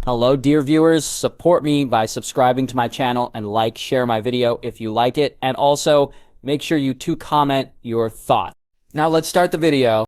Hello dear viewers, support me by subscribing to my channel and share my video if you like it, and also make sure you comment your thought. Now let's start the video.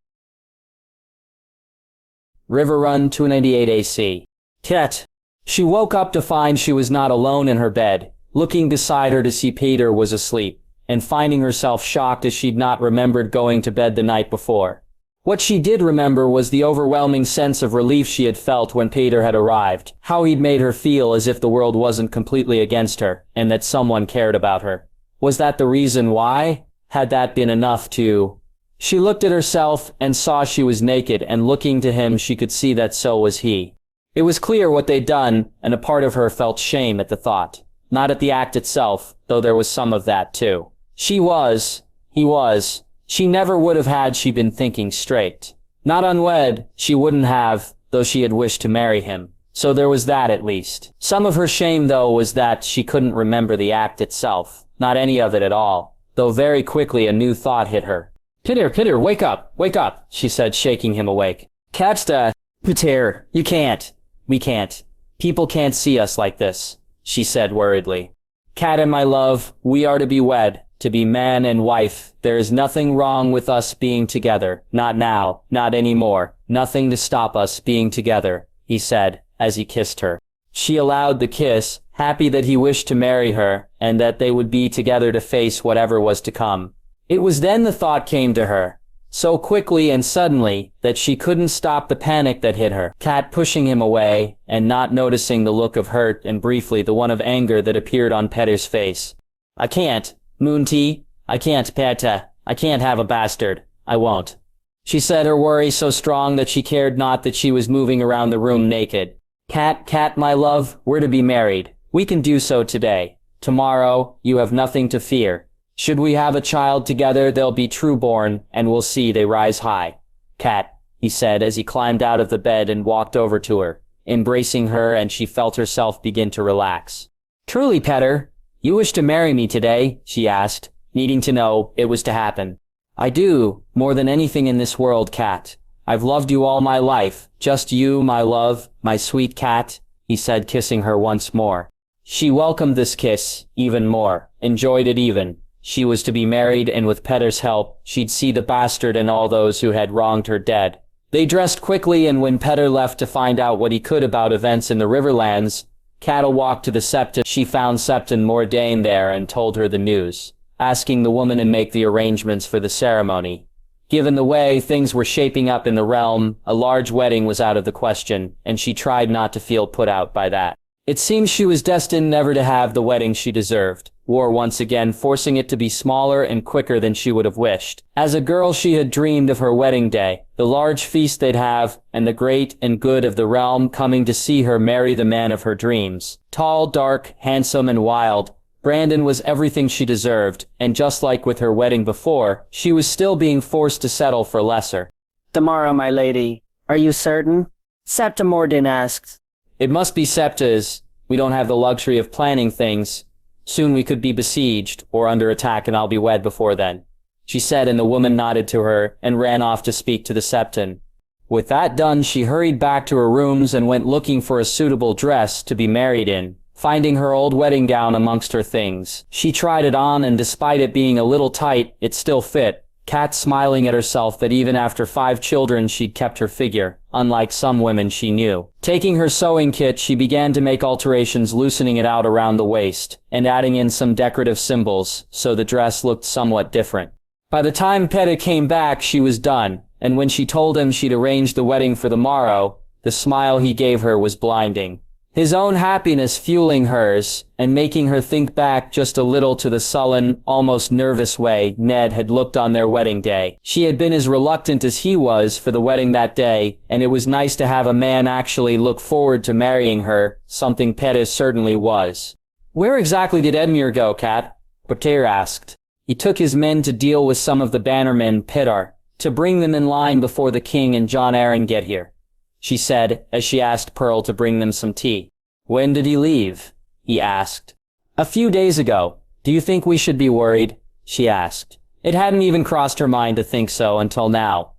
River Run 298 AC. Ket. She woke up to find she was not alone in her bed, looking beside her to see Peter was asleep, and finding herself shocked as she'd not remembered going to bed the night before. What she did remember was the overwhelming sense of relief she had felt when Peter had arrived, how he'd made her feel as if the world wasn't completely against her, and that someone cared about her. Was that the reason why? Had that been enough to... She looked at herself and saw she was naked, and looking to him she could see that so was he. It was clear what they'd done, and a part of her felt shame at the thought. Not at the act itself, though there was some of that too. He was. She never would have had she been thinking straight. Not unwed, she wouldn't have, though she had wished to marry him. So there was that at least. Some of her shame though was that she couldn't remember the act itself. Not any of it at all. Though very quickly a new thought hit her. Peter, wake up, she said, shaking him awake. Peter, you can't. We can't. People can't see us like this, she said worriedly. Cat and my love, we are to be wed. To be man and wife. There is nothing wrong with us being together. Not now, not anymore. Nothing to stop us being together, he said, as he kissed her. She allowed the kiss, happy that he wished to marry her, and that they would be together to face whatever was to come. It was then the thought came to her, so quickly and suddenly, that she couldn't stop the panic that hit her. Cat pushing him away, and not noticing the look of hurt and briefly the one of anger that appeared on Peter's face. I can't. Moonty, I can't, Peta. I can't have a bastard. I won't. She said, her worry so strong that she cared not that she was moving around the room naked. Cat, my love, we're to be married. We can do so today. Tomorrow, you have nothing to fear. Should we have a child together, they'll be true-born, and we'll see they rise high. Cat, he said as he climbed out of the bed and walked over to her, embracing her, and she felt herself begin to relax. Truly, Peter. You wish to marry me today? She asked, needing to know it was to happen. I do, more than anything in this world, Cat. I've loved you all my life, just you, my love, my sweet Cat, he said, kissing her once more. She welcomed this kiss even more, enjoyed it even. She was to be married, and with Peter's help, she'd see the bastard and all those who had wronged her dead. They dressed quickly, and when Peter left to find out what he could about events in the Riverlands, Cattle walked to the Septon. She found Septon Mordain there and told her the news, asking the woman to make the arrangements for the ceremony. Given the way things were shaping up in the realm, a large wedding was out of the question, and she tried not to feel put out by that. It seems she was destined never to have the wedding she deserved, war once again forcing it to be smaller and quicker than she would have wished. As a girl she had dreamed of her wedding day, the large feast they'd have, and the great and good of the realm coming to see her marry the man of her dreams. Tall, dark, handsome, and wild, Brandon was everything she deserved, and just like with her wedding before, she was still being forced to settle for lesser. Tomorrow, my lady. Are you certain? Septa Mordin asked. It must be Septa's. We don't have the luxury of planning things. Soon we could be besieged, or under attack, and I'll be wed before then, she said, and the woman nodded to her, and ran off to speak to the Septon. With that done, she hurried back to her rooms and went looking for a suitable dress to be married in, finding her old wedding gown amongst her things. She tried it on, and despite it being a little tight, it still fit, Cat smiling at herself that even after 5 children she'd kept her figure, unlike some women she knew. Taking her sewing kit, she began to make alterations, loosening it out around the waist, and adding in some decorative symbols, so the dress looked somewhat different. By the time Peta came back, she was done, and when she told him she'd arranged the wedding for the morrow, the smile he gave her was blinding. His own happiness fueling hers, and making her think back just a little to the sullen, almost nervous way Ned had looked on their wedding day. She had been as reluctant as he was for the wedding that day, and it was nice to have a man actually look forward to marrying her, something Peta certainly was. Where exactly did Edmure go, Cat? Peter asked. He took his men to deal with some of the bannermen, Peter, to bring them in line before the king and Jon Arryn get here, she said, as she asked Pearl to bring them some tea. When did he leave? He asked. A few days ago. Do you think we should be worried? She asked. It hadn't even crossed her mind to think so until now.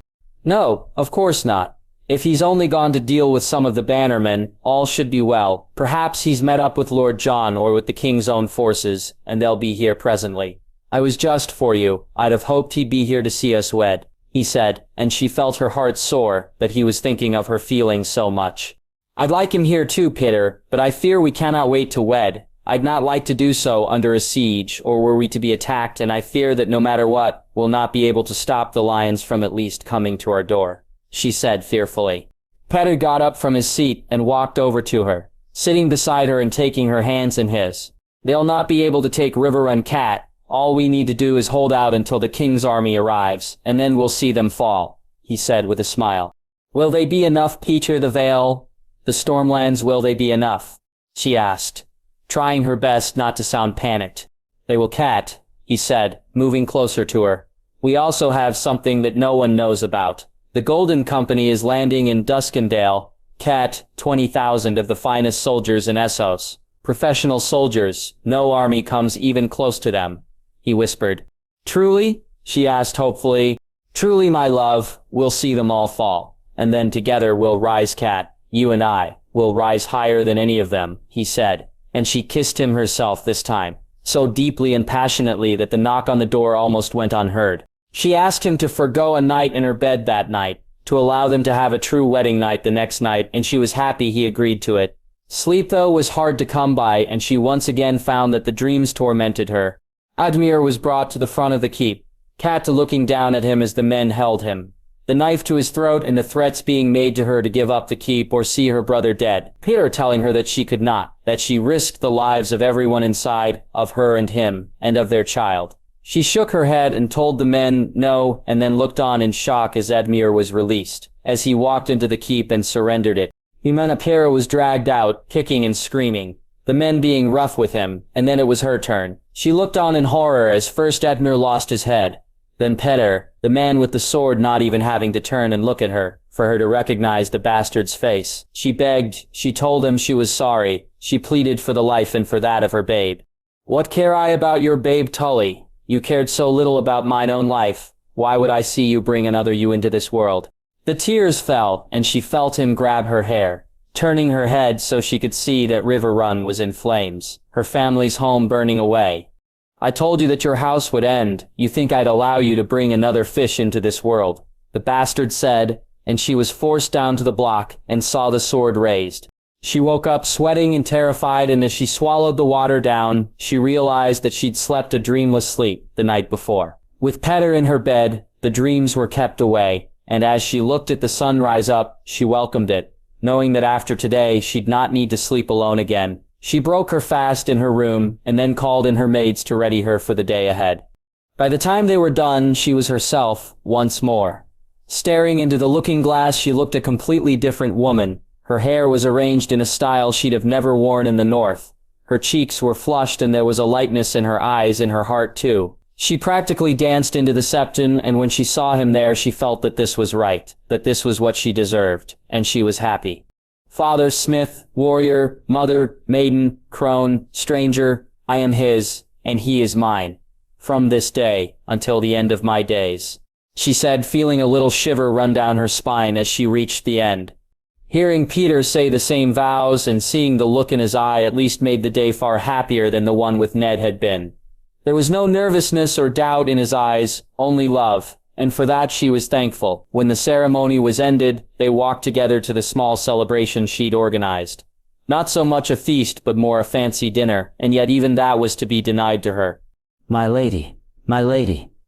No, of course not. If he's only gone to deal with some of the bannermen, all should be well. Perhaps he's met up with Lord Jon or with the king's own forces, and they'll be here presently. I was just for you. I'd have hoped he'd be here to see us wed, he said, and she felt her heart sore that he was thinking of her feelings so much. I'd like him here too, Peter, but I fear we cannot wait to wed. I'd not like to do so under a siege, or were we to be attacked, and I fear that no matter what, we'll not be able to stop the lions from at least coming to our door, she said fearfully. Peter got up from his seat and walked over to her, sitting beside her and taking her hands in his. They'll not be able to take River and Cat. All we need to do is hold out until the king's army arrives, and then we'll see them fall, he said with a smile. Will they be enough, Peter the Vale? The Stormlands, will they be enough? She asked, trying her best not to sound panicked. They will, Cat, he said, moving closer to her. We also have something that no one knows about. The Golden Company is landing in Duskendale. Cat, 20,000 of the finest soldiers in Essos. Professional soldiers. No army comes even close to them, he whispered. Truly? She asked hopefully. Truly, my love, we'll see them all fall. And then together we'll rise, Cat. You and I will rise higher than any of them, he said. And she kissed him herself this time, so deeply and passionately that the knock on the door almost went unheard. She asked him to forgo a night in her bed that night, to allow them to have a true wedding night the next night, and she was happy he agreed to it. Sleep, though, was hard to come by, and she once again found that the dreams tormented her. Admir was brought to the front of the keep, Cat looking down at him as the men held him, the knife to his throat and the threats being made to her to give up the keep or see her brother dead. Peter telling her that she could not, that she risked the lives of everyone inside, of her and him, and of their child. She shook her head and told the men no, and then looked on in shock as Admir was released, as he walked into the keep and surrendered it. Himenapera was dragged out, kicking and screaming, the men being rough with him, and then it was her turn. She looked on in horror as first Admir lost his head, then Peter, the man with the sword, not even having to turn and look at her, for her to recognize the bastard's face. She begged, she told him she was sorry, she pleaded for the life and for that of her babe. What care I about your babe, Tully? You cared so little about mine own life. Why would I see you bring another you into this world? The tears fell, and she felt him grab her hair, turning her head so she could see that River Run was in flames, her family's home burning away. I told you that your house would end. You think I'd allow you to bring another fish into this world, the bastard said, and she was forced down to the block and saw the sword raised. She woke up sweating and terrified, and as she swallowed the water down, she realized that she'd slept a dreamless sleep the night before. With Peter in her bed, the dreams were kept away, and as she looked at the sun rise up, she welcomed it, knowing that after today she'd not need to sleep alone again. She broke her fast in her room, and then called in her maids to ready her for the day ahead. By the time they were done, she was herself once more. Staring into the looking glass, she looked a completely different woman. Her hair was arranged in a style she'd have never worn in the north. Her cheeks were flushed, and there was a lightness in her eyes, in her heart too. She practically danced into the septon, and when she saw him there, she felt that this was right, that this was what she deserved, and she was happy. Father, smith, warrior, mother, maiden, crone, stranger, I am his, and he is mine. From this day, until the end of my days, she said, feeling a little shiver run down her spine as she reached the end. Hearing Peter say the same vows and seeing the look in his eye at least made the day far happier than the one with Ned had been. There was no nervousness or doubt in his eyes, only love. And for that she was thankful. When the ceremony was ended, they walked together to the small celebration she'd organized. Not so much a feast, but more a fancy dinner, and yet even that was to be denied to her. My lady,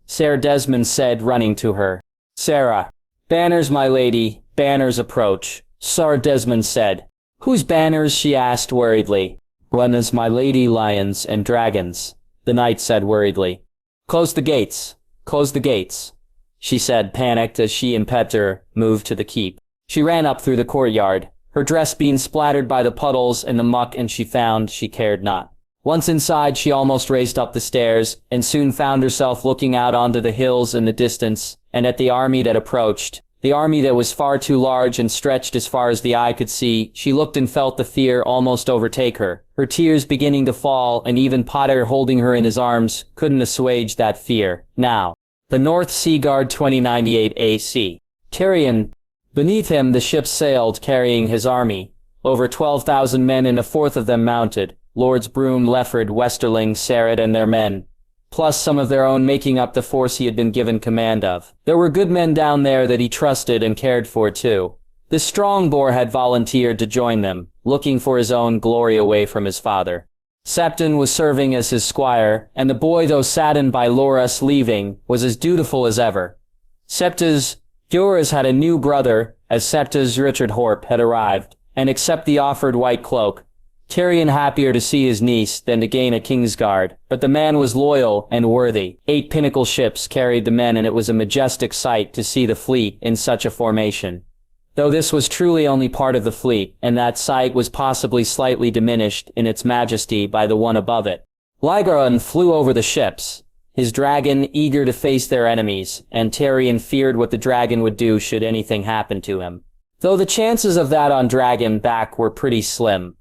Sarah Desmond said, running to her. Sarah. Banners, my lady, banners approach, Sarah Desmond said. Whose banners? She asked worriedly. Glenna's, my lady. Lions and dragons, the knight said worriedly. Close the gates, she said, panicked, as she and Peter moved to the keep. She ran up through the courtyard, her dress being splattered by the puddles and the muck, and she found she cared not. Once inside, she almost raced up the stairs, and soon found herself looking out onto the hills in the distance, and at the army that approached. The army that was far too large and stretched as far as the eye could see. She looked and felt the fear almost overtake her, her tears beginning to fall, and even Potter, holding her in his arms, couldn't assuage that fear. Now. The North Sea Guard 2098 AC. Tyrion. Beneath him the ships sailed, carrying his army. Over 12,000 men and a fourth of them mounted, Lords Broom, Lefford, Westerling, Sarad and their men, plus some of their own making up the force he had been given command of. There were good men down there that he trusted and cared for too. The Strongboar had volunteered to join them, looking for his own glory away from his father. Septon was serving as his squire, and the boy, though saddened by Loras leaving, was as dutiful as ever. Septa's Joras had a new brother, as Septa's Richard Horp had arrived, and except the offered white cloak, Tyrion happier to see his niece than to gain a Kingsguard, but the man was loyal and worthy. 8 pinnacle ships carried the men, and it was a majestic sight to see the fleet in such a formation. Though this was truly only part of the fleet, and that sight was possibly slightly diminished in its majesty by the one above it. Rhaegar flew over the ships, his dragon eager to face their enemies, and Tyrion feared what the dragon would do should anything happen to him. Though the chances of that on dragon back were pretty slim.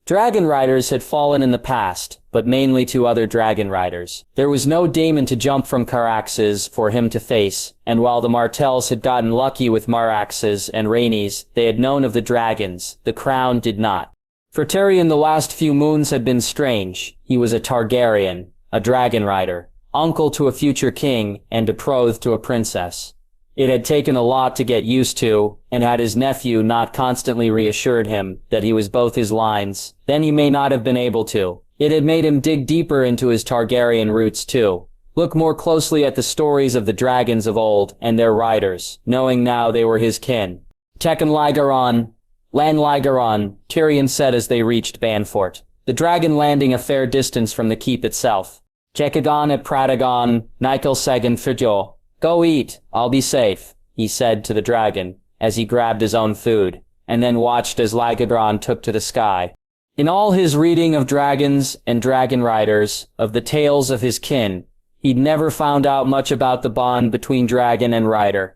Dragon riders had fallen in the past, but mainly to other dragon riders. There was no Daemon to jump from Caraxes for him to face, and while the Martells had gotten lucky with Maraxes and Rhaenys, they had known of the dragons. The crown did not. For Tyrion the last few moons had been strange. He was a Targaryen, a dragon rider, uncle to a future king, and betrothed to a princess. It had taken a lot to get used to, and had his nephew not constantly reassured him that he was both his lines, then he may not have been able to. It had made him dig deeper into his Targaryen roots too. Look more closely at the stories of the dragons of old and their riders, knowing now they were his kin. Tekken Lygaron, Lan Lygaron, Tyrion said as they reached Banfort, the dragon landing a fair distance from the keep itself. Chekagon at Pradagon, Nikel Segan Fijo. Go eat, I'll be safe, he said to the dragon, as he grabbed his own food, and then watched as Lygadron took to the sky. In all his reading of dragons and dragon riders, of the tales of his kin, he'd never found out much about the bond between dragon and rider.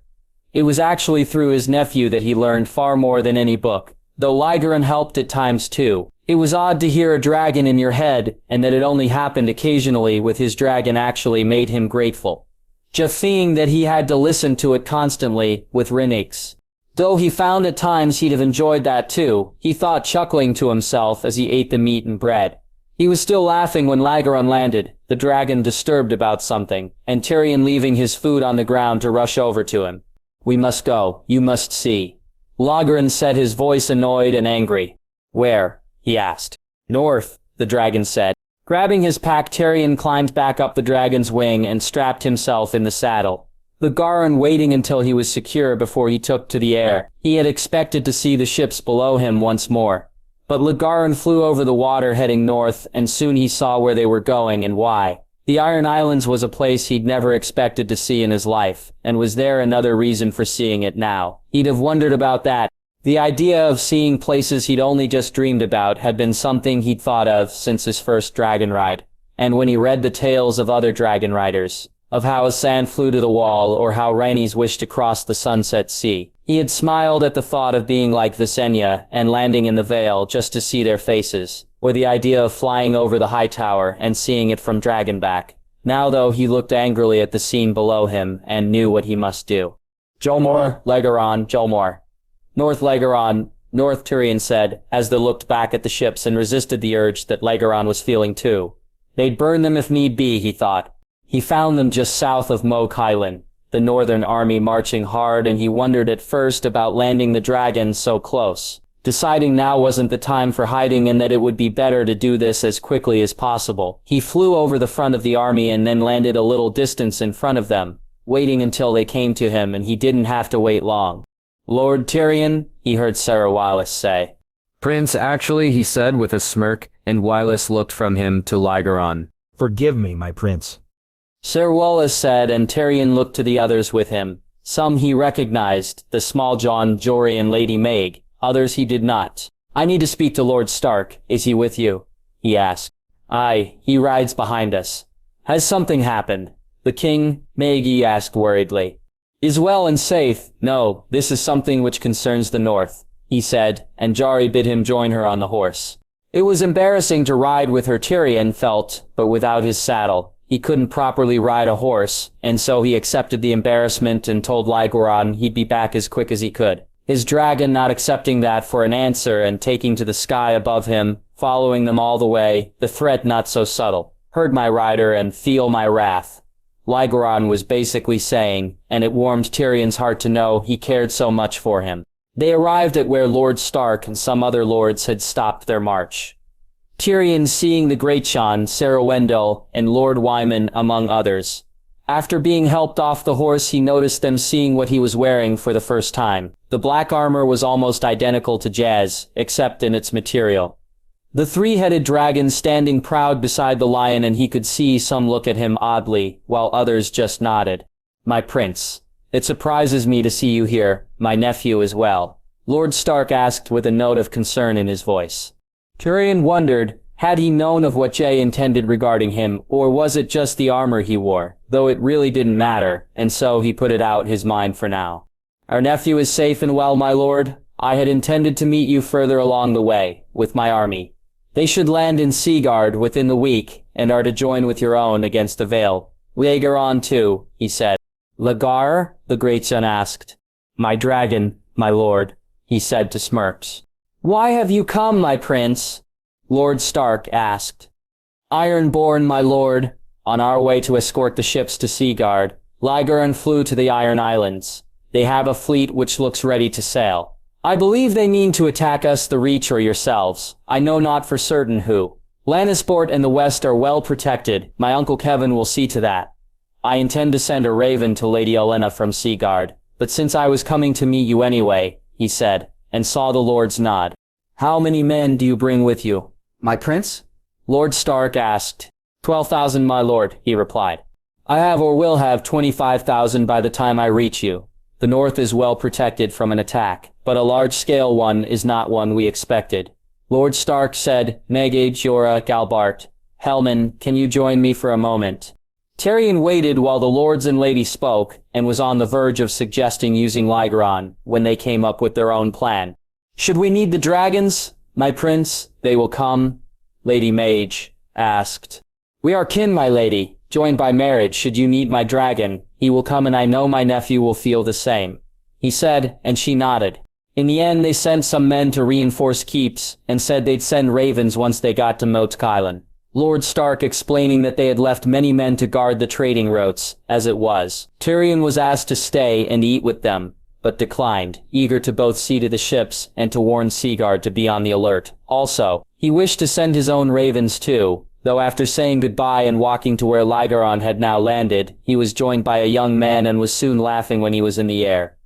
It was actually through his nephew that he learned far more than any book, though Lygaron helped at times too. It was odd to hear a dragon in your head, and that it only happened occasionally with his dragon actually made him grateful. Just seeing that he had to listen to it constantly with Rhaenys. Though he found at times he'd have enjoyed that too, he thought, chuckling to himself as he ate the meat and bread. He was still laughing when Lygaron landed, the dragon disturbed about something, and Tyrion leaving his food on the ground to rush over to him. We must go, you must see. Lygaron said, his voice annoyed and angry. Where? He asked. North, the dragon said. Grabbing his pack, Tyrion climbed back up the dragon's wing and strapped himself in the saddle. Lygaron waiting until he was secure before he took to the air. He had expected to see the ships below him once more. But Lygaron flew over the water heading north, and soon he saw where they were going and why. The Iron Islands was a place he'd never expected to see in his life, and was there another reason for seeing it now? He'd have wondered about that. The idea of seeing places he'd only just dreamed about had been something he'd thought of since his first dragon ride. And when he read the tales of other dragon riders, of how Asan flew to the wall or how Rhaenys wished to cross the Sunset Sea, he had smiled at the thought of being like Visenya and landing in the Vale just to see their faces, or the idea of flying over the high tower and seeing it from Dragonback. Now though, he looked angrily at the scene below him and knew what he must do. Jolmor, Lygaron, Jolmor. North Lygaron, North, Tyrion said, as they looked back at the ships and resisted the urge that Lygaron was feeling too. They'd burn them if need be, he thought. He found them just south of Mo Kylan, the northern army marching hard, and he wondered at first about landing the dragon so close, deciding now wasn't the time for hiding and that it would be better to do this as quickly as possible. He flew over the front of the army and then landed a little distance in front of them, waiting until they came to him, and he didn't have to wait long. Lord Tyrion, he heard Sarah Wylis say. Prince, actually, he said with a smirk, and Wylis looked from him to Lygaron. Forgive me, my prince. Sir Wallace said, and Tyrion looked to the others with him. Some he recognized, the small John, Jory, and Lady Meg. Others he did not. I need to speak to Lord Stark. Is he with you? He asked. Aye, he rides behind us. Has something happened? The king? Maggie asked worriedly. Is well and safe. No, this is something which concerns the north, he said, and Jari bid him join her on the horse. It was embarrassing to ride with her, Tyrion felt, but without his saddle. He couldn't properly ride a horse, and so he accepted the embarrassment and told Lygaron he'd be back as quick as he could. His dragon not accepting that for an answer and taking to the sky above him, following them all the way, the threat not so subtle. Heard my rider and feel my wrath. Rhaegar was basically saying, and it warmed Tyrion's heart to know he cared so much for him. They arrived at where Lord Stark and some other lords had stopped their march. Tyrion seeing the Great Shan, Sarah Wendell, and Lord Wyman among others. After being helped off the horse, he noticed them seeing what he was wearing for the first time. The black armor was almost identical to Jazz, except in its material. The three-headed dragon standing proud beside the lion, and he could see some look at him oddly, while others just nodded. My prince. It surprises me to see you here, my nephew as well. Lord Stark asked with a note of concern in his voice. Tyrion wondered, had he known of what Jay intended regarding him, or was it just the armor he wore, though it really didn't matter, and so he put it out his mind for now. Our nephew is safe and well, my lord. I had intended to meet you further along the way, with my army. They should land in Seaguard within the week, and are to join with your own against the Vale. Rhaegar too, he said. Rhaegar? The Great Son asked. My dragon, my lord, he said to smirks. Why have you come, my prince? Lord Stark asked. Ironborn, my lord. On our way to escort the ships to Seaguard, Rhaegar flew to the Iron Islands. They have a fleet which looks ready to sail. I believe they mean to attack us, the Reach or yourselves. I know not for certain who. Lannisport and the West are well protected. My Uncle Kevin will see to that. I intend to send a raven to Lady Olenna from Seaguard, but since I was coming to meet you anyway, he said, and saw the lords nod. How many men do you bring with you? My prince? Lord Stark asked. 12,000, my lord, he replied. I have or will have 25,000 by the time I reach you. The north is well protected from an attack, but a large-scale one is not one we expected. Lord Stark said, Nege, Jorah, Galbart. Helman, can you join me for a moment? Tyrion waited while the lords and lady spoke, and was on the verge of suggesting using Rhaegar when they came up with their own plan. Should we need the dragons? My prince, they will come, Lady Mage asked. We are kin, my lady, joined by marriage. Should you need my dragon, he will come, and I know my nephew will feel the same, he said, and she nodded. In the end, they sent some men to reinforce keeps, and said they'd send ravens once they got to Moat Island. Lord Stark explaining that they had left many men to guard the trading routes, as it was. Tyrion was asked to stay and eat with them, but declined, eager to both see to the ships and to warn Seaguard to be on the alert. Also, he wished to send his own ravens too, though after saying goodbye and walking to where Rhaegar had now landed, he was joined by a young man and was soon laughing when he was in the air.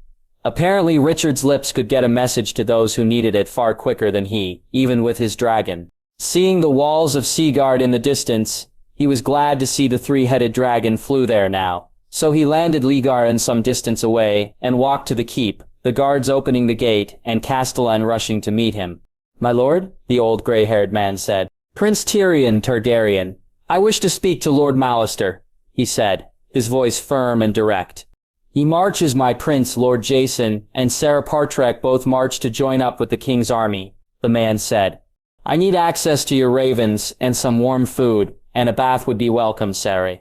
Apparently Richard's lips could get a message to those who needed it far quicker than he, even with his dragon. Seeing the walls of Seaguard in the distance, he was glad to see the three-headed dragon flew there now. So he landed Rhaegar some distance away, and walked to the keep, the guards opening the gate, and Castellan rushing to meet him. My lord, the old gray-haired man said. Prince Tyrion Targaryen, I wish to speak to Lord Lannister, he said, his voice firm and direct. He marches, my prince. Lord Jason and Sarah Partrek both march to join up with the king's army, the man said. I need access to your ravens and some warm food, and a bath would be welcome, Sarah.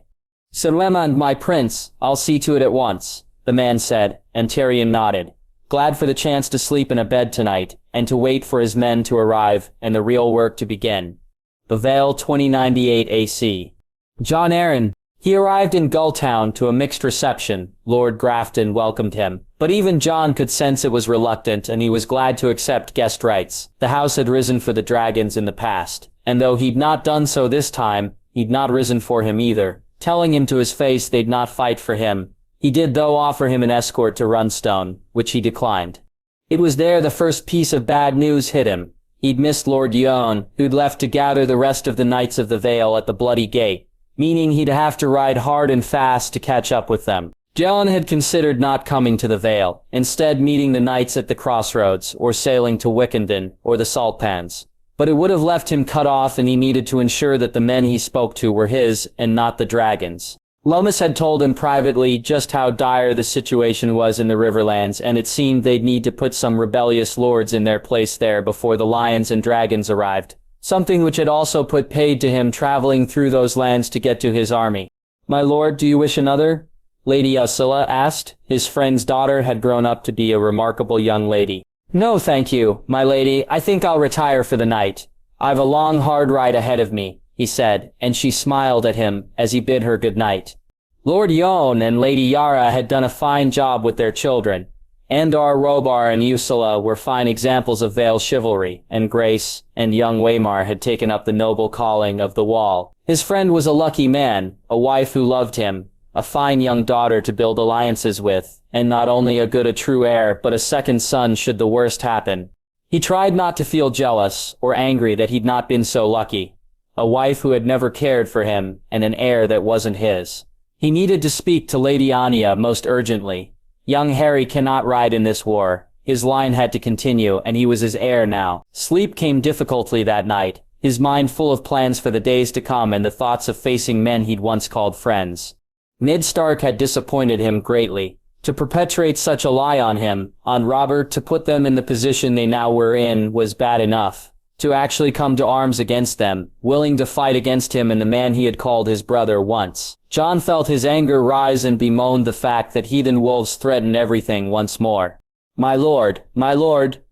Sir Reimagined, my prince, I'll see to it at once, the man said, and Tyrion nodded, glad for the chance to sleep in a bed tonight, and to wait for his men to arrive and the real work to begin. The Vale 2098 AC. Jon Arryn. He arrived in Gulltown to a mixed reception. Lord Grafton welcomed him, but even Jon could sense it was reluctant, and he was glad to accept guest rights. The house had risen for the dragons in the past, and though he'd not done so this time, he'd not risen for him either, telling him to his face they'd not fight for him. He did though offer him an escort to Runstone, which he declined. It was there the first piece of bad news hit him. He'd missed Lord Jon, who'd left to gather the rest of the Knights of the Vale at the Bloody Gate, meaning he'd have to ride hard and fast to catch up with them. Jon had considered not coming to the Vale, instead meeting the knights at the crossroads, or sailing to Wickenden, or the Salt Pans. But it would have left him cut off, and he needed to ensure that the men he spoke to were his, and not the dragons. Lomas had told him privately just how dire the situation was in the Riverlands, and it seemed they'd need to put some rebellious lords in their place there before the lions and dragons arrived. Something which had also put paid to him traveling through those lands to get to his army. My lord, do you wish another? Lady Ursula asked. His friend's daughter had grown up to be a remarkable young lady. No thank you, my lady, I think I'll retire for the night. I've a long hard ride ahead of me, he said, and she smiled at him as he bid her good night. Lord Jon and Lady Yara had done a fine job with their children. Andar, Robar, and Ursula were fine examples of Vale chivalry, and Grace and young Waymar had taken up the noble calling of the Wall. His friend was a lucky man, a wife who loved him, a fine young daughter to build alliances with, and not only a true heir, but a second son should the worst happen. He tried not to feel jealous or angry that he'd not been so lucky. A wife who had never cared for him, and an heir that wasn't his. He needed to speak to Lady Anya most urgently. Young Harry cannot ride in this war. His line had to continue, and he was his heir now. Sleep came difficultly that night, his mind full of plans for the days to come and the thoughts of facing men he'd once called friends. Ned Stark had disappointed him greatly. To perpetrate such a lie on him, on Robert, to put them in the position they now were in, was bad enough. To actually come to arms against them, willing to fight against him and the man he had called his brother once. Jon felt his anger rise and bemoaned the fact that heathen wolves threatened everything once more. My lord,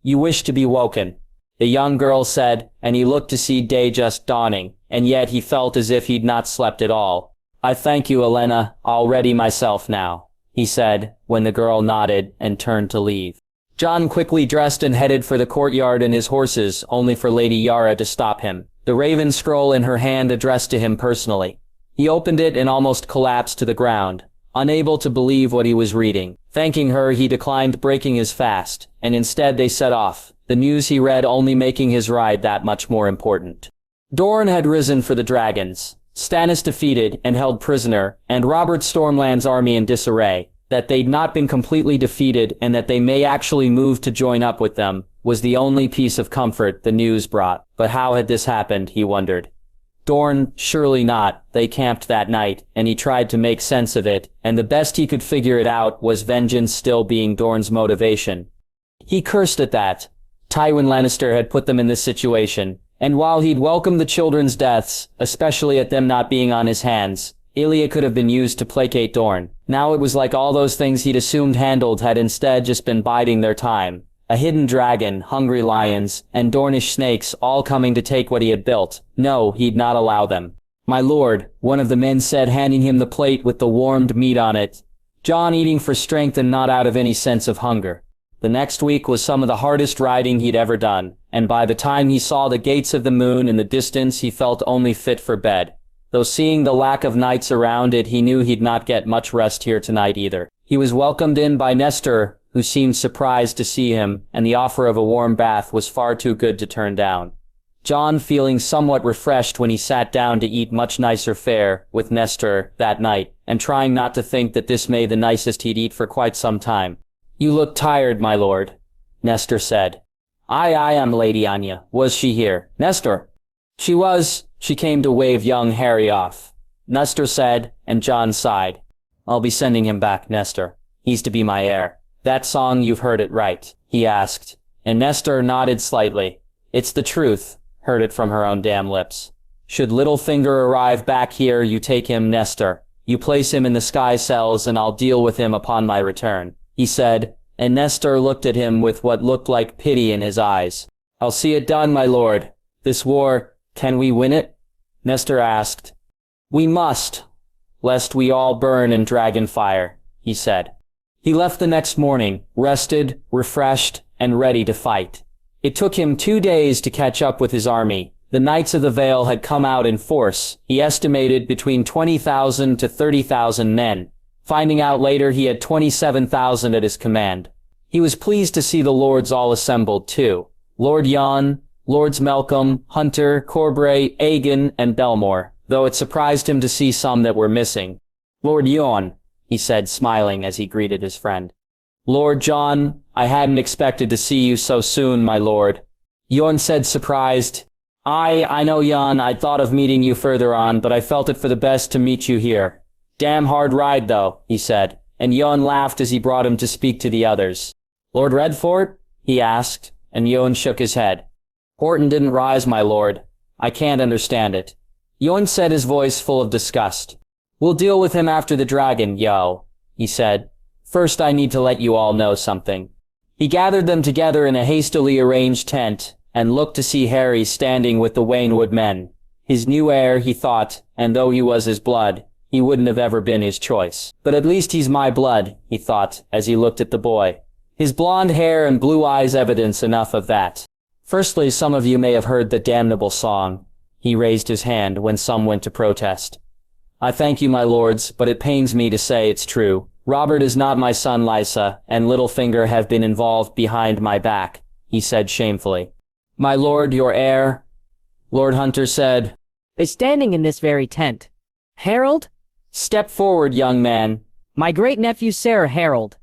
you wish to be woken," the young girl said, and he looked to see day just dawning, and yet he felt as if he'd not slept at all. "I thank you, Elena, I'll ready myself now," he said, when the girl nodded and turned to leave. Jon quickly dressed and headed for the courtyard and his horses, only for Lady Yara to stop him. The raven scroll in her hand addressed to him personally. He opened it and almost collapsed to the ground, unable to believe what he was reading. Thanking her, he declined breaking his fast, and instead they set off, the news he read only making his ride that much more important. Dorne had risen for the dragons, Stannis defeated and held prisoner, and Robert Stormland's army in disarray. That they'd not been completely defeated and that they may actually move to join up with them was the only piece of comfort the news brought. But how had this happened, he wondered. Dorne, surely not. They camped that night, and he tried to make sense of it, and the best he could figure it out was vengeance still being Dorne's motivation. He cursed at that. Tywin Lannister had put them in this situation, and while he'd welcomed the children's deaths, especially at them not being on his hands, Ilya could have been used to placate Dorne. Now it was like all those things he'd assumed handled had instead just been biding their time. A hidden dragon, hungry lions, and Dornish snakes all coming to take what he had built. No, he'd not allow them. "My lord," one of the men said, handing him the plate with the warmed meat on it. Jon eating for strength and not out of any sense of hunger. The next week was some of the hardest riding he'd ever done, and by the time he saw the gates of the moon in the distance he felt only fit for bed. Though seeing the lack of knights around it, he knew he'd not get much rest here tonight either. He was welcomed in by Nestor, who seemed surprised to see him, and the offer of a warm bath was far too good to turn down. Jon, feeling somewhat refreshed when he sat down to eat much nicer fare with Nestor that night, and trying not to think that this may the nicest he'd eat for quite some time. "You look tired, my lord," Nestor said. I am Lady Anya. Was she here?" "Nestor." "She was. She came to wave young Harry off," Nestor said, and Jon sighed. "I'll be sending him back, Nestor. He's to be my heir." "That song, you've heard it right?" he asked, and Nestor nodded slightly. "It's the truth," heard it from her own damn lips. "Should Littlefinger arrive back here, you take him, Nestor. You place him in the sky cells and I'll deal with him upon my return," he said, and Nestor looked at him with what looked like pity in his eyes. "I'll see it done, my lord. This war, can we win it?" Nestor asked. "We must, lest we all burn in dragon fire," he said. He left the next morning, rested, refreshed, and ready to fight. It took him 2 days to catch up with his army. The Knights of the Vale had come out in force. He estimated between 20,000 to 30,000 men. Finding out later he had 27,000 at his command. He was pleased to see the lords all assembled too. Lord Jon, Lords Malcolm, Hunter, Corbray, Aegon, and Belmore, though it surprised him to see some that were missing. "Lord Jon," he said, smiling as he greeted his friend. "Lord Jon, I hadn't expected to see you so soon, my lord," Jon said, surprised. I know, Jon, I'd thought of meeting you further on, but I felt it for the best to meet you here." "Damn hard ride, though," he said, and Jon laughed as he brought him to speak to the others. "Lord Redford?" he asked, and Jon shook his head. "Horton didn't rise, my lord. I can't understand it," Jon said, his voice full of disgust. "We'll deal with him after the dragon, yo." he said. First I need to let you all know something. He gathered them together in a hastily arranged tent, and looked to see Harry standing with the Waynwood men. His new heir, he thought, and though he was his blood, he wouldn't have ever been his choice. But at least he's my blood, he thought, as he looked at the boy. His blonde hair and blue eyes evidence enough of that. Firstly, some of you may have heard the damnable song. He raised his hand when some went to protest. I thank you, my lords, but it pains me to say it's true. Robert is not my son Lysa, and Littlefinger have been involved behind my back, he said shamefully. My lord, your heir, Lord Hunter said, is standing in this very tent. Harold? Step forward, young man. My great-nephew Sir Harold.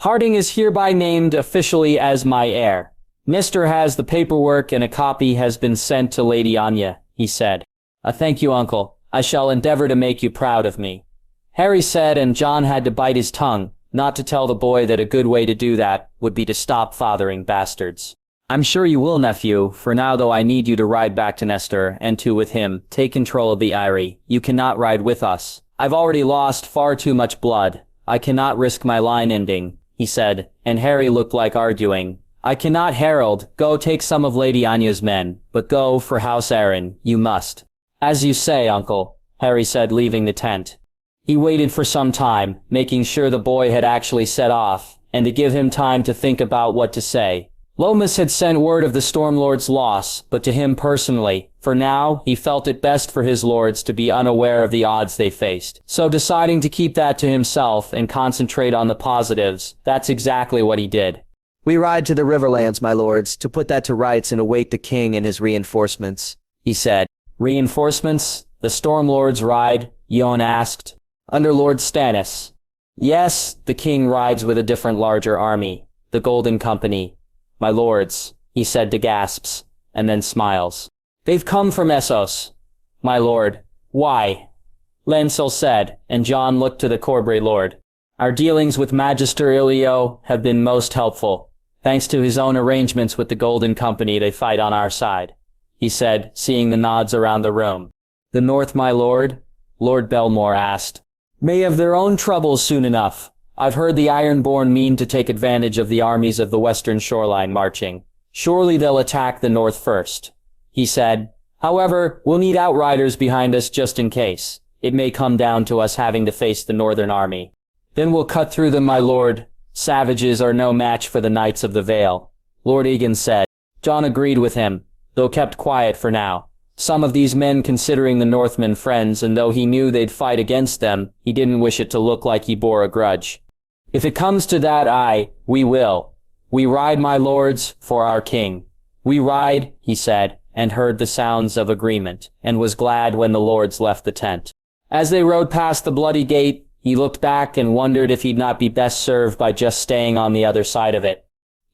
Harding is hereby named officially as my heir. Mr. has the paperwork and a copy has been sent to Lady Anya, he said. Thank you, uncle. I shall endeavor to make you proud of me. Harry said, and Jon had to bite his tongue, not to tell the boy that a good way to do that would be to stop fathering bastards. I'm sure you will, nephew. For now, though, I need you to ride back to Nestor, and to, with him, take control of the Eyrie. You cannot ride with us. I've already lost far too much blood. I cannot risk my line ending, he said, and Harry looked like arguing. I cannot, Harold. Go take some of Lady Anya's men, but go, for House Arryn, you must. As you say, uncle, Harry said, leaving the tent. He waited for some time, making sure the boy had actually set off, and to give him time to think about what to say. Lomas had sent word of the Stormlord's loss, but to him personally, for now, he felt it best for his lords to be unaware of the odds they faced. So deciding to keep that to himself and concentrate on the positives, that's exactly what he did. We ride to the Riverlands, my lords, to put that to rights and await the king and his reinforcements, he said. Reinforcements? The Stormlords ride? Jon asked. Under Lord Stannis. Yes, the king rides with a different larger army, the Golden Company. My lords, he said to gasps, and then smiles. They've come from Essos. My lord. Why? Lancel said, and Jon looked to the Corbray lord. Our dealings with Magister Ilio have been most helpful. Thanks to his own arrangements with the Golden Company, they fight on our side, he said, seeing the nods around the room. The North, my lord? Lord Belmore asked. May have their own troubles soon enough. I've heard the Ironborn mean to take advantage of the armies of the western shoreline marching. Surely they'll attack the north first, he said. However, we'll need outriders behind us just in case. It may come down to us having to face the northern army. Then we'll cut through them, my lord. Savages are no match for the Knights of the Vale, Lord Egan said. Jon agreed with him, though kept quiet for now. Some of these men considering the Northmen friends, and though he knew they'd fight against them, he didn't wish it to look like he bore a grudge. If it comes to that, we will. We ride, my lords, for our king. We ride, he said, and heard the sounds of agreement, and was glad when the lords left the tent. As they rode past the bloody gate, he looked back and wondered if he'd not be best served by just staying on the other side of it.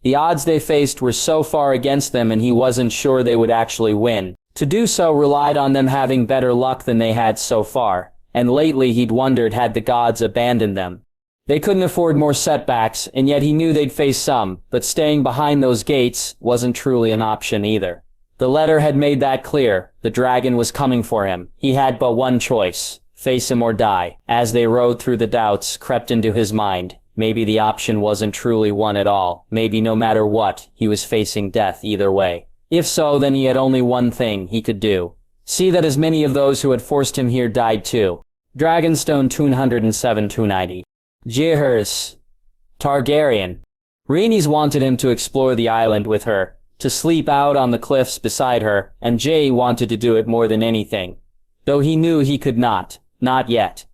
The odds they faced were so far against them, and he wasn't sure they would actually win. To do so relied on them having better luck than they had so far, and lately he'd wondered had the gods abandoned them. They couldn't afford more setbacks, and yet he knew they'd face some, but staying behind those gates wasn't truly an option either. The letter had made that clear. The dragon was coming for him. He had but one choice, face him or die. As they rode through, the doubts crept into his mind. Maybe the option wasn't truly one at all. Maybe no matter what, he was facing death either way. If so, then he had only one thing he could do. See that as many of those who had forced him here died too. Dragonstone 207-290. Jaehaerys. Targaryen. Rhaenys wanted him to explore the island with her, to sleep out on the cliffs beside her, and Jae wanted to do it more than anything. Though he knew he could not yet.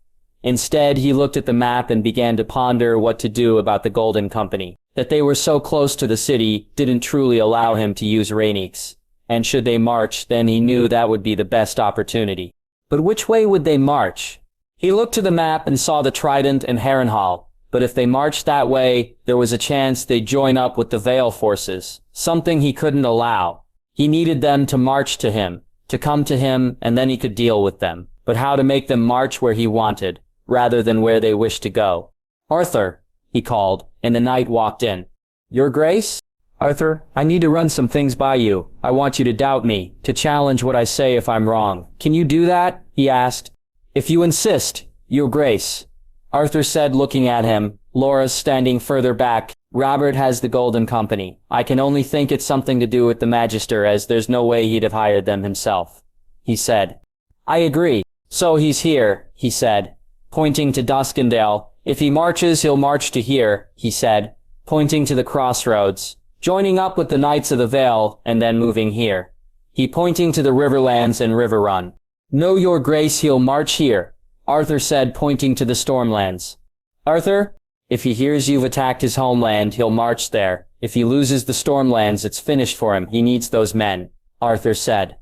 Instead, he looked at the map and began to ponder what to do about the Golden Company. That they were so close to the city didn't truly allow him to use Rhaenys. And should they march, then he knew that would be the best opportunity. But which way would they march? He looked to the map and saw the Trident and Harrenhal. But if they marched that way, there was a chance they'd join up with the Vale forces. Something he couldn't allow. He needed them to march to him, to come to him, and then he could deal with them. But how to make them march where he wanted, rather than where they wished to go? Arthur, he called, and the knight walked in. Your Grace? Arthur, I need to run some things by you. I want you to doubt me, to challenge what I say if I'm wrong. Can you do that? He asked. If you insist, Your Grace. Arthur said, looking at him. Loras standing further back. Robert has the Golden Company. I can only think it's something to do with the Magister, as there's no way he'd have hired them himself. He said. I agree. So he's here, he said, pointing to Duskendale. If he marches, he'll march to here, he said, pointing to the crossroads, joining up with the Knights of the Vale, and then moving here. He pointing to the Riverlands and Riverrun. No, your grace, he'll march here, Arthur said, pointing to the Stormlands. Arthur? If he hears you've attacked his homeland, he'll march there. If he loses the Stormlands, it's finished for him. He needs those men, Arthur said.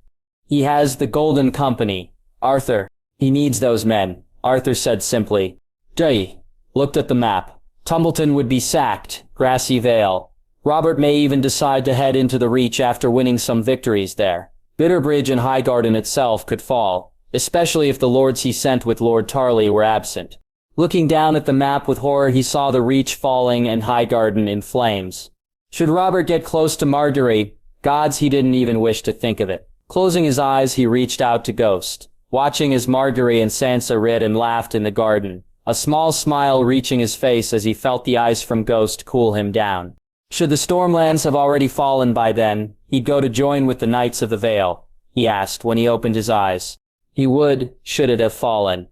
He has the Golden Company, Arthur. He needs those men, Arthur said simply. Day looked at the map. Tumbleton would be sacked, Grassy Vale. Robert may even decide to head into the Reach after winning some victories there. Bitterbridge and Highgarden itself could fall, especially if the lords he sent with Lord Tarley were absent. Looking down at the map with horror, he saw the Reach falling and Highgarden in flames. Should Robert get close to Margaery? Gods, he didn't even wish to think of it. Closing his eyes, he reached out to Ghost, watching as Margaery and Sansa read and laughed in the garden, a small smile reaching his face as he felt the ice from Ghost cool him down. Should the Stormlands have already fallen by then, he'd go to join with the Knights of the Vale, he asked when he opened his eyes. He would, should it have fallen.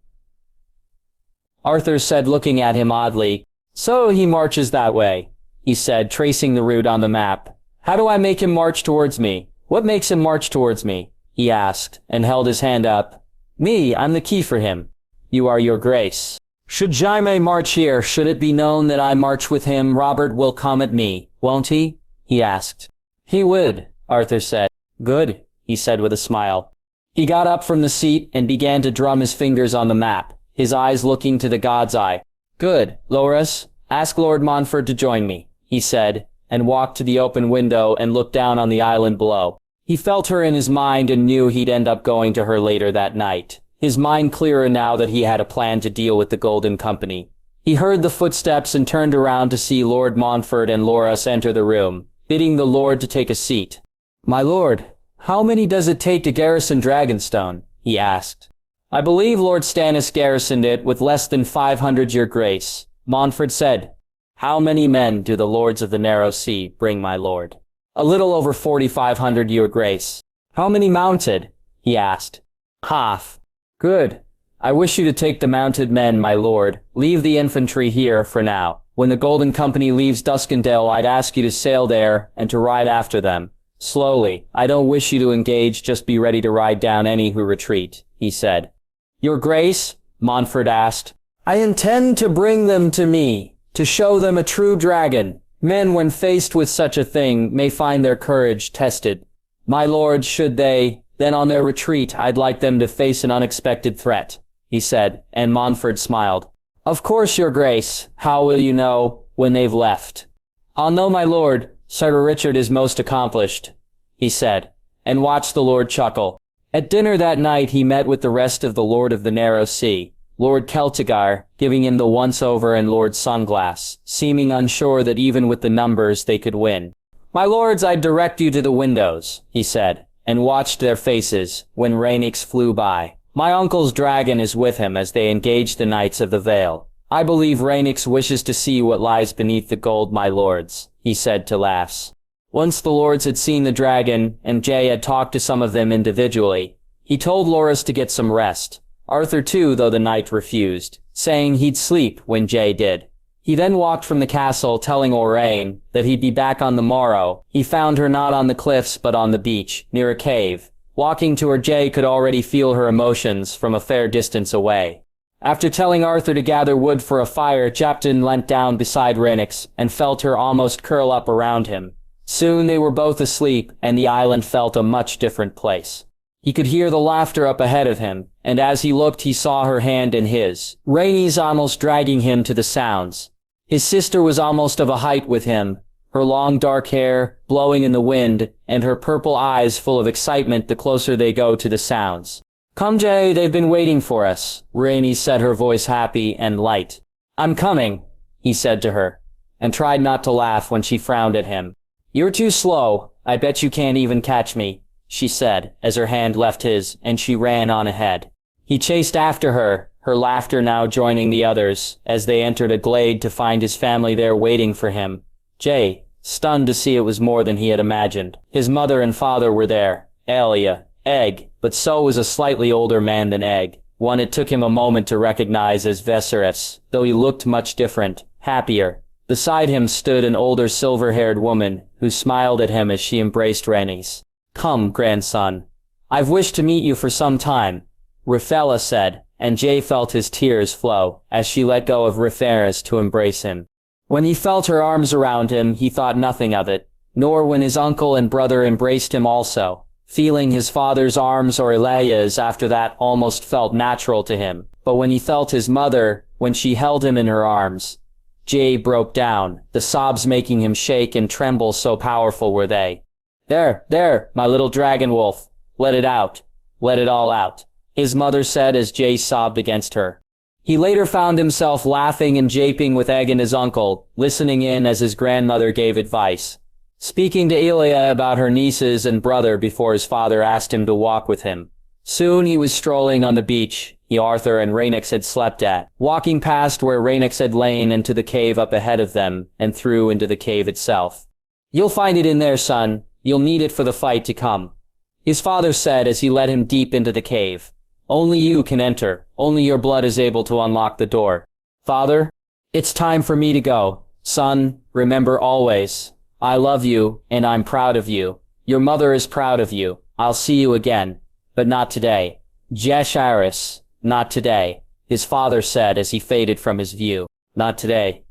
Arthur said, looking at him oddly. So he marches that way, he said, tracing the route on the map. How do I make him march towards me? What makes him march towards me? He asked, and held his hand up. Me, I'm the key for him. You are, your grace. Should Jaime march here, should it be known that I march with him, Robert will come at me, won't he? He asked. He would, Arthur said. Good, he said with a smile. He got up from the seat and began to drum his fingers on the map, his eyes looking to the God's Eye. Good, Loras, ask Lord Montfort to join me, he said, and walked to the open window and looked down on the island below. He felt her in his mind and knew he'd end up going to her later that night, his mind clearer now that he had a plan to deal with the Golden Company. He heard the footsteps and turned around to see Lord Montfort and Loras enter the room, bidding the Lord to take a seat. My lord, how many does it take to garrison Dragonstone? He asked. I believe Lord Stannis garrisoned it with less than 500, your grace, Montfort said. How many men do the lords of the Narrow Sea bring, my lord? A little over 4,500, your grace. How many mounted? He asked. Half. Good. I wish you to take the mounted men, my lord. Leave the infantry here for now. When the Golden Company leaves Duskendale, I'd ask you to sail there and to ride after them. Slowly. I don't wish you to engage, just be ready to ride down any who retreat, he said. Your grace? Montfort asked. I intend to bring them to me, to show them a true dragon. Men, when faced with such a thing, may find their courage tested. My lord, should they, then on their retreat, I'd like them to face an unexpected threat, he said, and Montfort smiled. Of course, your grace. How will you know when they've left? I'll know, my lord. Sir Richard is most accomplished, he said, and watched the lord chuckle. At dinner that night he met with the rest of the Lord of the Narrow Sea, Lord Celtigar, giving him the once-over, and Lord Sunglass, seeming unsure that even with the numbers they could win. My lords, I direct you to the windows, he said, and watched their faces when Rhaenys flew by. My uncle's dragon is with him as they engage the Knights of the Vale. I believe Rhaenys wishes to see what lies beneath the gold, my lords, he said to laughs. Once the lords had seen the dragon, and Jay had talked to some of them individually, he told Loras to get some rest. Arthur too, though the knight refused, saying he'd sleep when Jay did. He then walked from the castle, telling Oraine that he'd be back on the morrow. He found her not on the cliffs but on the beach, near a cave. Walking to her, Jay could already feel her emotions from a fair distance away. After telling Arthur to gather wood for a fire, Japton leant down beside Rhaenys and felt her almost curl up around him. Soon they were both asleep, and the island felt a much different place. He could hear the laughter up ahead of him, and as he looked he saw her hand in his. Rhaenys almost dragging him to the sounds. His sister was almost of a height with him, her long dark hair blowing in the wind, and her purple eyes full of excitement the closer they go to the sounds. Come, Jay, they've been waiting for us, Rhaenys said, her voice happy and light. I'm coming, he said to her, and tried not to laugh when she frowned at him. You're too slow. I bet you can't even catch me, she said, as her hand left his, and she ran on ahead. He chased after her, her laughter now joining the others, as they entered a glade to find his family there waiting for him. Jay, stunned to see it was more than he had imagined. His mother and father were there, Elia, Egg, but so was a slightly older man than Egg, one it took him a moment to recognize as Westeros, though he looked much different, happier. Beside him stood an older silver-haired woman, who smiled at him as she embraced Rhaenys. "Come, grandson. I've wished to meet you for some time," Rhaenyra said, and Jay felt his tears flow, as she let go of Rhaenyra to embrace him. When he felt her arms around him, he thought nothing of it, nor when his uncle and brother embraced him also. Feeling his father's arms or Elia's after that almost felt natural to him, but when he felt his mother, when she held him in her arms, Jay broke down, the sobs making him shake and tremble, so powerful were they. There, my little dragon wolf. Let it out. Let it all out," his mother said as Jay sobbed against her. He later found himself laughing and japing with Egg and his uncle, listening in as his grandmother gave advice. Speaking to Elia about her nieces and brother before his father asked him to walk with him. Soon he was strolling on the beach Arthur and Rhaenys had slept at, walking past where Rhaenys had lain into the cave up ahead of them, and through into the cave itself. "You'll find it in there, son. You'll need it for the fight to come," his father said as he led him deep into the cave. "Only you can enter. Only your blood is able to unlock the door." "Father, it's time for me to go. Son, remember always, I love you, and I'm proud of you. Your mother is proud of you. I'll see you again. But not today. Jasharis, not today," his father said as he faded from his view. "Not today,"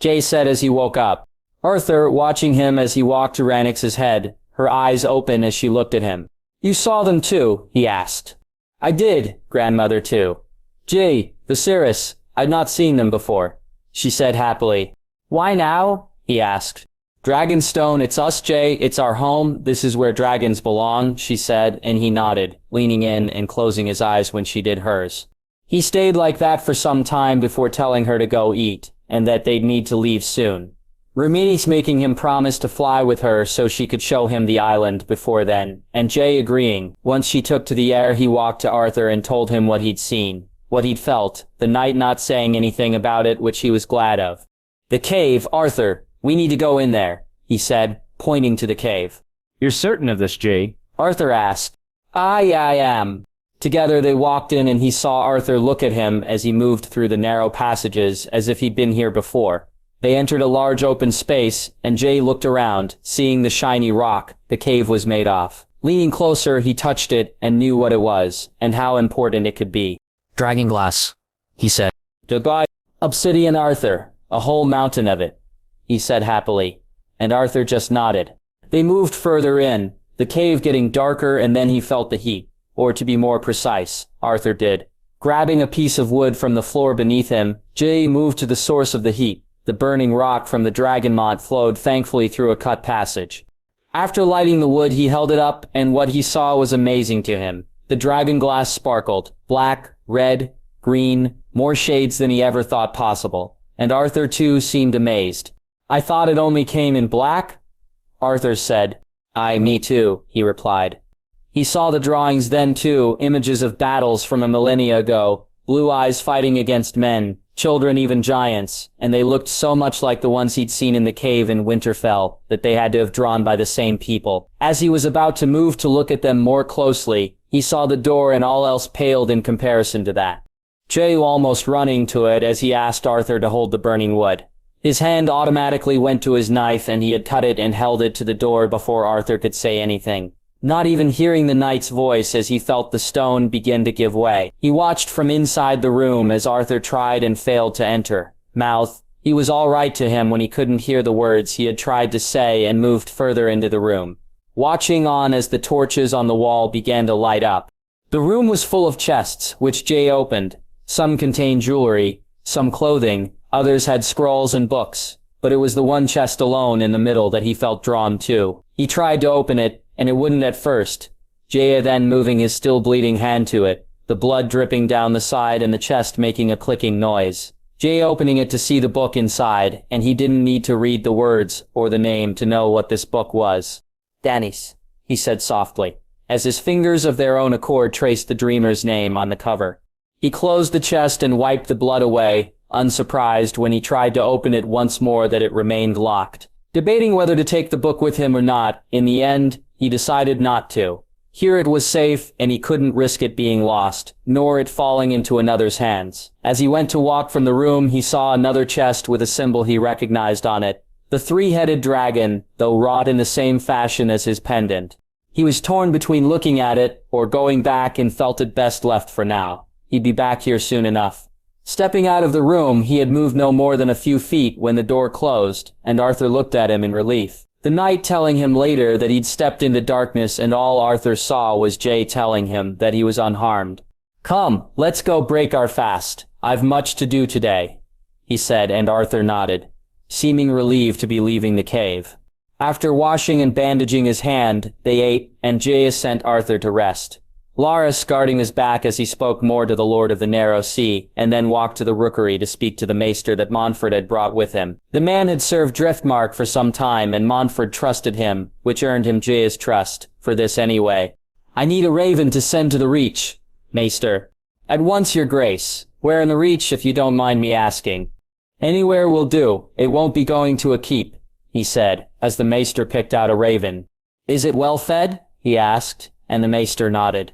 Jay said as he woke up. Arthur, watching him as he walked to Rhaenys' head, her eyes open as she looked at him. "You saw them too?" he asked. "I did, grandmother too. Jay, Viserys, I'd not seen them before," she said happily. "Why now?" he asked. "Dragonstone, it's us, Jay. It's our home. This is where dragons belong," she said, and he nodded, leaning in and closing his eyes when she did hers. He stayed like that for some time before telling her to go eat, and that they'd need to leave soon. Rhaenys making him promise to fly with her so she could show him the island before then, and Jay agreeing. Once she took to the air, he walked to Arthur and told him what he'd seen, what he'd felt, the night not saying anything about it, which he was glad of. "The cave, Arthur. We need to go in there," he said, pointing to the cave. You're certain of this, Jay? Arthur asked. I am." Together they walked in and he saw Arthur look at him as he moved through the narrow passages as if he'd been here before. They entered a large open space, and Jay looked around, seeing the shiny rock the cave was made of. Leaning closer, he touched it and knew what it was, and how important it could be. "Dragon glass," he said. "Goodbye, obsidian, Arthur. A whole mountain of it," he said happily, and Arthur just nodded. They moved further in, the cave getting darker, and then he felt the heat, or to be more precise, Arthur did. Grabbing a piece of wood from the floor beneath him, Jay moved to the source of the heat. The burning rock from the Dragonmont flowed thankfully through a cut passage. After lighting the wood, he held it up, and what he saw was amazing to him. The dragon glass sparkled, black, red, green, more shades than he ever thought possible. And Arthur too seemed amazed. "I thought it only came in black?" Arthur said. Me too," he replied. He saw the drawings then too, images of battles from a millennia ago, blue eyes fighting against men, children, even giants, and they looked so much like the ones he'd seen in the cave in Winterfell that they had to have drawn by the same people. As he was about to move to look at them more closely, he saw the door and all else paled in comparison to that. Jay almost running to it as he asked Arthur to hold the burning wood. His hand automatically went to his knife and he had cut it and held it to the door before Arthur could say anything. Not even hearing the knight's voice as he felt the stone begin to give way. He watched from inside the room as Arthur tried and failed to enter. He was all right to him when he couldn't hear the words he had tried to say, and moved further into the room, watching on as the torches on the wall began to light up. The room was full of chests, which Jay opened. Some contained jewelry, some clothing, others had scrolls and books, but it was the one chest alone in the middle that he felt drawn to. He tried to open it, and it wouldn't at first. Jay then moving his still bleeding hand to it, the blood dripping down the side and the chest making a clicking noise. Jay opening it to see the book inside, and he didn't need to read the words or the name to know what this book was. "Daenerys," he said softly, as his fingers of their own accord traced the dreamer's name on the cover. He closed the chest and wiped the blood away, unsurprised when he tried to open it once more that it remained locked. Debating whether to take the book with him or not, in the end, he decided not to. Here it was safe, and he couldn't risk it being lost, nor it falling into another's hands. As he went to walk from the room, he saw another chest with a symbol he recognized on it. The three-headed dragon, though wrought in the same fashion as his pendant. He was torn between looking at it, or going back, and felt it best left for now. He'd be back here soon enough. Stepping out of the room, he had moved no more than a few feet when the door closed, and Arthur looked at him in relief. The knight telling him later that he'd stepped into darkness, and all Arthur saw was Jay telling him that he was unharmed. "Come, let's go break our fast. I've much to do today," he said, and Arthur nodded, seeming relieved to be leaving the cave. After washing and bandaging his hand, they ate, and Jay sent Arthur to rest. Larys guarding his back as he spoke more to the Lord of the Narrow Sea, and then walked to the rookery to speak to the maester that Montfort had brought with him. The man had served Driftmark for some time, and Montfort trusted him, which earned him Jay's trust, for this anyway. "I need a raven to send to the Reach, maester." "At once, your grace. Where in the Reach, if you don't mind me asking?" "Anywhere will do. It won't be going to a keep," he said, as the maester picked out a raven. "Is it well fed?" he asked, and the maester nodded.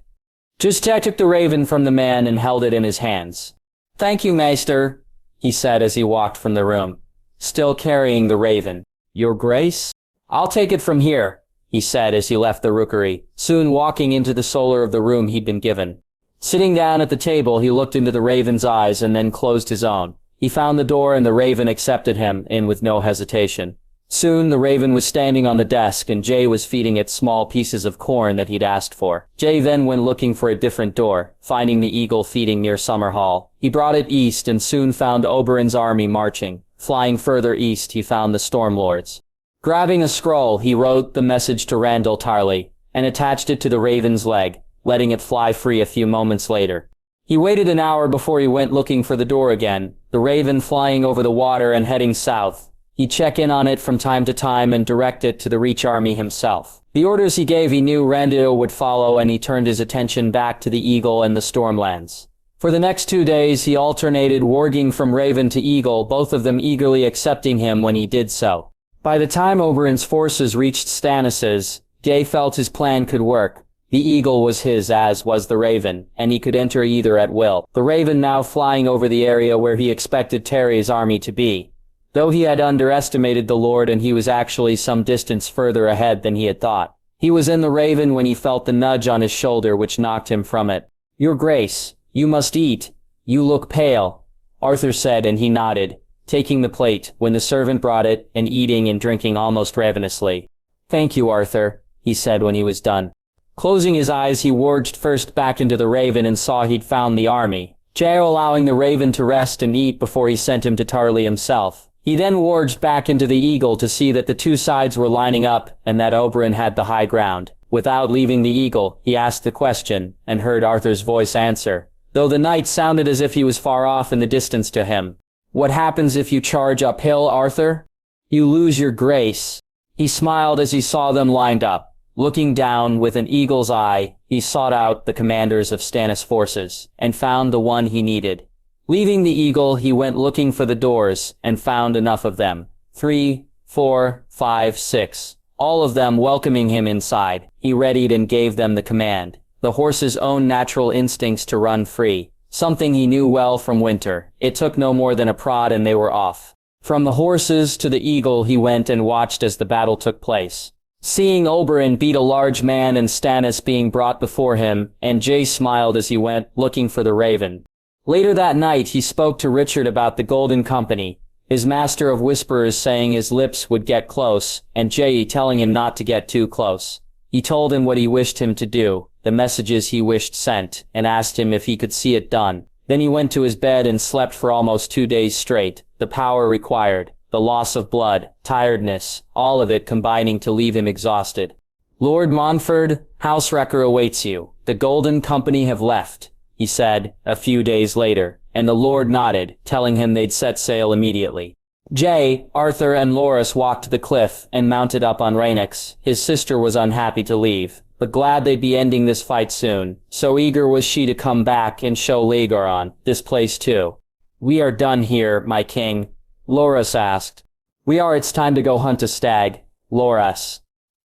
Just took the raven from the man and held it in his hands. "Thank you, maester," he said as he walked from the room, still carrying the raven. "Your grace?" "I'll take it from here," he said as he left the rookery, soon walking into the solar of the room he'd been given. Sitting down at the table, he looked into the raven's eyes and then closed his own. He found the door, and the raven accepted him in with no hesitation. Soon the raven was standing on the desk, and Jay was feeding it small pieces of corn that he'd asked for. Jay then went looking for a different door, finding the eagle feeding near Summerhall. He brought it east and soon found Oberyn's army marching. Flying further east, he found the Stormlords. Grabbing a scroll, he wrote the message to Randall Tarley, and attached it to the raven's leg, letting it fly free a few moments later. He waited an hour before he went looking for the door again, the raven flying over the water and heading south. He'd check in on it from time to time and direct it to the Reach army himself. The orders he gave he knew Randall would follow, and he turned his attention back to the Eagle and the Stormlands. For the next 2 days he alternated warging from Raven to Eagle, both of them eagerly accepting him when he did so. By the time Oberyn's forces reached Stannis's, Jay felt his plan could work. The Eagle was his, as was the Raven, and he could enter either at will. The Raven now flying over the area where he expected Terry's army to be. Though he had underestimated the Lord, and he was actually some distance further ahead than he had thought. He was in the Raven when he felt the nudge on his shoulder which knocked him from it. "Your grace, you must eat. You look pale," Arthur said, and he nodded, taking the plate when the servant brought it, and eating and drinking almost ravenously. "Thank you, Arthur," he said when he was done. Closing his eyes, he warged first back into the Raven and saw he'd found the army. Jay allowing the Raven to rest and eat before he sent him to Tarley himself. He then warged back into the Eagle to see that the two sides were lining up and that Oberyn had the high ground. Without leaving the Eagle, he asked the question, and heard Arthur's voice answer, though the night sounded as if he was far off in the distance to him. "What happens if you charge uphill, Arthur?" "You lose your grace." He smiled as he saw them lined up. Looking down with an eagle's eye, he sought out the commanders of Stannis' forces, and found the one he needed. Leaving the Eagle, he went looking for the doors, and found enough of them. 3, 4, 5, 6. All of them welcoming him inside. He readied and gave them the command. The horse's own natural instincts to run free. Something he knew well from Winter. It took no more than a prod and they were off. From the horses to the Eagle he went and watched as the battle took place. Seeing Oberyn beat a large man and Stannis being brought before him, and Jay smiled as he went looking for the Raven. Later that night he spoke to Richard about the Golden Company, his master of whisperers saying his lips would get close, and Jay telling him not to get too close. He told him what he wished him to do, the messages he wished sent, and asked him if he could see it done. Then he went to his bed and slept for almost 2 days straight. The power required, the loss of blood, tiredness, all of it combining to leave him exhausted. "Lord Montfort, Housewrecker awaits you. The Golden Company have left," he said, a few days later, and the Lord nodded, telling him they'd set sail immediately. Jay, Arthur, and Loras walked to the cliff and mounted up on Rhaenix. His sister was unhappy to leave, but glad they'd be ending this fight soon. So eager was she to come back and show Rhaegar on this place too. "We are done here, my king," Loras asked. "We are. It's time to go hunt a stag, Loras,"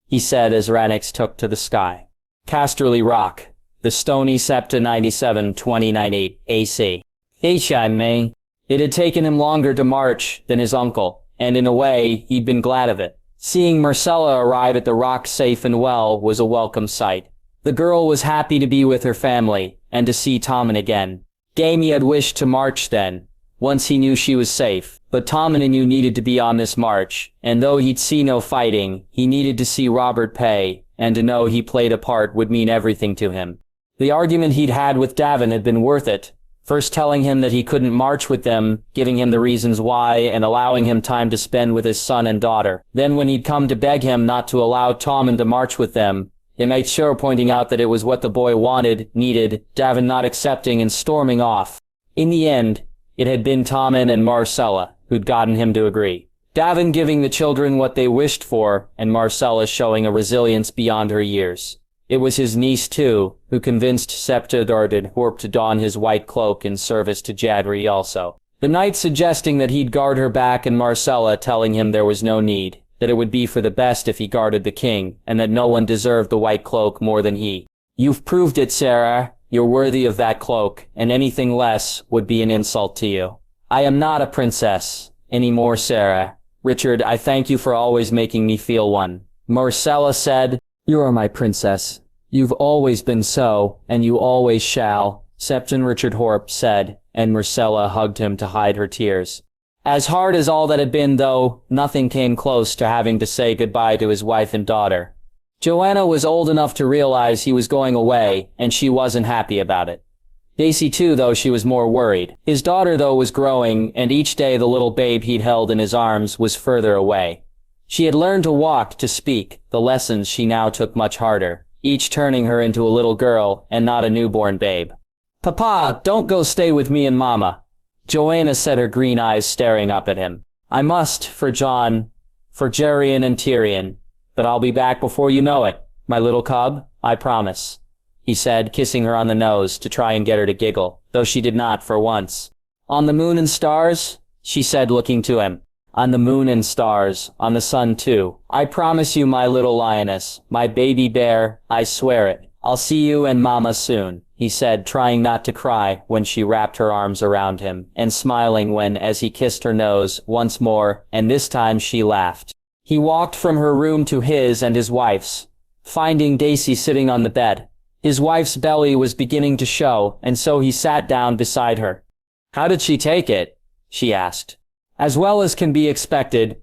he said as Ranix took to the sky. Casterly Rock, the Stony Septa 97 2098 AC. Jaime. It had taken him longer to march than his uncle, and in a way, he'd been glad of it. Seeing Myrcella arrive at the rock safe and well was a welcome sight. The girl was happy to be with her family, and to see Tommen again. Jaime had wished to march then, once he knew she was safe, but Tommen knew needed to be on this march, and though he'd see no fighting, he needed to see Robert pay, and to know he played a part would mean everything to him. The argument he'd had with Davin had been worth it, first telling him that he couldn't march with them, giving him the reasons why, and allowing him time to spend with his son and daughter. Then when he'd come to beg him not to allow Tommen to march with them, he made sure pointing out that it was what the boy wanted, needed, Davin not accepting and storming off. In the end, it had been Tommen and Myrcella who'd gotten him to agree. Davin giving the children what they wished for, and Myrcella showing a resilience beyond her years. It was his niece, too, who convinced Septa Horp to don his white cloak in service to Jadri also. The knight suggesting that he'd guard her back, and Myrcella telling him there was no need, that it would be for the best if he guarded the king, and that no one deserved the white cloak more than he. "You've proved it, Sarah. You're worthy of that cloak, and anything less would be an insult to you. I am not a princess anymore, Sarah. Richard, I thank you for always making me feel one." Myrcella said, "You are my princess. You've always been so, and you always shall," Septon Richard Horp said, and Myrcella hugged him to hide her tears. As hard as all that had been, though, nothing came close to having to say goodbye to his wife and daughter. Joanna was old enough to realize he was going away, and she wasn't happy about it. Daisy too, though she was more worried. His daughter, though, was growing, and each day the little babe he'd held in his arms was further away. She had learned to walk, to speak, the lessons she now took much harder, each turning her into a little girl and not a newborn babe. "Papa, don't go stay with me and Mama," Joanna said, her green eyes staring up at him. "I must, for Jon, for Jerian and Tyrion, but I'll be back before you know it, my little cub, I promise," he said, kissing her on the nose to try and get her to giggle, though she did not for once. "On the moon and stars?" she said, looking to him. "On the moon and stars, on the sun too. I promise you, my little lioness, my baby bear, I swear it. I'll see you and Mama soon," he said, trying not to cry when she wrapped her arms around him, and smiling when, as he kissed her nose, once more, and this time she laughed. He walked from her room to his and his wife's, finding Daisy sitting on the bed. His wife's belly was beginning to show, and so he sat down beside her. "How did she take it?" she asked. "As well as can be expected.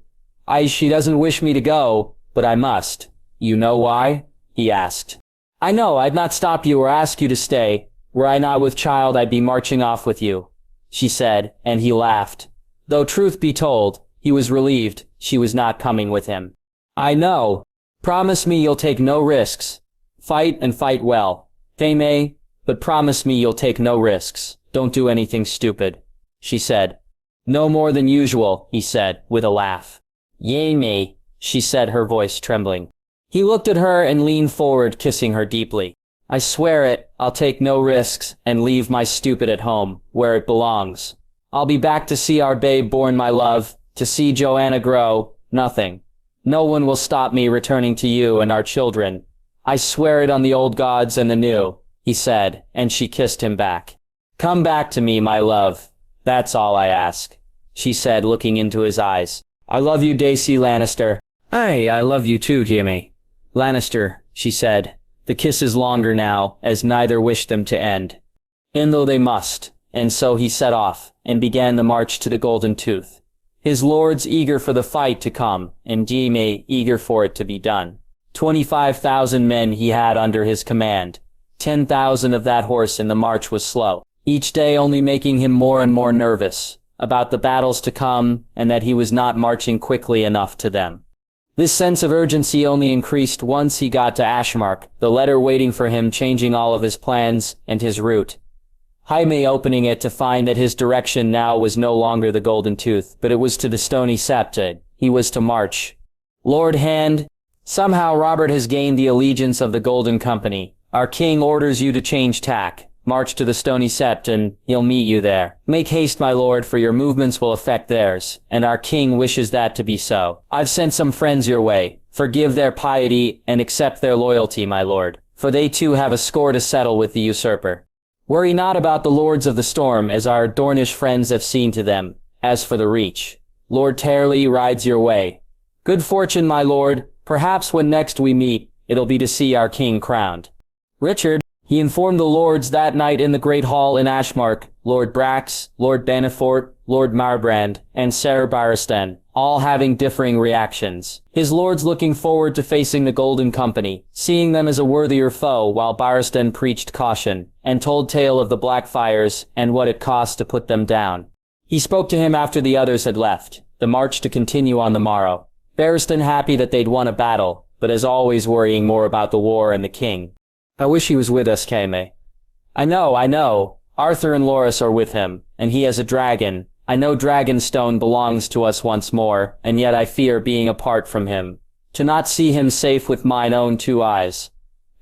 She doesn't wish me to go, but I must." "You know why?" he asked. "I know. I'd not stop you or ask you to stay. Were I not with child, I'd be marching off with you," she said, and he laughed. Though truth be told, he was relieved she was not coming with him. "I know. Promise me you'll take no risks. Fight and fight well. Jaime, but promise me you'll take no risks. Don't do anything stupid," she said. "No more than usual," he said, with a laugh. "Jaime," she said, her voice trembling. He looked at her and leaned forward, kissing her deeply. "I swear it, I'll take no risks and leave my stupid at home, where it belongs. I'll be back to see our babe born, my love, to see Joanna grow, nothing. No one will stop me returning to you and our children. I swear it on the old gods and the new," he said, and she kissed him back. "Come back to me, my love. That's all I ask," she said, looking into his eyes. "I love you, Daisy Lannister." "Hey, I love you too, Jaime Lannister," she said. The kisses longer now, as neither wished them to end. And though they must, and so he set off, and began the march to the Golden Tooth. His lords eager for the fight to come, and Jaime eager for it to be done. 25,000 men he had under his command. 10,000 of that horse, and the march was slow, each day only making him more and more nervous about the battles to come, and that he was not marching quickly enough to them. This sense of urgency only increased once he got to Ashmark, the letter waiting for him, changing all of his plans and his route. Jaime opening it to find that his direction now was no longer the Golden Tooth, but it was to the Stony Septa. He was to march. "Lord Hand," Somehow Robert has gained the allegiance of the Golden Company. Our king orders you to change tack. March to the Stony Sept and he'll meet you there. Make haste, my lord, for your movements will affect theirs, and our king wishes that to be so. I've sent some friends your way. Forgive their piety and accept their loyalty, my lord, for they too have a score to settle with the usurper. Worry not about the lords of the storm, as our Dornish friends have seen to them. As for the Reach, Lord Tarley rides your way. Good fortune, my lord. Perhaps when next we meet, it'll be to see our king crowned. Richard, he informed the lords that night in the great hall in Ashmark, Lord Brax, Lord Banifort, Lord Marbrand, and Ser Barristan, all having differing reactions. His lords looking forward to facing the Golden Company, seeing them as a worthier foe, while Barristan preached caution, and told tale of the Blackfires and what it cost to put them down. He spoke to him after the others had left, the march to continue on the morrow. Barristan happy that they'd won a battle, but as always worrying more about the war and the king. I wish he was with us, Jaime. I know. Arthur and Loras are with him, and he has a dragon. I know Dragonstone belongs to us once more, and yet I fear being apart from him. To not see him safe with mine own two eyes.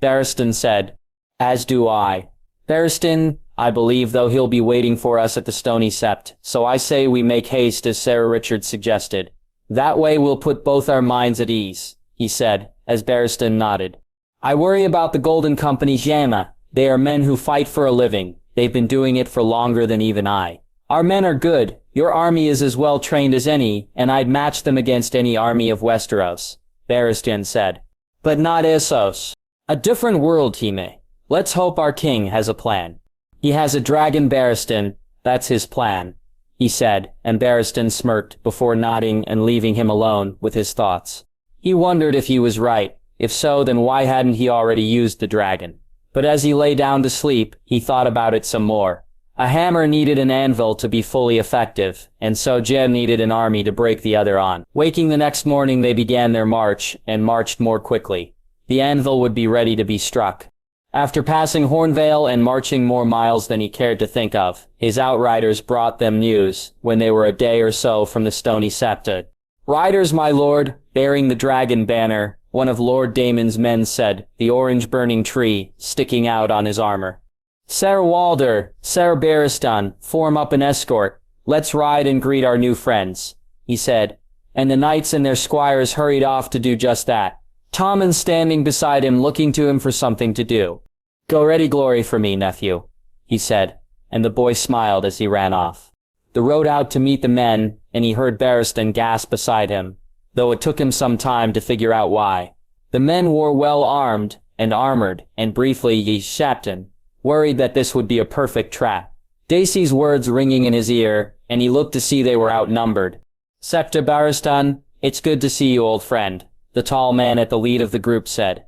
Barristan said. As do I. Barristan, I believe, though, he'll be waiting for us at the Stony Sept, so I say we make haste as Sarah Richard suggested. That way we'll put both our minds at ease, he said, as Barristan nodded. I worry about the Golden Company, Jaime. They are men who fight for a living. They've been doing it for longer than even I. Our men are good. Your army is as well trained as any, and I'd match them against any army of Westeros, Barristan said. But not Essos. A different world, Jaime. Let's hope our king has a plan. He has a dragon, Barristan. That's his plan, he said, and Barristan smirked before nodding and leaving him alone with his thoughts. He wondered if he was right. If so, then why hadn't he already used the dragon? But as he lay down to sleep, he thought about it some more. A hammer needed an anvil to be fully effective, and so Jem needed an army to break the other on. Waking the next morning, they began their march, and marched more quickly. The anvil would be ready to be struck. After passing Hornvale and marching more miles than he cared to think of, his outriders brought them news, when they were a day or so from the Stony Sept. Riders, my lord, bearing the dragon banner, one of Lord Daemon's men said, the orange burning tree sticking out on his armor. Ser Walder, Ser Barristan, form up an escort. Let's ride and greet our new friends, he said, and the knights and their squires hurried off to do just that. Tommen standing beside him looking to him for something to do. Go ready glory for me, nephew, he said, and the boy smiled as he ran off. They rode out to meet the men, and he heard Barristan gasp beside him, though it took him some time to figure out why. The men were well armed and armored, and briefly ye Shapton, worried that this would be a perfect trap. Dacey's words ringing in his ear, and he looked to see they were outnumbered. Septa Barristan, it's good to see you, old friend, the tall man at the lead of the group said.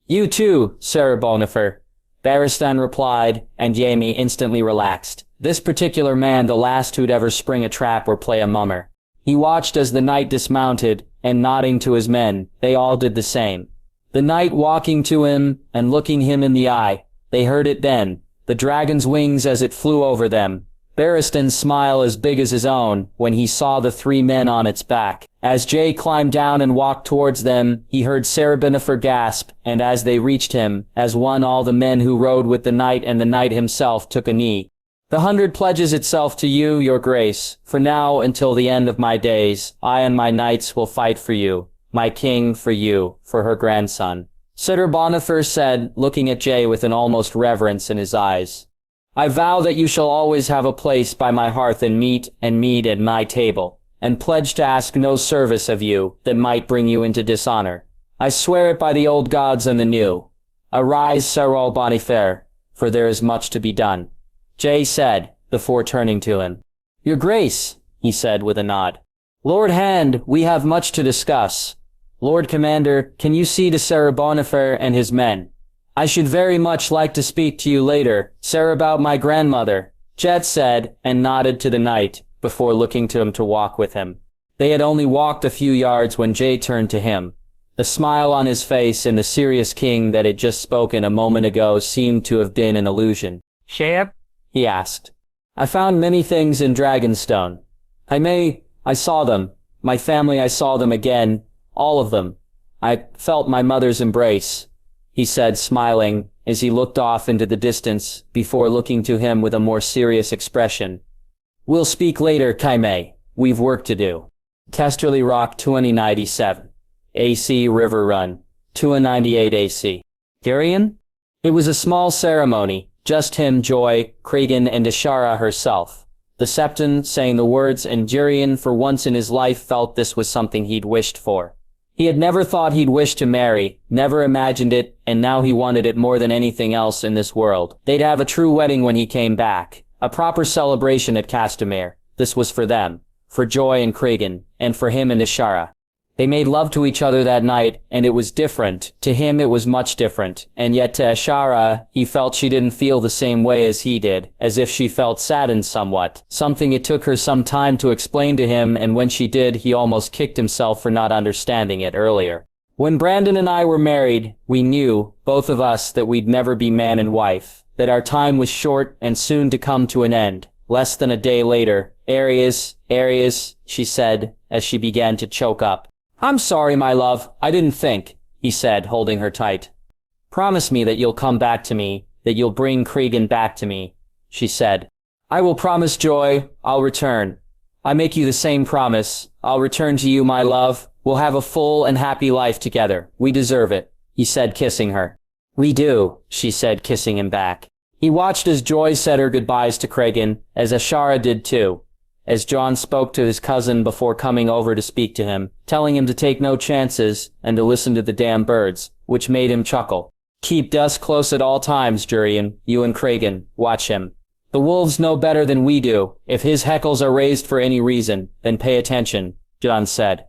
You too, Sir Bonifer, Barristan replied, and Jaime instantly relaxed. This particular man the last who'd ever spring a trap or play a mummer. He watched as the knight dismounted, and nodding to his men, they all did the same. The knight walking to him, and looking him in the eye, they heard it then, the dragon's wings as it flew over them. Barristan's smile as big as his own, when he saw the three men on its back. As Jay climbed down and walked towards them, he heard Ser Benifer gasp, and as they reached him, as one all the men who rode with the knight and the knight himself took a knee. The 100 pledges itself to you, your grace. For now, until the end of my days, I and my knights will fight for you, my king for you, for her grandson. Sir Bonifer said, looking at Jay with an almost reverence in his eyes. I vow that you shall always have a place by my hearth and meat and mead at my table, and pledge to ask no service of you that might bring you into dishonor. I swear it by the old gods and the new. Arise, Sir Bonifer, for there is much to be done. Jay said, before turning to him. Your Grace, he said with a nod. Lord Hand, we have much to discuss. Lord Commander, can you see to Sir Bonifer and his men? I should very much like to speak to you later, sir, about my grandmother, Jet said, and nodded to the knight, before looking to him to walk with him. They had only walked a few yards when Jay turned to him. The smile on his face and the serious king that had just spoken a moment ago seemed to have been an illusion. Shep? He asked. I found many things in Dragonstone. I saw them. My family, I saw them again. All of them. I felt my mother's embrace, he said, smiling, as he looked off into the distance, before looking to him with a more serious expression. We'll speak later, Jaime. We've work to do. Casterly Rock 297. AC River Run. 298 AC. Tyrion? It was a small ceremony, just him, Joy, Cregan, and Ashara herself. The Septon saying the words, and Tyrion for once in his life felt this was something he'd wished for. He had never thought he'd wish to marry, never imagined it, and now he wanted it more than anything else in this world. They'd have a true wedding when he came back. A proper celebration at Castamere. This was for them. For Joy and Cregan, and for him and Ashara. They made love to each other that night, and it was different. To him it was much different, and yet to Ashara, he felt she didn't feel the same way as he did, as if she felt saddened somewhat. Something it took her some time to explain to him, and when she did, he almost kicked himself for not understanding it earlier. When Brandon and I were married, we knew, both of us, that we'd never be man and wife, that our time was short and soon to come to an end. Less than a day later, Arias, she said, as she began to choke up. I'm sorry, my love, I didn't think, he said, holding her tight. Promise me that you'll come back to me, that you'll bring Cregan back to me, she said. I will promise, Joy, I'll return. I make you the same promise. I'll return to you, my love. We'll have a full and happy life together. We deserve it, he said, kissing her. We do, she said, kissing him back. He watched as Joy said her goodbyes to Cregan, as Ashara did too. As Jon spoke to his cousin before coming over to speak to him, telling him to take no chances and to listen to the damn birds, which made him chuckle. Keep dusk close at all times, Tyrion, you and Cregan, watch him. The wolves know better than we do. If his heckles are raised for any reason, then pay attention, Jon said.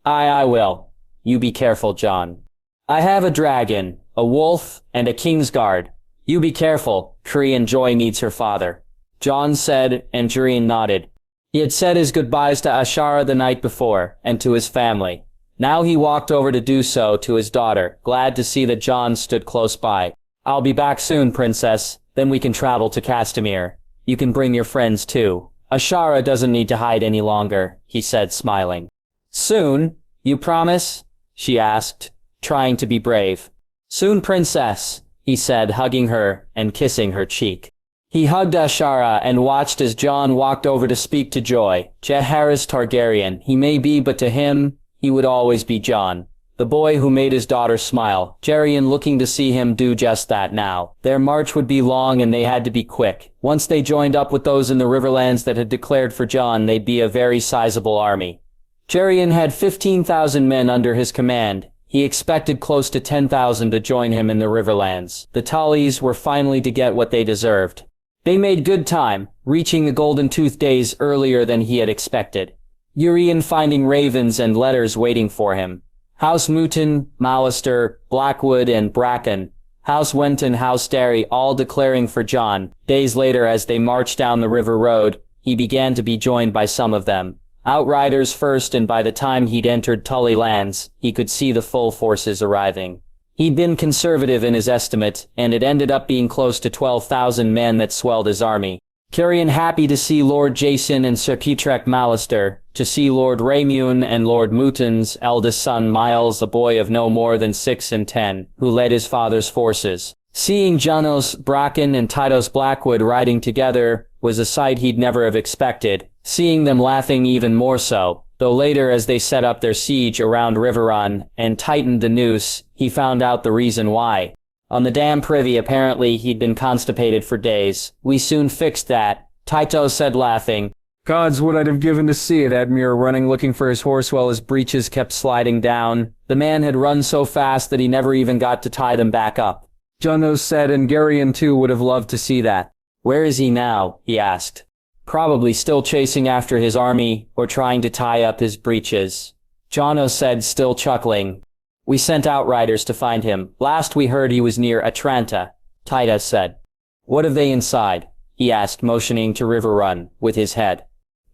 I will. You be careful, Jon. I have a dragon, a wolf, and a Kingsguard. You be careful, Tyrion. Joy needs her father, Jon said, and Tyrion nodded. He had said his goodbyes to Ashara the night before, and to his family. Now he walked over to do so to his daughter, glad to see that Jon stood close by. I'll be back soon, princess. Then we can travel to Castamere. You can bring your friends too. Ashara doesn't need to hide any longer, he said, smiling. Soon? You promise? She asked, trying to be brave. Soon, princess, he said, hugging her and kissing her cheek. He hugged Ashara and watched as Jon walked over to speak to Joy. Jaehaerys Targaryen he may be, but to him, he would always be Jon. The boy who made his daughter smile. Tyrion looking to see him do just that now. Their march would be long and they had to be quick. Once they joined up with those in the Riverlands that had declared for Jon, they'd be a very sizable army. Tyrion had 15,000 men under his command. He expected close to 10,000 to join him in the Riverlands. The Tullys were finally to get what they deserved. They made good time, reaching the Golden Tooth days earlier than he had expected. Urian finding ravens and letters waiting for him. House Mouton, Lannister, Blackwood, and Bracken. House Wenton, House Derry all declaring for Jon. Days later, as they marched down the river road, he began to be joined by some of them. Outriders first, and by the time he'd entered Tully lands, he could see the full forces arriving. He'd been conservative in his estimate, and it ended up being close to 12,000 men that swelled his army. Tyrion happy to see Lord Jason and Sir Keetrek Lannister, to see Lord Reimagined and Lord Mouton's eldest son Miles, a boy of no more than 6 and 10, who led his father's forces. Seeing Janos Bracken and Tytos Blackwood riding together was a sight he'd never have expected, seeing them laughing even more so. Though later, as they set up their siege around Riverrun and tightened the noose, he found out the reason why. On the damn privy, apparently he'd been constipated for days. We soon fixed that, Tyto said, laughing. Gods, what I'd have given to see it, Admir running looking for his horse while his breeches kept sliding down. The man had run so fast that he never even got to tie them back up. Janos said, and Garion too would have loved to see that. Where is he now? He asked. Probably still chasing after his army, or trying to tie up his breeches. Janos said, still chuckling. We sent outriders to find him. Last we heard he was near Atranta, Titus said. What have they inside? He asked, motioning to Riverrun with his head.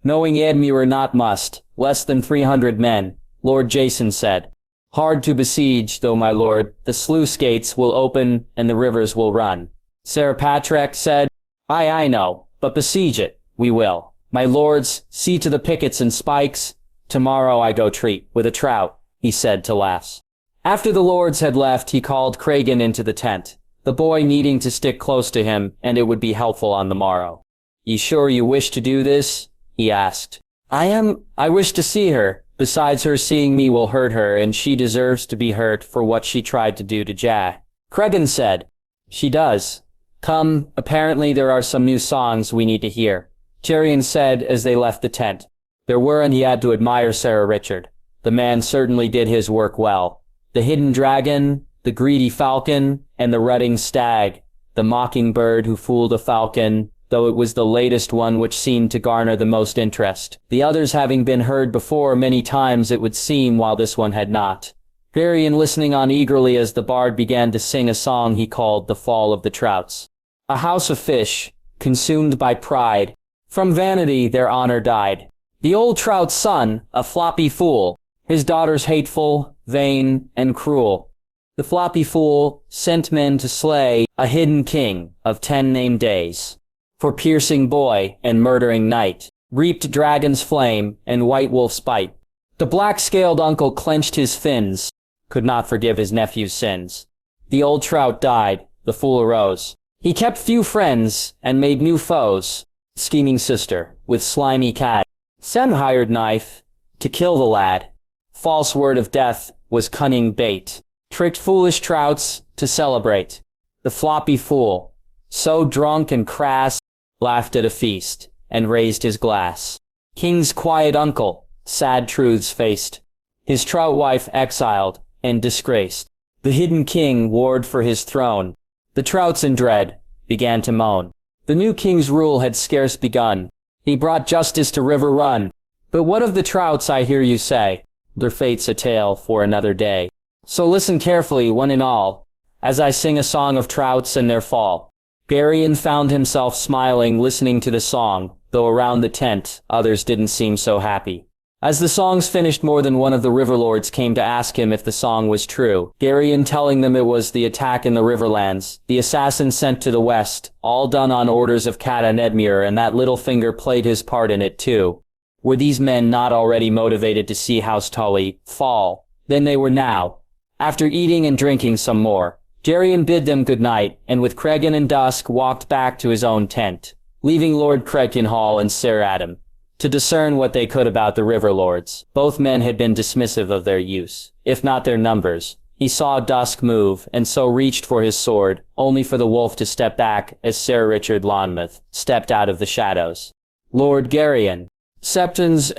Knowing Edmure not must, less than 300 men, Lord Jason said. Hard to besiege, though, my lord. The sluice gates will open and the rivers will run. Ser Patrek said, I know, but besiege it. We will. My lords, see to the pickets and spikes. Tomorrow I go treat with a trout, he said to Lass. After the lords had left, he called Cregan into the tent, the boy needing to stick close to him, and it would be helpful on the morrow. "You sure you wish to do this?" he asked. I wish to see her. Besides, her seeing me will hurt her, and she deserves to be hurt for what she tried to do to Jack. Cregan said, "She does. Come, apparently there are some new songs we need to hear," Tyrion said as they left the tent. There were, and he had to admire Sir Richard. The man certainly did his work well. The hidden dragon, the greedy falcon, and the rutting stag, the mockingbird who fooled a falcon, though it was the latest one which seemed to garner the most interest, the others having been heard before many times it would seem, while this one had not. Tyrion listening on eagerly as the bard began to sing a song he called The Fall of the Trouts. A house of fish, consumed by pride, from vanity their honor died. The old trout's son, a floppy fool, his daughters hateful, vain, and cruel. The floppy fool sent men to slay a hidden king of 10 named days. For piercing boy and murdering knight, reaped dragon's flame and white wolf's bite. The black-scaled uncle clenched his fins, could not forgive his nephew's sins. The old trout died, the fool arose. He kept few friends and made new foes. Scheming sister, with slimy cat, Sem hired knife to kill the lad. False word of death was cunning bait, tricked foolish trouts to celebrate. The floppy fool, so drunk and crass, laughed at a feast, and raised his glass. King's quiet uncle, sad truths faced. His trout wife exiled and disgraced. The hidden king warred for his throne. The trouts in dread began to moan. The new king's rule had scarce begun. He brought justice to River Run. But what of the trouts, I hear you say? Their fate's a tale for another day. So listen carefully, one and all, as I sing a song of trouts and their fall. Tyrion found himself smiling listening to the song, though around the tent, others didn't seem so happy. As the songs finished, more than one of the Riverlords came to ask him if the song was true. Tyrion telling them it was the attack in the Riverlands, the assassin sent to the west, all done on orders of Catelyn Edmure, and that Littlefinger played his part in it too. Were these men not already motivated to see House Tully fall? Then they were now. After eating and drinking some more, Tyrion bid them good night, and with Cregan and Dusk walked back to his own tent, leaving Lord Creckenhall and Sir Adam to discern what they could about the Riverlords. Both men had been dismissive of their use, if not their numbers. He saw Dusk move, and so reached for his sword, only for the wolf to step back as Sir Richard Lonmouth stepped out of the shadows. Lord Garyon, Septon's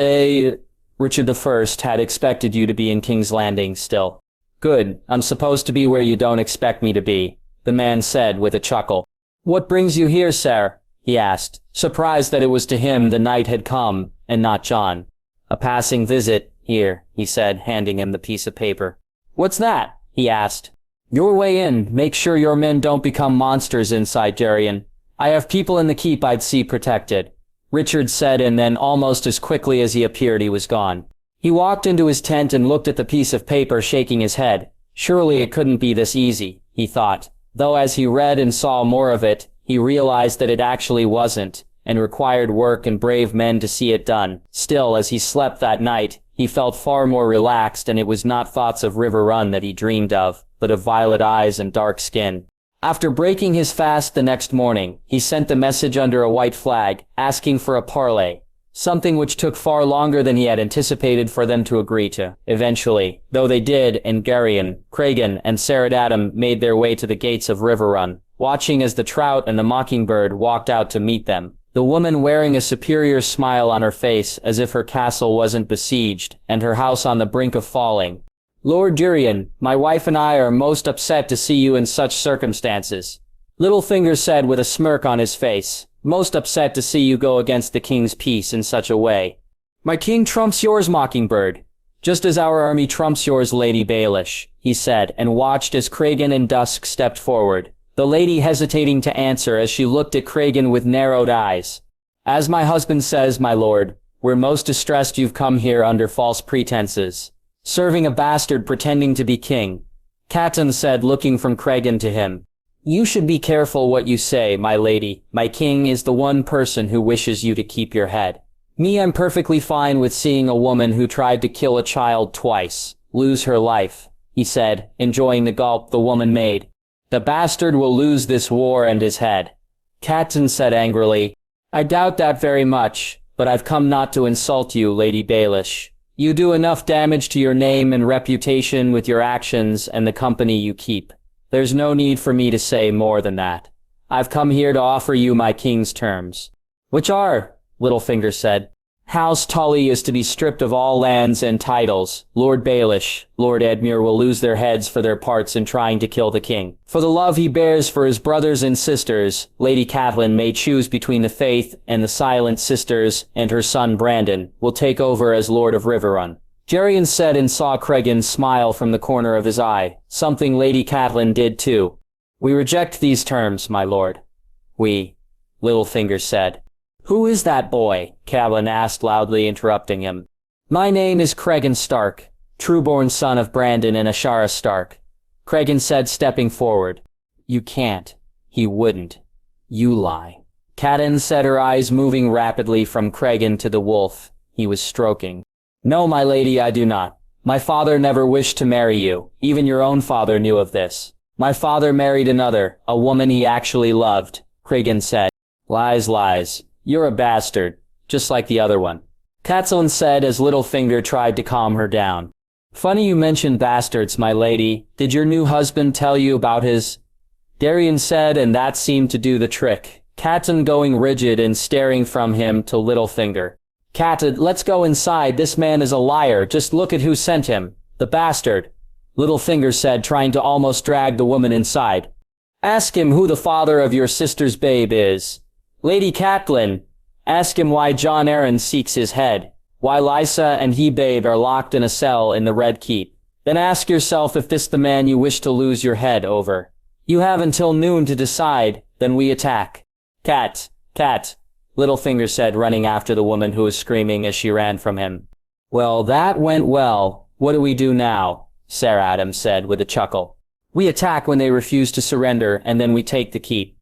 Richard I had expected you to be in King's Landing still. Good, I'm supposed to be where you don't expect me to be, the man said with a chuckle. What brings you here, sir? He asked, surprised that it was to him the knight had come, and not Jon. A passing visit, here, he said, handing him the piece of paper. What's that? He asked. Your way in. Make sure your men don't become monsters inside, Tyrion. I have people in the keep I'd see protected, Richard said, and then almost as quickly as he appeared he was gone. He walked into his tent and looked at the piece of paper, shaking his head. Surely it couldn't be this easy, he thought, though as he read and saw more of it, he realized that it actually wasn't, and required work and brave men to see it done. Still, as he slept that night, he felt far more relaxed, and it was not thoughts of River Run that he dreamed of, but of violet eyes and dark skin. After breaking his fast the next morning, he sent the message under a white flag, asking for a parley, something which took far longer than he had anticipated for them to agree to. Eventually, though they did, and Garyon, Cregan, and Sir Adam made their way to the gates of River Run, watching as the trout and the mockingbird walked out to meet them, the woman wearing a superior smile on her face as if her castle wasn't besieged, and her house on the brink of falling. Lord Tyrion, my wife and I are most upset to see you in such circumstances, Littlefinger said with a smirk on his face. Most upset to see you go against the king's peace in such a way. My king trumps yours, Mockingbird, just as our army trumps yours, Lady Baelish, he said, and watched as Cregan and Dusk stepped forward, the lady hesitating to answer as she looked at Cregan with narrowed eyes. As my husband says, my lord, we're most distressed you've come here under false pretenses, serving a bastard pretending to be king. Catelyn said, looking from Cregan to him. You should be careful what you say, my lady. My king is the one person who wishes you to keep your head. Me, I'm perfectly fine with seeing a woman who tried to kill a child twice lose her life. he said, enjoying the gulp the woman made. The bastard will lose this war and his head. Catelyn said angrily, I doubt that very much, but I've come not to insult you, Lady Baelish. You do enough damage to your name and reputation with your actions and the company you keep. There's no need for me to say more than that. I've come here to offer you my king's terms. Which are, Littlefinger said. House Tully is to be stripped of all lands and titles. Lord Baelish, Lord Edmure will lose their heads for their parts in trying to kill the king. For the love he bears for his brothers and sisters, Lady Catelyn may choose between the Faith and the Silent Sisters, and her son Brandon will take over as Lord of Riverrun. Geryon said and saw Cregan smile from the corner of his eye, something Lady Catelyn did too. We reject these terms, my lord. We, Littlefinger said. Who is that boy? Catelyn asked loudly, interrupting him. My name is Cregan Stark, true-born son of Brandon and Ashara Stark. Cregan said, stepping forward. You can't. He wouldn't. You lie. Catelyn said, her eyes moving rapidly from Cregan to the wolf he was stroking. No, my lady, I do not. My father never wished to marry you. Even your own father knew of this. My father married another, a woman he actually loved, Cregan said. Lies, lies. You're a bastard, just like the other one. Catelyn said as Littlefinger tried to calm her down. Funny you mentioned bastards, my lady. Did your new husband tell you about his? Geryon said, and that seemed to do the trick. Catelyn going rigid and staring from him to Littlefinger. Catelyn, let's go inside. This man is a liar. Just look at who sent him. The bastard. Littlefinger said, trying to almost drag the woman inside. Ask him who the father of your sister's babe is. Lady Catelyn, ask him why Jon Arryn seeks his head, why Lysa and he babe are locked in a cell in the Red Keep. Then ask yourself if this the man you wish to lose your head over. You have until noon to decide, then we attack. Cat, Littlefinger said, running after the woman who was screaming as she ran from him. Well, that went well. What do we do now? Ser Adam said with a chuckle. We attack when they refuse to surrender, and then we take the keep.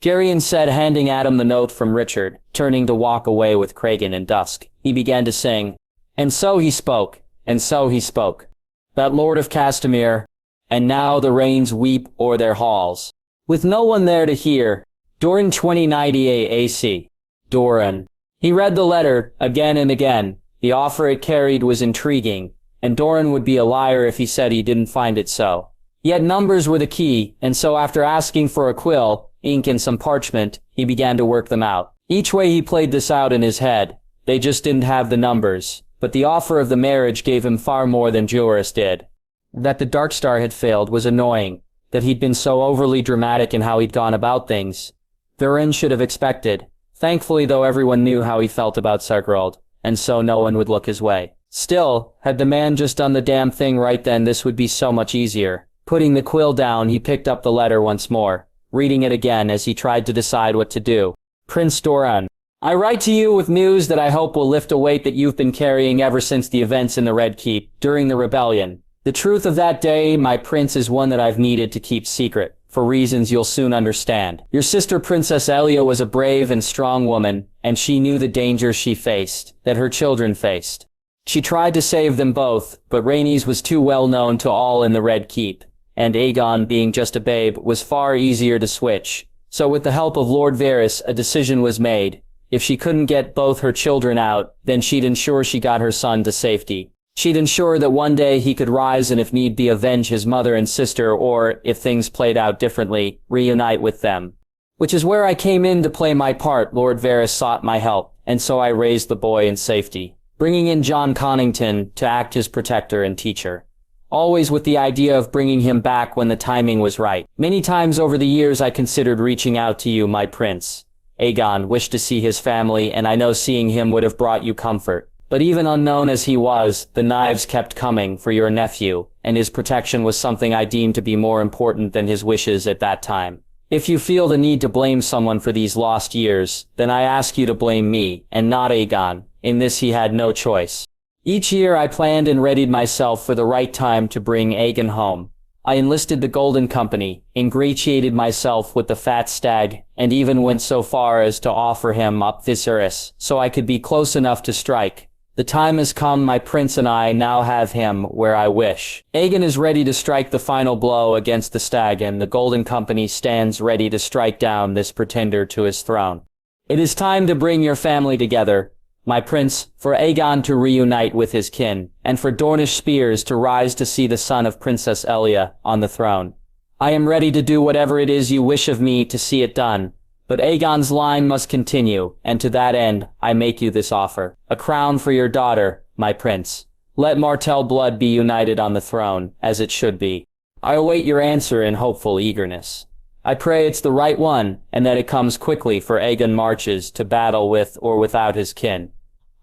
Geryon said, handing Adam the note from Richard, turning to walk away with Cregan in dusk. He began to sing. And so he spoke, and so he spoke. That Lord of Castamere, and now the rains weep o'er their halls. With no one there to hear, Doran 2098 AC. Doran. He read the letter, again and again. The offer it carried was intriguing, and Doran would be a liar if he said he didn't find it so. Yet numbers were the key, and so after asking for a quill, ink and some parchment, he began to work them out. Each way he played this out in his head. They just didn't have the numbers. But the offer of the marriage gave him far more than Joris did. That the Darkstar had failed was annoying. That he'd been so overly dramatic in how he'd gone about things. Varin should have expected. Thankfully, though, everyone knew how he felt about Sargrold, and so no one would look his way. Still, had the man just done the damn thing right then, this would be so much easier. Putting the quill down, he picked up the letter once more, reading it again as he tried to decide what to do. Prince Doran. I write to you with news that I hope will lift a weight that you've been carrying ever since the events in the Red Keep, during the rebellion. The truth of that day, my prince, is one that I've needed to keep secret, for reasons you'll soon understand. Your sister Princess Elia was a brave and strong woman, and she knew the dangers she faced, that her children faced. She tried to save them both, but Rhaenys was too well known to all in the Red Keep, and Aegon, being just a babe, was far easier to switch. So with the help of Lord Varys, a decision was made. If she couldn't get both her children out, then she'd ensure she got her son to safety. She'd ensure that one day he could rise and if need be avenge his mother and sister, or, if things played out differently, reunite with them. Which is where I came in to play my part. Lord Varys sought my help, and so I raised the boy in safety, bringing in Jon Connington to act his protector and teacher. Always with the idea of bringing him back when the timing was right. Many times over the years I considered reaching out to you, my prince. Aegon wished to see his family, and I know seeing him would have brought you comfort. But even unknown as he was, the knives kept coming for your nephew, and his protection was something I deemed to be more important than his wishes at that time. If you feel the need to blame someone for these lost years, then I ask you to blame me, and not Aegon. In this he had no choice. Each year I planned and readied myself for the right time to bring Aegon home. I enlisted the Golden Company, ingratiated myself with the Fat Stag, and even went so far as to offer him up Viserys, so I could be close enough to strike. The time has come, my prince, and I now have him where I wish. Aegon is ready to strike the final blow against the stag, and the Golden Company stands ready to strike down this pretender to his throne. It is time to bring your family together, my prince, for Aegon to reunite with his kin, and for Dornish spears to rise to see the son of Princess Elia on the throne. I am ready to do whatever it is you wish of me to see it done. But Aegon's line must continue, and to that end, I make you this offer. A crown for your daughter, my prince. Let Martell blood be united on the throne, as it should be. I await your answer in hopeful eagerness. I pray it's the right one, and that it comes quickly, for Aegon marches to battle with or without his kin.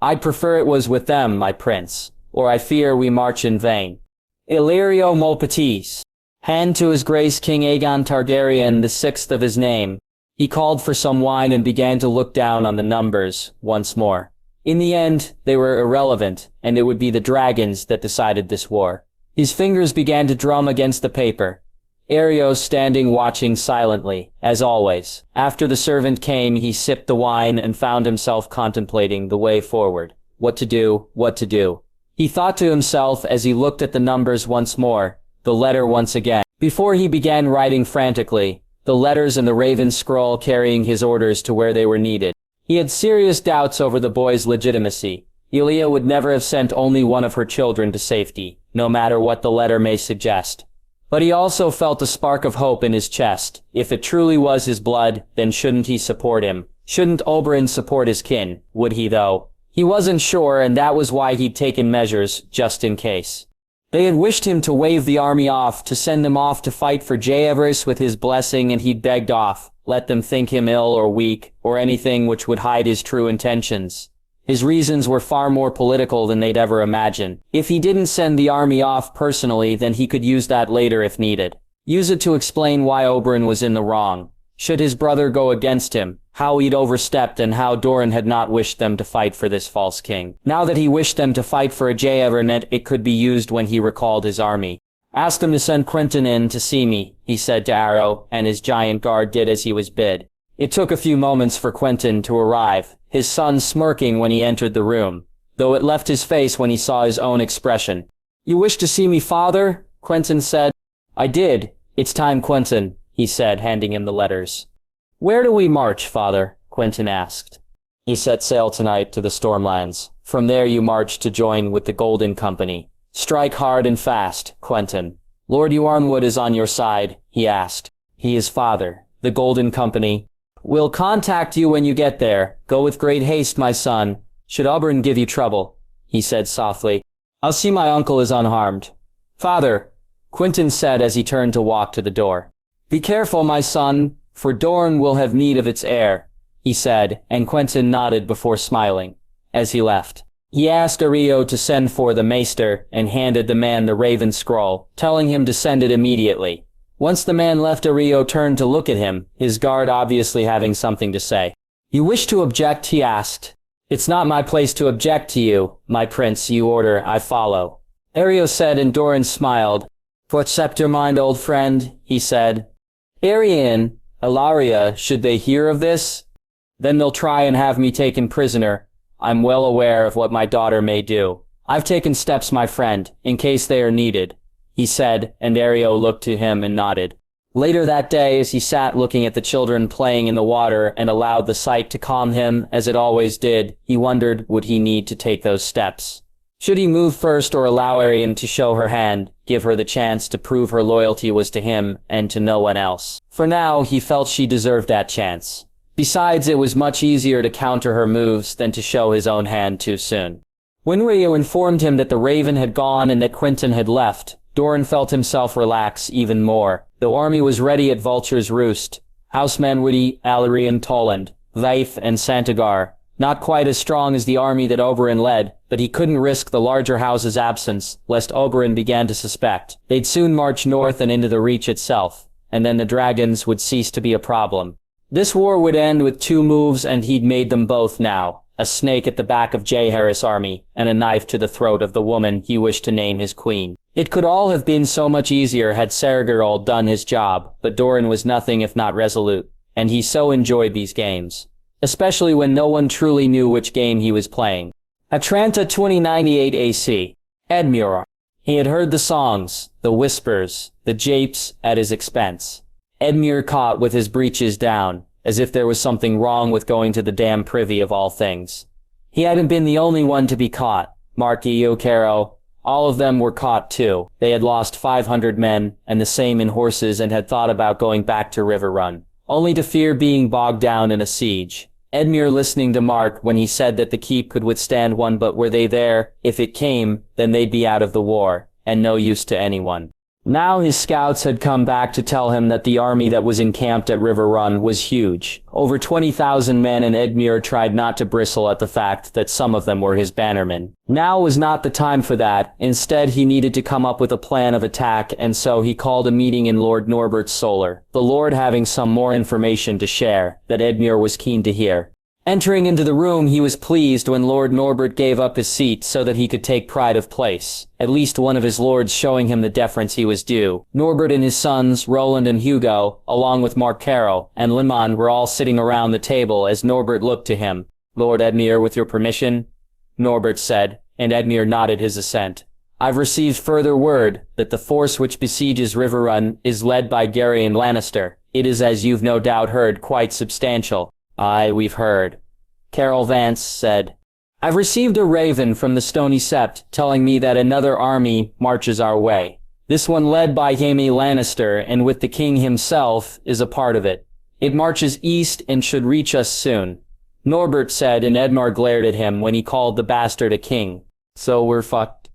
I'd prefer it was with them, my prince, or I fear we march in vain. Illyrio Mulpetis. Hand to his grace King Aegon Targaryen, the sixth of his name. He called for some wine and began to look down on the numbers once more. In the end, they were irrelevant, and it would be the dragons that decided this war. His fingers began to drum against the paper. Areo standing watching silently, as always. After the servant came, he sipped the wine and found himself contemplating the way forward. What to do, what to do. He thought to himself as he looked at the numbers once more, the letter once again. Before he began writing frantically, the letters and the raven scroll carrying his orders to where they were needed. He had serious doubts over the boy's legitimacy. Elia would never have sent only one of her children to safety, no matter what the letter may suggest. But he also felt a spark of hope in his chest. If it truly was his blood, then shouldn't he support him? Shouldn't Oberyn support his kin? Would he though? He wasn't sure, and that was why he'd taken measures, just in case. They had wished him to wave the army off, to send them off to fight for Jaehaerys with his blessing, and he'd begged off, let them think him ill or weak, or anything which would hide his true intentions. His reasons were far more political than they'd ever imagine. If he didn't send the army off personally, then he could use that later if needed. Use it to explain why Oberyn was in the wrong. Should his brother go against him, how he'd overstepped and how Doran had not wished them to fight for this false king. Now that he wished them to fight for a Jaehaerys, it could be used when he recalled his army. Ask them to send Quentyn in to see me, he said to Arrow, and his giant guard did as he was bid. It took a few moments for Quentyn to arrive, his son smirking when he entered the room, though it left his face when he saw his own expression. You wish to see me, father? Quentyn said. I did. It's time, Quentyn, he said, handing him the letters. Where do we march, father? Quentyn asked. He set sail tonight to the Stormlands. From there you march to join with the Golden Company. Strike hard and fast, Quentyn. Lord Yornwood is on your side, he asked. He is father. The Golden Company. We'll contact you when you get there. Go with great haste, my son. Should Oberyn give you trouble, he said softly. I'll see my uncle is unharmed. Father, Quentyn said as he turned to walk to the door. Be careful, my son, for Dorne will have need of its heir, he said, and Quentyn nodded before smiling. As he left, he asked Areo to send for the maester and handed the man the raven scroll, telling him to send it immediately. Once the man left, Areo turned to look at him, his guard obviously having something to say. You wish to object, he asked. It's not my place to object to you, my prince. You order, I follow. Areo said, and Doran smiled. Accept your mind, old friend, he said. Arian, Ilaria, should they hear of this? Then they'll try and have me taken prisoner. I'm well aware of what my daughter may do. I've taken steps, my friend, in case they are needed, he said, and Areo looked to him and nodded. Later that day, as he sat looking at the children playing in the water and allowed the sight to calm him, as it always did, he wondered, would he need to take those steps? Should he move first or allow Arian to show her hand, give her the chance to prove her loyalty was to him and to no one else? For now, he felt she deserved that chance. Besides, it was much easier to counter her moves than to show his own hand too soon. When Rheo informed him that the Raven had gone and that Quentyn had left, Doran felt himself relax even more. The army was ready at Vulture's Roost. House Manwitty, Alarion Toland, Vaith, and Santagar. Not quite as strong as the army that Oberyn led, but he couldn't risk the larger house's absence, lest Oberyn began to suspect. They'd soon march north and into the Reach itself, and then the dragons would cease to be a problem. This war would end with 2 moves, and he'd made them both now. A snake at the back of Jaehaerys' army, and a knife to the throat of the woman he wished to name his queen. It could all have been so much easier had Sergeirol done his job, but Doran was nothing if not resolute, and he so enjoyed these games. Especially when no one truly knew which game he was playing. Atlanta 2098 AC. Edmure. He had heard the songs, the whispers, the japes at his expense. Edmure caught with his breeches down, as if there was something wrong with going to the damn privy of all things. He hadn't been the only one to be caught. Marquis O'Carroll, all of them were caught too. They had lost 500 men, and the same in horses, and had thought about going back to River Run, only to fear being bogged down in a siege. Edmure listening to Mark when he said that the keep could withstand one, but were they there? If it came, then they'd be out of the war, and no use to anyone. Now his scouts had come back to tell him that the army that was encamped at River Run was huge. Over 20,000 men, and Edmure tried not to bristle at the fact that some of them were his bannermen. Now was not the time for that. Instead, he needed to come up with a plan of attack, and so he called a meeting in Lord Norbert's solar, the Lord having some more information to share that Edmure was keen to hear. Entering into the room, he was pleased when Lord Norbert gave up his seat so that he could take pride of place, at least one of his lords showing him the deference he was due. Norbert and his sons, Roland and Hugo, along with Mark Carroll and Limon, were all sitting around the table as Norbert looked to him. "Lord Edmure, with your permission?" Norbert said, and Edmure nodded his assent. "I've received further word that the force which besieges River Run is led by Jaime Lannister. It is, as you've no doubt heard, quite substantial." "Aye, we've heard," Carol Vance said. "I've received a raven from the Stony Sept telling me that another army marches our way. This one led by Jaime Lannister and with the king himself is a part of it. It marches east and should reach us soon." Norbert said, and Edmure glared at him when he called the bastard a king. "So we're fucked,"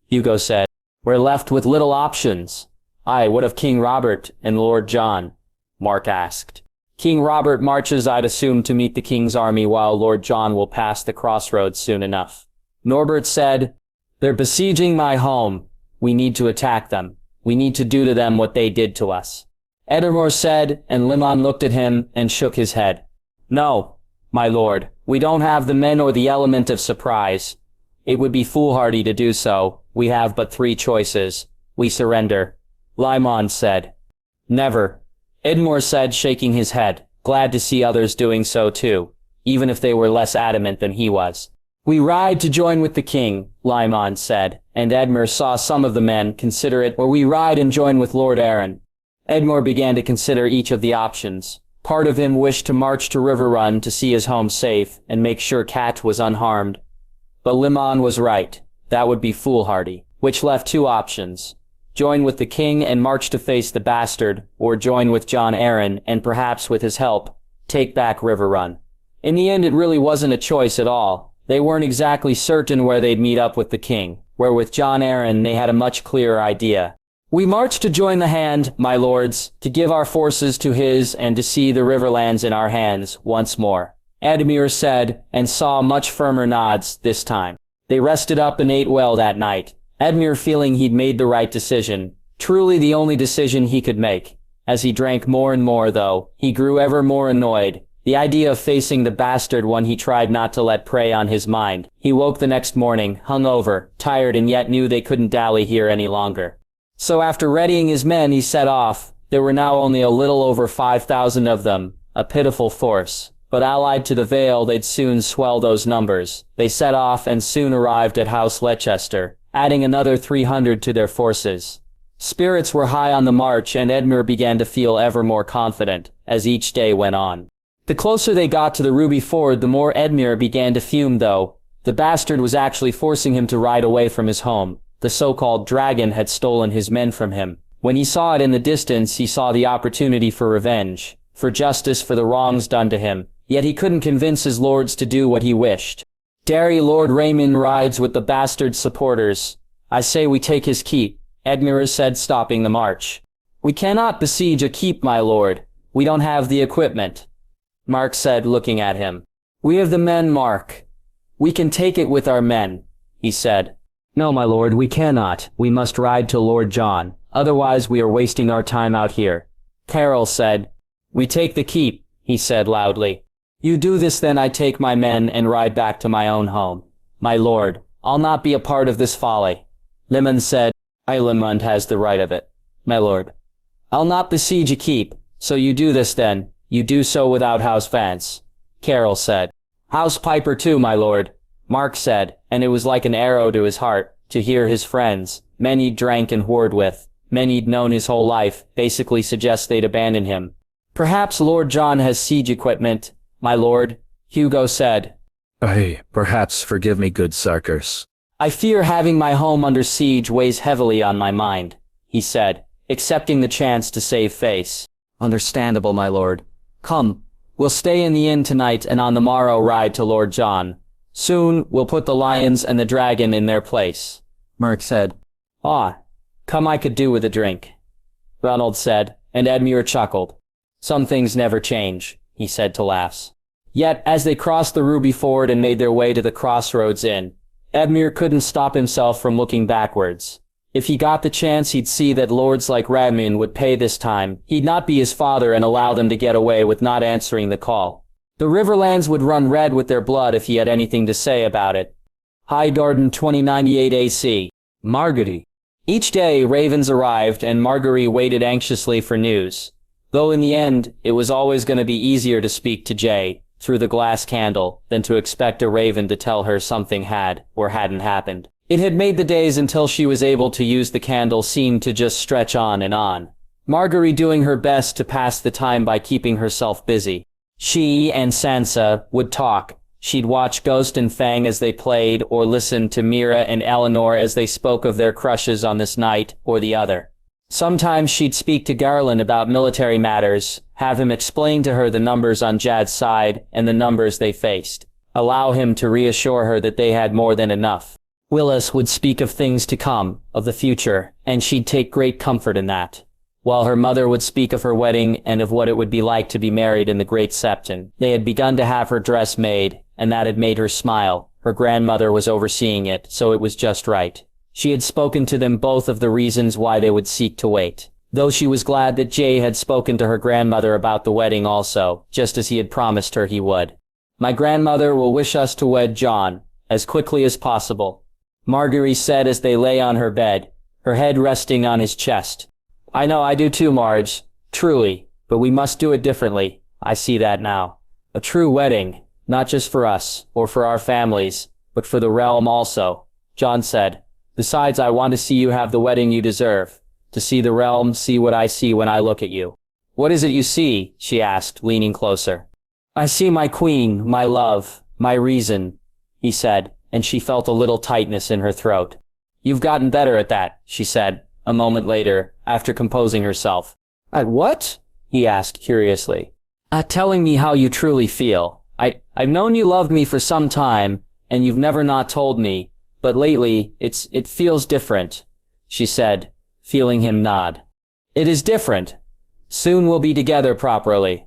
Hugo said. "We're left with little options." "Aye, what of King Robert and Lord Jon?" Mark asked. "King Robert marches, I'd assume, to meet the king's army, while Lord Jon will pass the crossroads soon enough." Norbert said, "They're besieging my home. We need to attack them. We need to do to them what they did to us." Edmure said, and Limon looked at him and shook his head. "No, my lord, we don't have the men or the element of surprise. It would be foolhardy to do so. We have but 3 choices. We surrender." Limon said. "Never," Edmure said, shaking his head, glad to see others doing so too, even if they were less adamant than he was. "We ride to join with the king," Limon said, and Edmure saw some of the men consider it, "or we ride and join with Lord Aaron." Edmure began to consider each of the options. Part of him wished to march to River Run to see his home safe and make sure Cat was unharmed. But Limon was right. That would be foolhardy, which left 2 options. Join with the king and march to face the bastard, or join with Jon Arryn and perhaps with his help, take back River Run. In the end, it really wasn't a choice at all. They weren't exactly certain where they'd meet up with the king, where with Jon Arryn they had a much clearer idea. "We march to join the hand, my lords, to give our forces to his and to see the Riverlands in our hands once more," Edmure said, and saw much firmer nods this time. They rested up and ate well that night. Edmure feeling he'd made the right decision, truly the only decision he could make. As he drank more and more, though, he grew ever more annoyed. The idea of facing the bastard one he tried not to let prey on his mind. He woke the next morning, hungover, tired, and yet knew they couldn't dally here any longer. So after readying his men, he set off. There were now only a little over 5,000 of them, a pitiful force. But allied to the Vale, they'd soon swell those numbers. They set off and soon arrived at House Leicester, adding another 300 to their forces. Spirits were high on the march, and Edmure began to feel ever more confident as each day went on. The closer they got to the Ruby Ford, the more Edmure began to fume, though. The bastard was actually forcing him to ride away from his home. The so-called dragon had stolen his men from him. When he saw it in the distance, he saw the opportunity for revenge, for justice for the wrongs done to him. Yet he couldn't convince his lords to do what he wished. "Derry Lord Raymond rides with the bastard's supporters. I say we take his keep," Edmure said, stopping the march. "We cannot besiege a keep, my lord. We don't have the equipment," Mark said, looking at him. "We have the men, Mark. We can take it with our men," he said. "No, my lord, we cannot. We must ride to Lord Jon. Otherwise we are wasting our time out here," Carol said. "We take the keep," he said loudly. "You do this, then I take my men and ride back to my own home." "My lord, I'll not be a part of this folly," Lemon said. "Lemond has the right of it, my lord." "I'll not besiege a keep, so you do this then. You do so without House Vance," Carol said. "House Piper too, my lord," Mark said, and it was like an arrow to his heart, to hear his friends, men he'd drank and whored with, men he'd known his whole life, basically suggest they'd abandon him. Perhaps Lord Jon has siege equipment, my lord, Hugo said. Aye, perhaps forgive me, good Sarkers. I fear having my home under siege weighs heavily on my mind, he said, accepting the chance to save face. Understandable, my lord. Come, we'll stay in the inn tonight and on the morrow ride to Lord Jon. Soon, we'll put the lions and the dragon in their place. Mark said. Ah, come I could do with a drink, Ronald said, and Edmure chuckled. Some things never change, he said to laughs. Yet, as they crossed the Ruby Ford and made their way to the Crossroads Inn, Edmure couldn't stop himself from looking backwards. If he got the chance, he'd see that lords like Radmund would pay this time. He'd not be his father and allow them to get away with not answering the call. The Riverlands would run red with their blood if he had anything to say about it. High Darden 2098 AC. Marguerite. Each day, ravens arrived and Marguerite waited anxiously for news. Though in the end, it was always going to be easier to speak to Jay, through the glass candle, than to expect a raven to tell her something had or hadn't happened. It had made the days until she was able to use the candle seem to just stretch on and on. Marguerite doing her best to pass the time by keeping herself busy. She and Sansa would talk. She'd watch Ghost and Fang as they played, or listen to Mira and Eleanor as they spoke of their crushes on this night or the other. Sometimes she'd speak to Garland about military matters, have him explain to her the numbers on Jad's side and the numbers they faced. Allow him to reassure her that they had more than enough. Willis would speak of things to come, of the future, and she'd take great comfort in that. While her mother would speak of her wedding and of what it would be like to be married in the Great Septon. They had begun to have her dress made, and that had made her smile. Her grandmother was overseeing it, so it was just right. She had spoken to them both of the reasons why they would seek to wait. Though she was glad that Jay had spoken to her grandmother about the wedding also, just as he had promised her he would. My grandmother will wish us to wed Jon, as quickly as possible, Marguerite said as they lay on her bed, her head resting on his chest. I know I do too, Marge, truly, but we must do it differently. I see that now. A true wedding, not just for us, or for our families, but for the realm also, Jon said. Besides, I want to see you have the wedding you deserve. To see the realm, see what I see when I look at you. What is it you see? She asked, leaning closer. I see my queen, my love, my reason, he said, and she felt a little tightness in her throat. You've gotten better at that, she said, a moment later, after composing herself. At what? He asked curiously. At telling me how you truly feel. I've known you loved me for some time, and you've never not told me, but lately, it feels different, she said, feeling him nod. It is different. Soon we'll be together properly.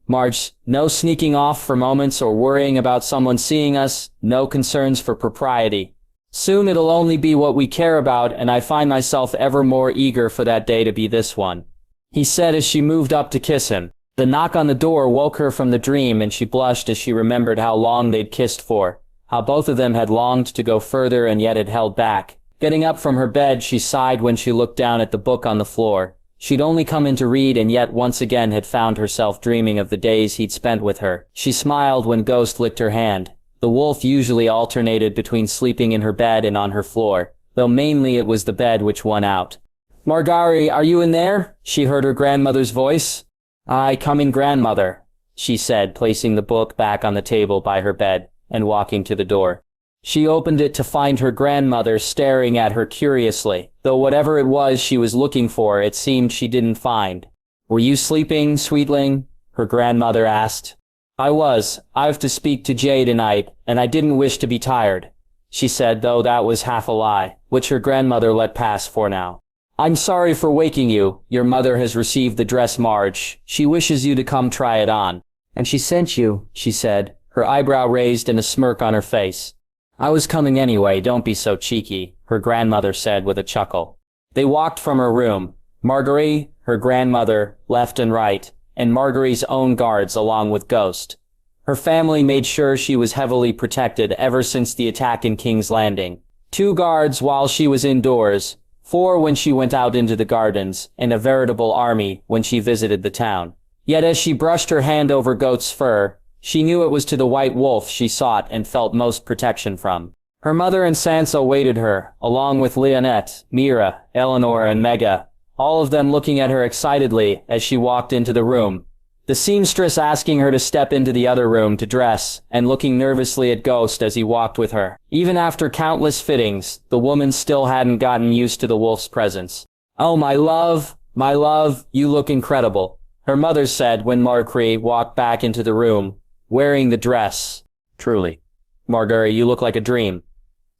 Marge, no sneaking off for moments or worrying about someone seeing us, no concerns for propriety. Soon it'll only be what we care about, and I find myself ever more eager for that day to be this one, he said as she moved up to kiss him. The knock on the door woke her from the dream, and she blushed as she remembered how long they'd kissed for, how both of them had longed to go further and yet had held back. Getting up from her bed, she sighed when she looked down at the book on the floor. She'd only come in to read and yet once again had found herself dreaming of the days he'd spent with her. She smiled when Ghost licked her hand. The wolf usually alternated between sleeping in her bed and on her floor, though mainly it was the bed which won out. Margari, are you in there? She heard her grandmother's voice. Aye, coming, grandmother, she said, placing the book back on the table by her bed and walking to the door. She opened it to find her grandmother staring at her curiously, though whatever it was she was looking for, it seemed she didn't find. Were you sleeping, sweetling? Her grandmother asked. I was. I've to speak to Jay tonight, and I didn't wish to be tired, she said, though that was half a lie, which her grandmother let pass for now. I'm sorry for waking you. Your mother has received the dress, Marge. She wishes you to come try it on. And she sent you, she said, her eyebrow raised and a smirk on her face. I was coming anyway, don't be so cheeky, her grandmother said with a chuckle. They walked from her room, Marguerite, her grandmother, left and right, and Marguerite's own guards along with Ghost. Her family made sure she was heavily protected ever since the attack in King's Landing. 2 guards while she was indoors, 4 when she went out into the gardens, and a veritable army when she visited the town. Yet as she brushed her hand over Goat's fur, She knew it was to the white wolf she sought and felt most protection from. Her mother and Sansa awaited her, along with Lionette, Mira, Eleanor, and Mega, all of them looking at her excitedly as she walked into the room. The seamstress asking her to step into the other room to dress, and looking nervously at Ghost as he walked with her. Even after countless fittings, the woman still hadn't gotten used to the wolf's presence. "Oh, my love, you look incredible," her mother said when Margaery walked back into the room, wearing the dress. "Truly, Margaery, you look like a dream,"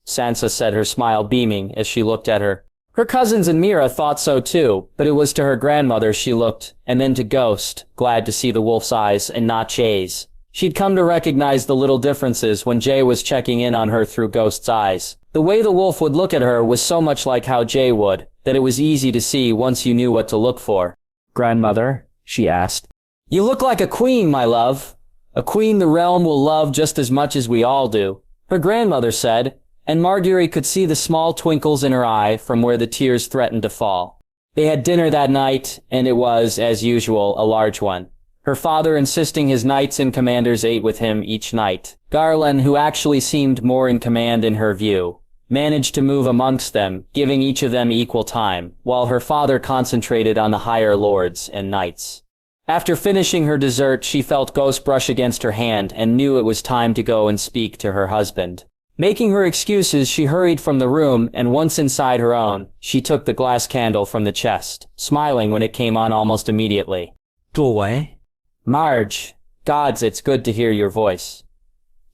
Sansa said, her smile beaming as she looked at her. Her cousins and Mira thought so too, but it was to her grandmother she looked, and then to Ghost, glad to see the wolf's eyes and not Jay's. She'd come to recognize the little differences when Jay was checking in on her through Ghost's eyes. The way the wolf would look at her was so much like how Jay would, that it was easy to see once you knew what to look for. Grandmother, she asked. "You look like a queen, my love. A queen the realm will love just as much as we all do," her grandmother said, and Margaery could see the small twinkles in her eye from where the tears threatened to fall. They had dinner that night, and it was, as usual, a large one. Her father insisting his knights and commanders ate with him each night. Garland, who actually seemed more in command in her view, managed to move amongst them, giving each of them equal time, while her father concentrated on the higher lords and knights. After finishing her dessert, she felt Ghost brush against her hand and knew it was time to go and speak to her husband. Making her excuses, she hurried from the room, and once inside her own, she took the glass candle from the chest, smiling when it came on almost immediately. "Doorway?" "Marge, gods, it's good to hear your voice,"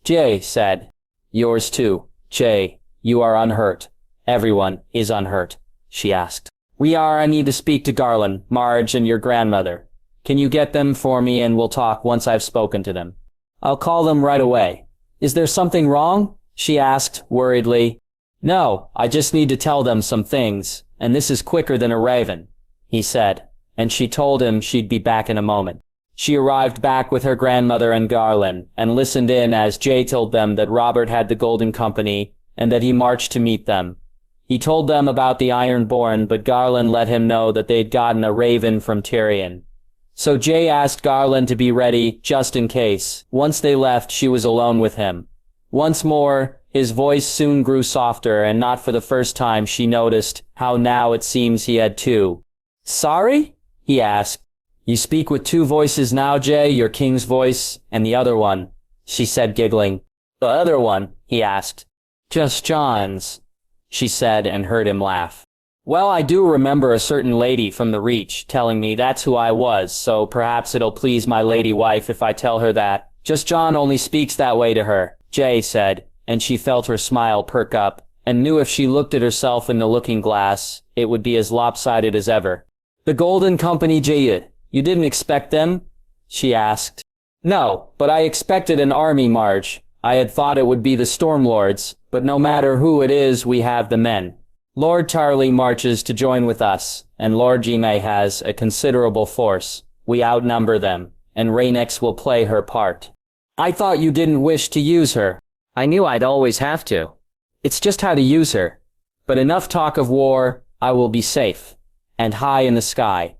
Jay said. "Yours too, Jay. You are unhurt. Everyone is unhurt," she asked. I need to speak to Garland, Marge, and your grandmother. Can you get them for me and we'll talk once I've spoken to them? I'll call them right away." "Is there something wrong?" she asked, worriedly. "No, I just need to tell them some things, and this is quicker than a raven," he said, and she told him she'd be back in a moment. She arrived back with her grandmother and Garland, and listened in as Jay told them that Robert had the Golden Company, and that he marched to meet them. He told them about the Ironborn, but Garland let him know that they'd gotten a raven from Tyrion. So Jay asked Garland to be ready, just in case. Once they left, she was alone with him. Once more, his voice soon grew softer, and not for the first time she noticed how now it seems he had two. "Sorry?" he asked. "You speak with two voices now, Jay, your king's voice, and the other one," she said, giggling. "The other one?" he asked. "Just Jon's," she said, and heard him laugh. "Well, I do remember a certain lady from the Reach telling me that's who I was, so perhaps it'll please my lady wife if I tell her that. Just Jon only speaks that way to her," Jay said, and she felt her smile perk up, and knew if she looked at herself in the looking glass, it would be as lopsided as ever. "The Golden Company, Jay, you didn't expect them?" she asked. "No, but I expected an army, Marge. I had thought it would be the Stormlords, but no matter who it is, we have the men. Lord Tarly marches to join with us, and Lord Jaime has a considerable force. We outnumber them, and Rhaenyra will play her part." "I thought you didn't wish to use her." I knew I'd always have to. "It's just how to use her. But enough talk of war. I will be safe, and high in the sky.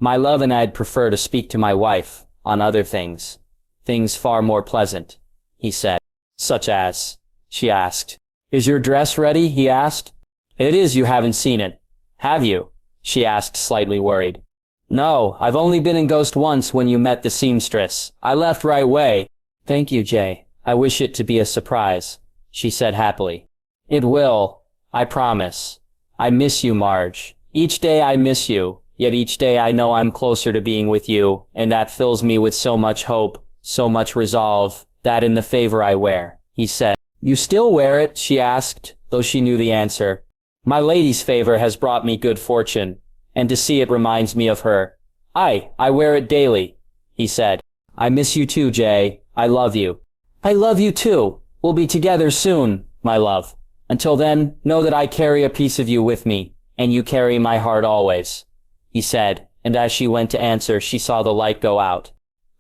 My love and I'd prefer to speak to my wife on other things. Things far more pleasant," he said. "Such as?" she asked. "Is your dress ready?" he asked. "It is. You haven't seen it, have you?" she asked, slightly worried. "No, I've only been in Ghost once when you met the seamstress. I left right away." "Thank you, Jay. I wish it to be a surprise," she said happily. "It will, I promise. I miss you, Marge. Each day I miss you, yet each day I know I'm closer to being with you, and that fills me with so much hope, so much resolve, that in the favor I wear," he said. "You still wear it?" she asked, though she knew the answer. "My lady's favor has brought me good fortune, and to see it reminds me of her. I wear it daily," he said. "I miss you too, Jay. I love you." "I love you too. We'll be together soon, my love. Until then, know that I carry a piece of you with me, and you carry my heart always," he said, and as she went to answer, she saw the light go out.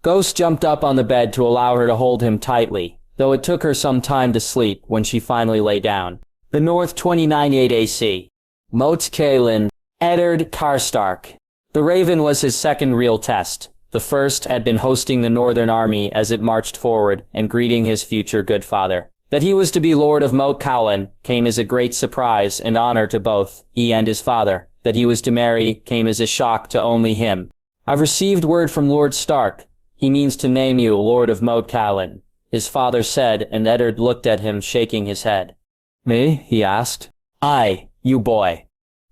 Ghost jumped up on the bed to allow her to hold him tightly, though it took her some time to sleep when she finally lay down. The North 29-8 AC. Moats Kaelin, Eddard Karstark. The Raven was his second real test, The first had been hosting the Northern Army as it marched forward and greeting his future good father. That he was to be Lord of Moat Cailin came as a great surprise and honor to both he and his father. That he was to marry came as a shock to only him. I've received word from Lord Stark. He means to name you Lord of Moat Cailin, his father said, and Eddard looked at him shaking his head. Me? He asked. Aye, you boy.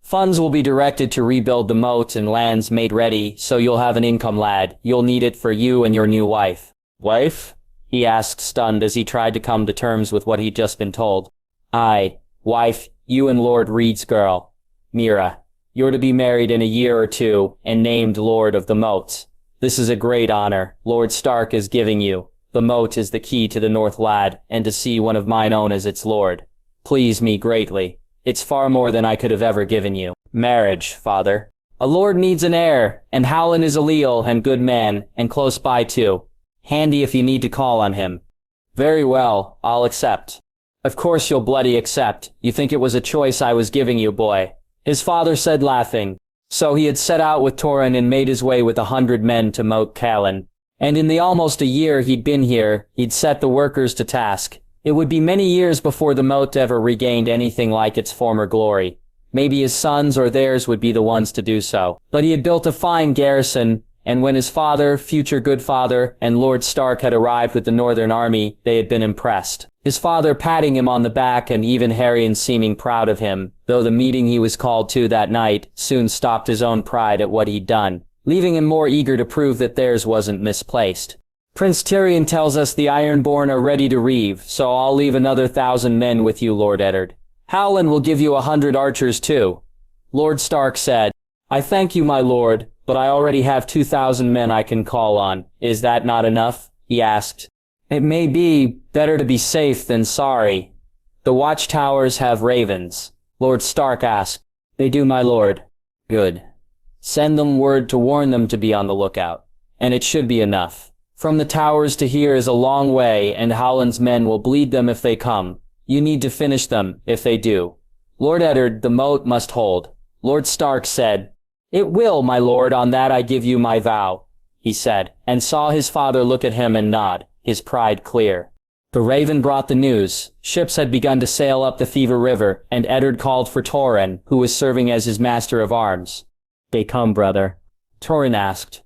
Funds will be directed to rebuild the moat and lands made ready, so you'll have an income, lad. You'll need it for you and your new wife. Wife? He asked, stunned, as he tried to come to terms with what he'd just been told. Aye, wife, you and Lord Reed's girl, Mira. You're to be married in a year or two and named Lord of the Moats. This is a great honor Lord Stark is giving you. The moat is the key to the North, lad, and to see one of mine own as its lord. Please me greatly. It's far more than I could have ever given you. Marriage, father. A lord needs an heir, and Howland is a leal and good man, and close by too. Handy if you need to call on him. Very well, I'll accept. Of course you'll bloody accept. You think it was a choice I was giving you, boy. His father said, laughing. So he had set out with Torrhen and made his way with 100 men to Moat Cailin. And in the almost a year he'd been here, he'd set the workers to task. It would be many years before the moat ever regained anything like its former glory. Maybe his sons or theirs would be the ones to do so. But he had built a fine garrison, and when his father, future good father, and Lord Stark had arrived with the Northern Army, they had been impressed. His father patting him on the back and even Harrion seeming proud of him, though the meeting he was called to that night soon stopped his own pride at what he'd done, leaving him more eager to prove that theirs wasn't misplaced. Prince Tyrion tells us the Ironborn are ready to reeve, so I'll leave another 1,000 men with you, Lord Eddard. Howland will give you 100 archers too. Lord Stark said, I thank you, my lord, but I already have 2,000 men I can call on. Is that not enough? He asked. It may be better to be safe than sorry. The watchtowers have ravens. Lord Stark asked. They do, my lord. Good. Send them word to warn them to be on the lookout. And it should be enough. From the towers to here is a long way, and Howland's men will bleed them if they come. You need to finish them, if they do. Lord Eddard, the moat must hold. Lord Stark said, It will, my lord, on that I give you my vow, he said, and saw his father look at him and nod, his pride clear. The Raven brought the news. Ships had begun to sail up the Fever River, and Eddard called for Torrhen, who was serving as his master of arms. They come, brother. Torrhen asked.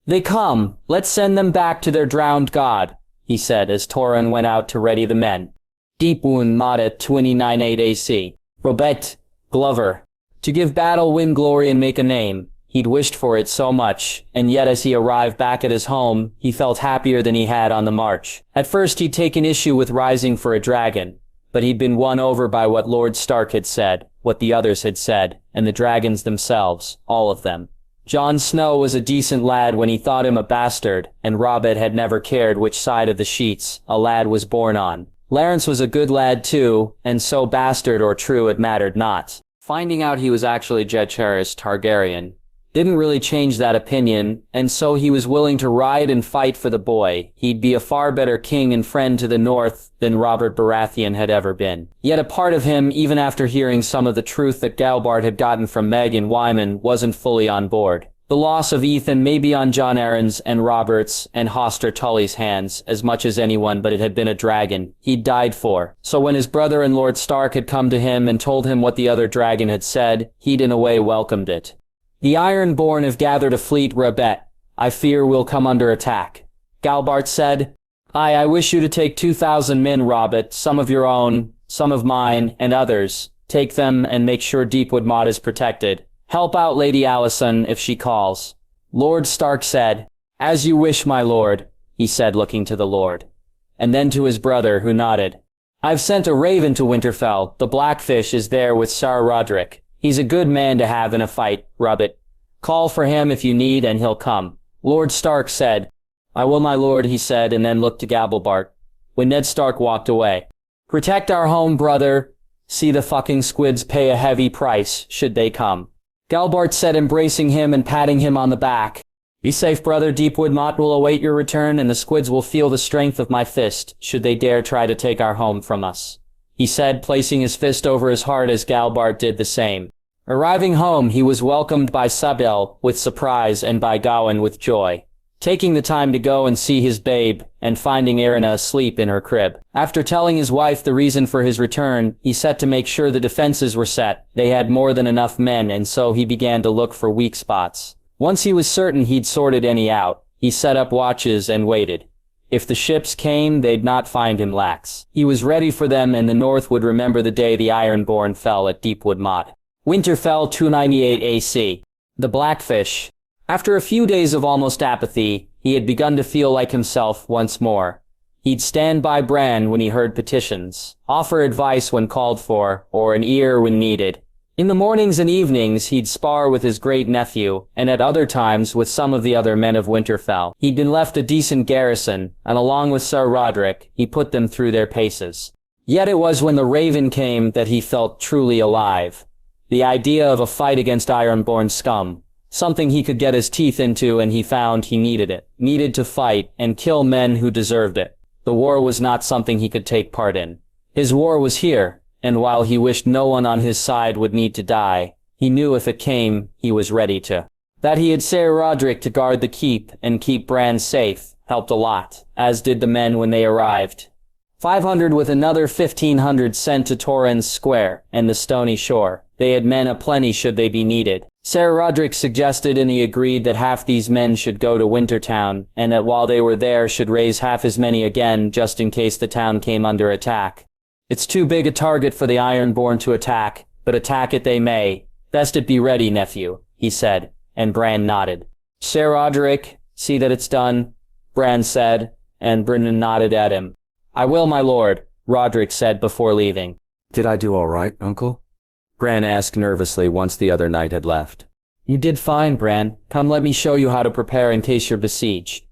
They come. Let's send them back to their drowned god, he said as Torrhen went out to ready the men. Deep wound Mata 29-8 AC. Robert, Glover. To give battle, win glory, and make a name. He'd wished for it so much, and yet as he arrived back at his home, he felt happier than he had on the march. At first he'd taken issue with rising for a dragon, but he'd been won over by what Lord Stark had said, what the others had said, and the dragons themselves, all of them. Jon Snow was a decent lad when he thought him a bastard, and Robert had never cared which side of the sheets a lad was born on. Lawrence was a good lad too, and so bastard or true it mattered not. Finding out he was actually Jaehaerys Targaryen didn't really change that opinion, and so he was willing to ride and fight for the boy. He'd be a far better king and friend to the north than Robert Baratheon had ever been. Yet a part of him, even after hearing some of the truth that Galbart had gotten from Meg and Wyman, wasn't fully on board. The loss of Ethan may be on Jon Arryn's and Robert's and Hoster Tully's hands as much as anyone, but it had been a dragon he'd died for. So when his brother and Lord Stark had come to him and told him what the other dragon had said, he'd in a way welcomed it. The Ironborn have gathered a fleet, Rabet. I fear we'll come under attack. Galbart said, I wish you to take 2,000 men, Robert, some of your own, some of mine, and others. Take them and make sure Deepwood Motte is protected. Help out Lady Alysanne if she calls. Lord Stark said, As you wish, my lord, he said, looking to the lord. And then to his brother, who nodded. I've sent a raven to Winterfell. The Blackfish is there with Sir Roderick. He's a good man to have in a fight, Robert. Call for him if you need, and he'll come. Lord Stark said, I will, my lord, he said, and then looked to Gabblebart. When Ned Stark walked away. Protect our home, brother. See the fucking squids pay a heavy price, should they come. Galbart said, embracing him and patting him on the back. Be safe, brother. Deepwood Motte will await your return, and the squids will feel the strength of my fist, should they dare try to take our home from us, he said, placing his fist over his heart as Galbart did the same. Arriving home, he was welcomed by Sabel with surprise and by Gawain with joy. taking the time to go and see his babe, and finding Erina asleep in her crib. After telling his wife the reason for his return, he set to make sure the defenses were set. They had more than enough men, and so he began to look for weak spots. Once he was certain he'd sorted any out, he set up watches and waited. If the ships came, they'd not find him lax. He was ready for them, and the North would remember the day the Ironborn fell at Deepwood Motte. Winterfell 298 AC. The Blackfish. After a few days of almost apathy, he had begun to feel like himself once more. He'd stand by Bran when he heard petitions, offer advice when called for, or an ear when needed. In the mornings and evenings, he'd spar with his great-nephew, and at other times with some of the other men of Winterfell. He'd been left a decent garrison, and along with Sir Roderick, he put them through their paces. Yet it was when the Raven came that he felt truly alive. The idea of a fight against Ironborn scum. Something he could get his teeth into, and he found he needed it. Needed to fight and kill men who deserved it. The war was not something he could take part in. His war was here. And while he wished no one on his side would need to die, he knew if it came, he was ready to. That he had Ser Roderick to guard the keep and keep Bran safe helped a lot, as did the men when they arrived. 500 with another 1,500 sent to Torrens Square and the Stony Shore. They had men aplenty should they be needed. Ser Roderick suggested, and he agreed that half these men should go to Wintertown, and that while they were there should raise half as many again just in case the town came under attack. It's too big a target for the Ironborn to attack, but attack it they may. Best it be ready, nephew, he said, and Bran nodded. Ser Roderick, see that it's done, Bran said, and Brendan nodded at him. I will, my lord, Roderick said before leaving. Did I do all right, uncle? Bran asked nervously once the other knight had left. You did fine, Bran. Come let me show you how to prepare in case you're besieged.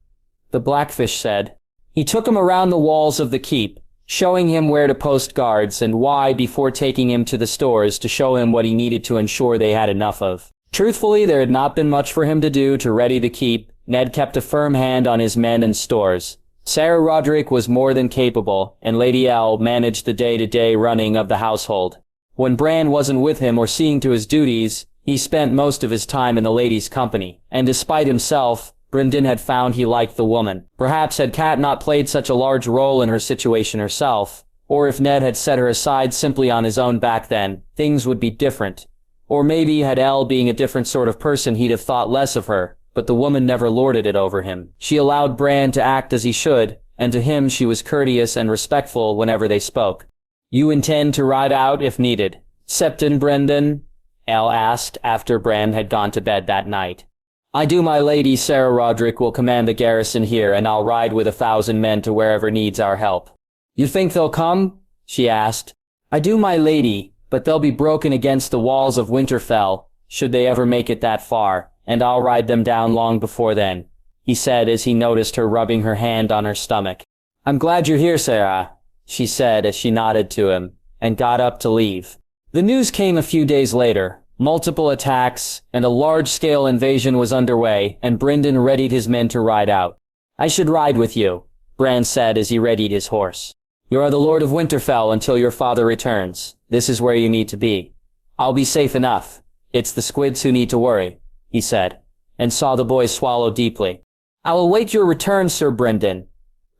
The Blackfish said. He took him around the walls of the keep, showing him where to post guards and why before taking him to the stores to show him what he needed to ensure they had enough of. Truthfully, there had not been much for him to do to ready the keep. Ned kept a firm hand on his men and stores. Ser Roderick was more than capable, and Lady Elle managed the day-to-day running of the household. When Bran wasn't with him or seeing to his duties, he spent most of his time in the lady's company, and despite himself, Brynden had found he liked the woman. Perhaps had Kat not played such a large role in her situation herself, or if Ned had set her aside simply on his own back then, things would be different. Or maybe had Elle being a different sort of person he'd have thought less of her, but the woman never lorded it over him. She allowed Bran to act as he should, and to him she was courteous and respectful whenever they spoke. You intend to ride out if needed, Septon Brynden? Elle asked after Bran had gone to bed that night. I do, my lady. Ser Roderick will command the garrison here, and I'll ride with 1,000 men to wherever needs our help. You think they'll come? She asked. I do, my lady, but they'll be broken against the walls of Winterfell, should they ever make it that far, and I'll ride them down long before then, he said as he noticed her rubbing her hand on her stomach. I'm glad you're here, Sarah, she said as she nodded to him, and got up to leave. The news came a few days later. Multiple attacks, and a large-scale invasion was underway, and Brynden readied his men to ride out. I should ride with you, Bran said as he readied his horse. You are the Lord of Winterfell until your father returns. This is where you need to be. I'll be safe enough. It's the squids who need to worry, he said, and saw the boy swallow deeply. I'll await your return, Sir Brynden,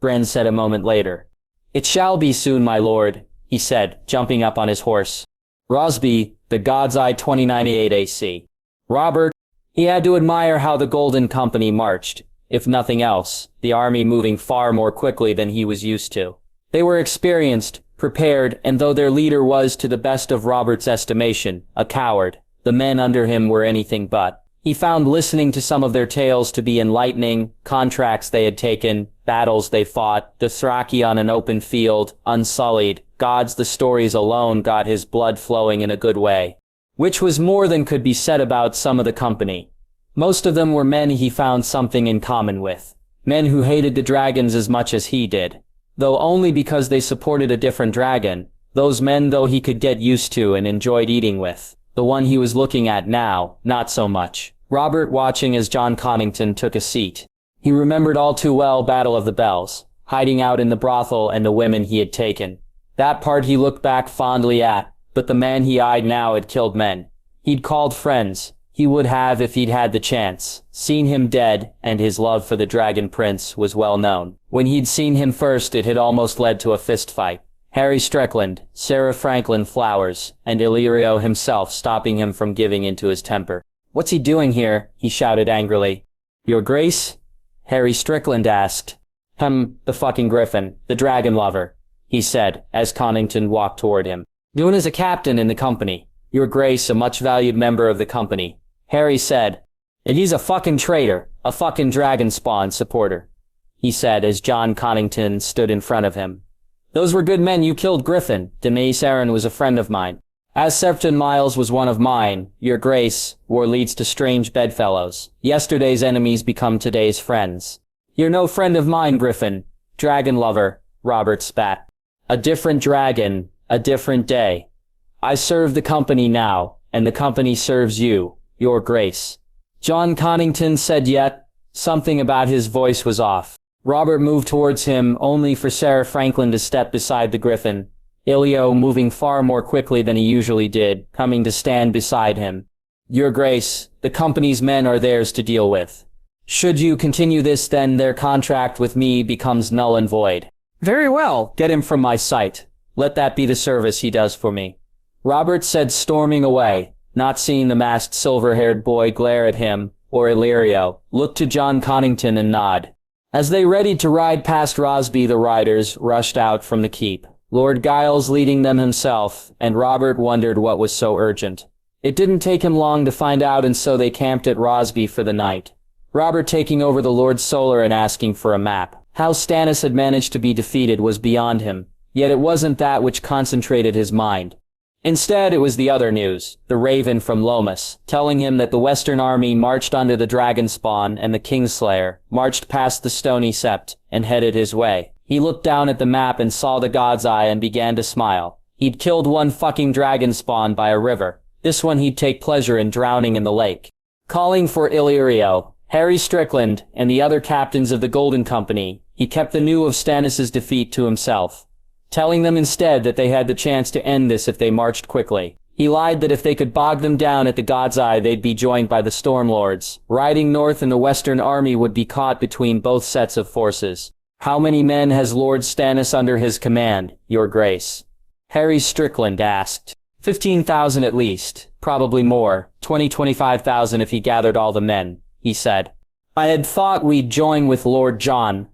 Bran said a moment later. It shall be soon, my lord, he said, jumping up on his horse. Rosby, the God's Eye 2098 AC. Robert, he had to admire how the Golden Company marched, if nothing else, the army moving far more quickly than he was used to. They were experienced, prepared, and though their leader was, to the best of Robert's estimation, a coward, the men under him were anything but. He found listening to some of their tales to be enlightening, contracts they had taken, battles they fought, Dothraki on an open field, unsullied. Gods, the stories alone got his blood flowing in a good way. Which was more than could be said about some of the company. Most of them were men he found something in common with. Men who hated the dragons as much as he did. Though only because they supported a different dragon. Those men though he could get used to and enjoyed eating with. The one he was looking at now, not so much. Robert watching as John Connington took a seat. He remembered all too well Battle of the Bells, hiding out in the brothel and the women he had taken. That part he looked back fondly at, but the man he eyed now had killed men. He'd called friends. He would have if he'd had the chance. Seen him dead, and his love for the Dragon Prince was well known. When he'd seen him first, it had almost led to a fistfight. Harry Strickland, Sarah Franklin Flowers, and Illyrio himself stopping him from giving into his temper. "What's he doing here?" he shouted angrily. "Your Grace?" Harry Strickland asked. The fucking griffin, the dragon lover," he said, as Connington walked toward him. "Doing as a captain in the company. Your Grace, a much valued member of the company," Harry said. "And he's a fucking traitor, a fucking dragon spawn supporter," he said as John Connington stood in front of him. "Those were good men you killed, Griffin. Daenerys Aaron was a friend of mine. As Serpton Miles was one of mine, Your Grace, war leads to strange bedfellows. Yesterday's enemies become today's friends. You're no friend of mine, Griffin. Dragon lover," Robert spat. "A different dragon, a different day. I serve the company now, and the company serves you, Your Grace." John Connington said yet. Something about his voice was off. Robert moved towards him, only for Sarah Franklin to step beside the griffin. Ilio moving far more quickly than he usually did, coming to stand beside him. "Your Grace, the company's men are theirs to deal with. Should you continue this, then their contract with me becomes null and void." "Very well, get him from my sight. Let that be the service he does for me," Robert said, storming away, not seeing the masked silver-haired boy glare at him, or Illyrio, look to John Connington and nod. As they readied to ride past Rosby, the riders rushed out from the keep, Lord Giles leading them himself, and Robert wondered what was so urgent. It didn't take him long to find out, and so they camped at Rosby for the night. Robert taking over the Lord Solar and asking for a map. How Stannis had managed to be defeated was beyond him, yet it wasn't that which concentrated his mind. Instead, it was the other news, the Raven from Lomas, telling him that the Western Army marched under the Dragon Spawn and the Kingslayer, marched past the Stony Sept, and headed his way. He looked down at the map and saw the God's Eye and began to smile. He'd killed one fucking dragon spawn by a river. This one he'd take pleasure in drowning in the lake. Calling for Illyrio, Harry Strickland, and the other captains of the Golden Company, he kept the news of Stannis' defeat to himself, telling them instead that they had the chance to end this if they marched quickly. He lied that if they could bog them down at the God's Eye, they'd be joined by the Stormlords. Riding north, and the Western Army would be caught between both sets of forces. "How many men has Lord Stannis under his command, Your Grace?" Harry Strickland asked. 15,000 at least, probably more, 25,000 if he gathered all the men, he said. "I had thought we'd join with Lord Jon,"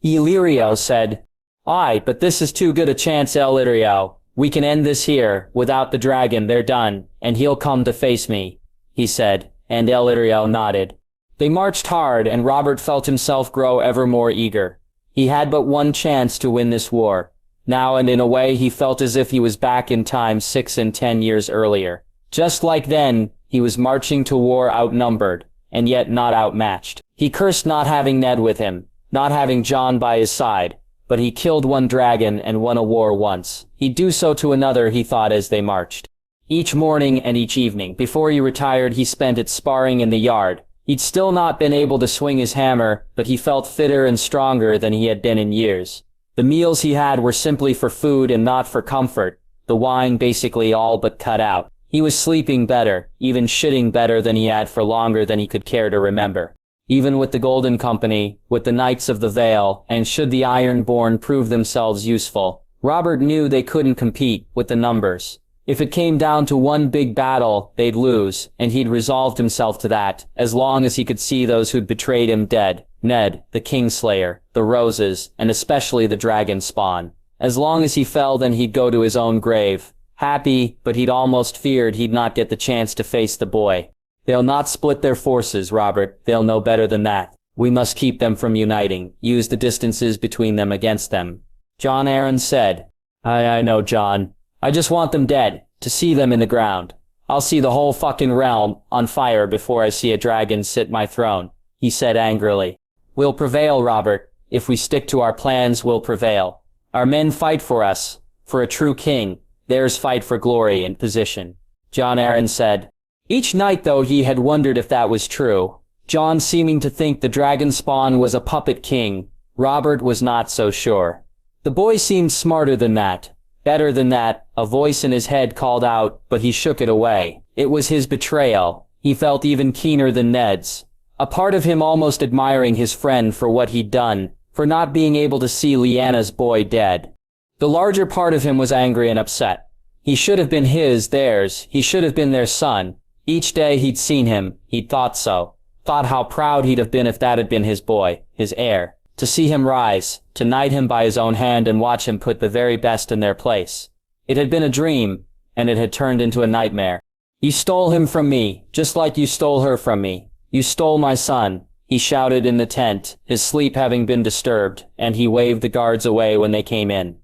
Illyrio said. "Aye, but this is too good a chance, Illyrio. We can end this here. Without the dragon, they're done, and he'll come to face me," he said, and Illyrio nodded. They marched hard, and Robert felt himself grow ever more eager. He had but one chance to win this war. Now, and in a way, he felt as if he was back in time 6 and 10 years earlier. Just like then, he was marching to war outnumbered, and yet not outmatched. He cursed not having Ned with him, not having Jon by his side, but he killed one dragon and won a war once. He'd do so to another, he thought as they marched. Each morning and each evening, before he retired, he spent it sparring in the yard. He'd still not been able to swing his hammer, but he felt fitter and stronger than he had been in years. The meals he had were simply for food and not for comfort, the wine basically all but cut out. He was sleeping better, even shitting better than he had for longer than he could care to remember. Even with the Golden Company, with the Knights of the Vale, and should the Ironborn prove themselves useful, Robert knew they couldn't compete with the numbers. If it came down to one big battle, they'd lose, and he'd resolved himself to that, as long as he could see those who'd betrayed him dead. Ned, the Kingslayer, the Roses, and especially the Dragon Spawn. As long as he fell, then he'd go to his own grave. Happy, but he'd almost feared he'd not get the chance to face the boy. "They'll not split their forces, Robert. They'll know better than that. We must keep them from uniting, use the distances between them against them," Jon Arryn said. I know, John. I just want them dead, to see them in the ground. I'll see the whole fucking realm on fire before I see a dragon sit my throne," he said angrily. "We'll prevail, Robert. If we stick to our plans, we'll prevail. Our men fight for us, for a true king. Theirs fight for glory and position," Jon Arryn said. Each night, though, he had wondered if that was true. Jon seeming to think the dragon spawn was a puppet king. Robert was not so sure. The boy seemed smarter than that. Better than that, a voice in his head called out, but he shook it away. It was his betrayal. He felt even keener than Ned's. A part of him almost admiring his friend for what he'd done, for not being able to see Lyanna's boy dead. The larger part of him was angry and upset. He should have been theirs, he should have been their son. Each day he'd seen him, he'd thought so. Thought how proud he'd have been if that had been his boy, his heir. To see him rise, to knight him by his own hand and watch him put the very best in their place. It had been a dream, and it had turned into a nightmare. You stole him from me, just like you stole her from me. You stole my son, he shouted in the tent, his sleep having been disturbed, and he waved the guards away when they came in.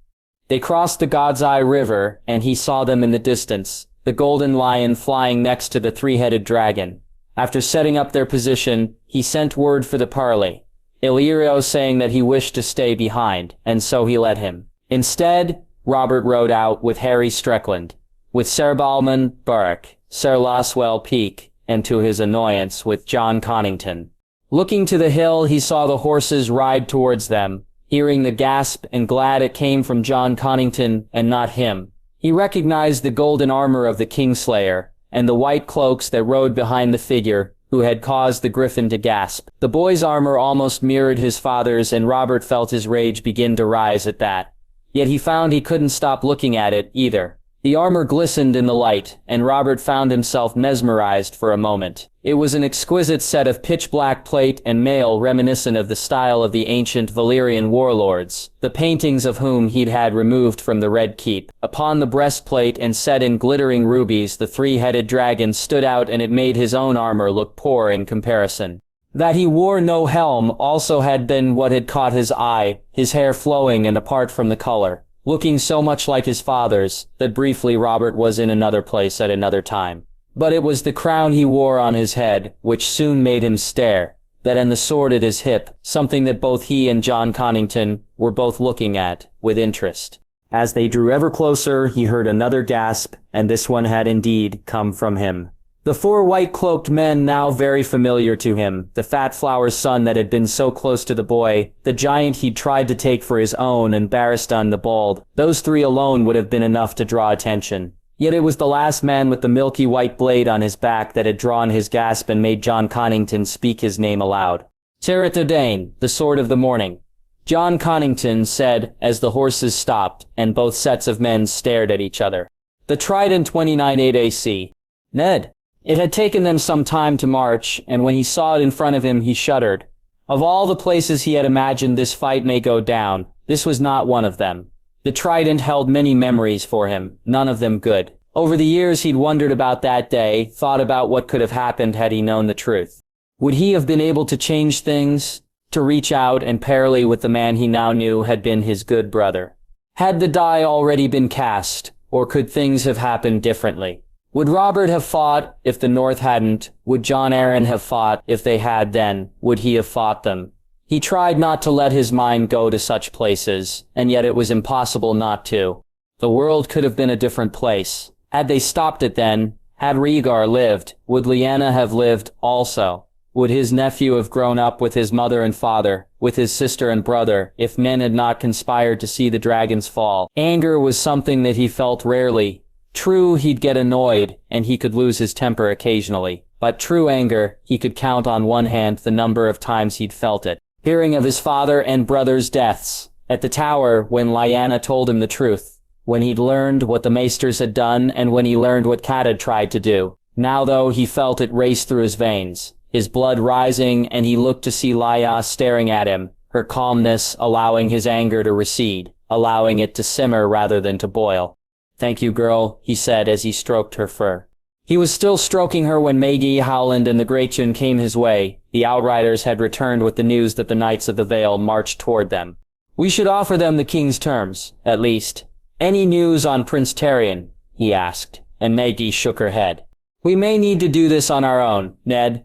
They crossed the God's Eye River, and he saw them in the distance, the golden lion flying next to the three-headed dragon. After setting up their position, he sent word for the parley. Illyrio saying that he wished to stay behind, and so he let him. Instead, Robert rode out with Harry Strickland, with Ser Balman Burke, Ser Loswell Peake, and to his annoyance with Jon Connington. Looking to the hill, he saw the horses ride towards them, hearing the gasp and glad it came from Jon Connington and not him. He recognized the golden armor of the Kingslayer, and the white cloaks that rode behind the figure, who had caused the griffin to gasp. The boy's armor almost mirrored his father's, and Robert felt his rage begin to rise at that. Yet he found he couldn't stop looking at it, either. The armor glistened in the light, and Robert found himself mesmerized for a moment. It was an exquisite set of pitch-black plate and mail reminiscent of the style of the ancient Valyrian warlords, the paintings of whom he'd had removed from the Red Keep. Upon the breastplate and set in glittering rubies, the three-headed dragon stood out, and it made his own armor look poor in comparison. That he wore no helm also had been what had caught his eye, his hair flowing and apart from the color, looking so much like his father's, that briefly Robert was in another place at another time. But it was the crown he wore on his head, which soon made him stare, that and the sword at his hip, something that both he and Jon Connington were both looking at, with interest. As they drew ever closer, he heard another gasp, and this one had indeed come from him. The four white-cloaked men now very familiar to him, the Fat Flower's son that had been so close to the boy, the giant he'd tried to take for his own, and Barristan the Bald, those three alone would have been enough to draw attention. Yet it was the last man with the milky white blade on his back that had drawn his gasp and made Jon Connington speak his name aloud. Teratodane, the Sword of the Morning. Jon Connington said as the horses stopped, and both sets of men stared at each other. The Trident 29-8 AC. Ned. It had taken them some time to march, and when he saw it in front of him, he shuddered. Of all the places he had imagined this fight may go down, this was not one of them. The Trident held many memories for him, none of them good. Over the years he'd wondered about that day, thought about what could have happened had he known the truth. Would he have been able to change things? To reach out and parley with the man he now knew had been his good brother. Had the die already been cast, or could things have happened differently? Would Robert have fought if the North hadn't? Would Jon Arryn have fought if they had then? Would he have fought them? He tried not to let his mind go to such places, and yet it was impossible not to. The world could have been a different place. Had they stopped it then, had Rhaegar lived, would Lyanna have lived also? Would his nephew have grown up with his mother and father, with his sister and brother, if men had not conspired to see the dragons fall? Anger was something that he felt rarely. True, he'd get annoyed, and he could lose his temper occasionally. But true anger, he could count on one hand the number of times he'd felt it. Hearing of his father and brother's deaths, at the tower when Lyanna told him the truth, when he'd learned what the maesters had done, and when he learned what Cat had tried to do. Now though, he felt it race through his veins, his blood rising, and he looked to see Lya staring at him, her calmness allowing his anger to recede, allowing it to simmer rather than to boil. "Thank you, girl," he said as he stroked her fur. He was still stroking her when Maggie, Howland, and the Greyjohn came his way. The Outriders had returned with the news that the Knights of the Vale marched toward them. "We should offer them the king's terms, at least. Any news on Prince Tyrion?" he asked, and Maggie shook her head. "We may need to do this on our own, Ned,"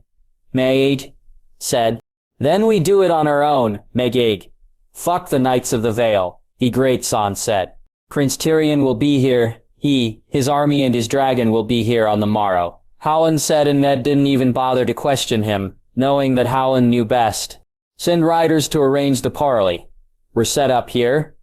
Maid said. "Then we do it on our own, Maggie. Fuck the Knights of the Vale," the great Son said. "Prince Tyrion will be here. His army and his dragon will be here on the morrow," Howland said, and Ned didn't even bother to question him, knowing that Howland knew best. "Send riders to arrange the parley." "We're set up here?"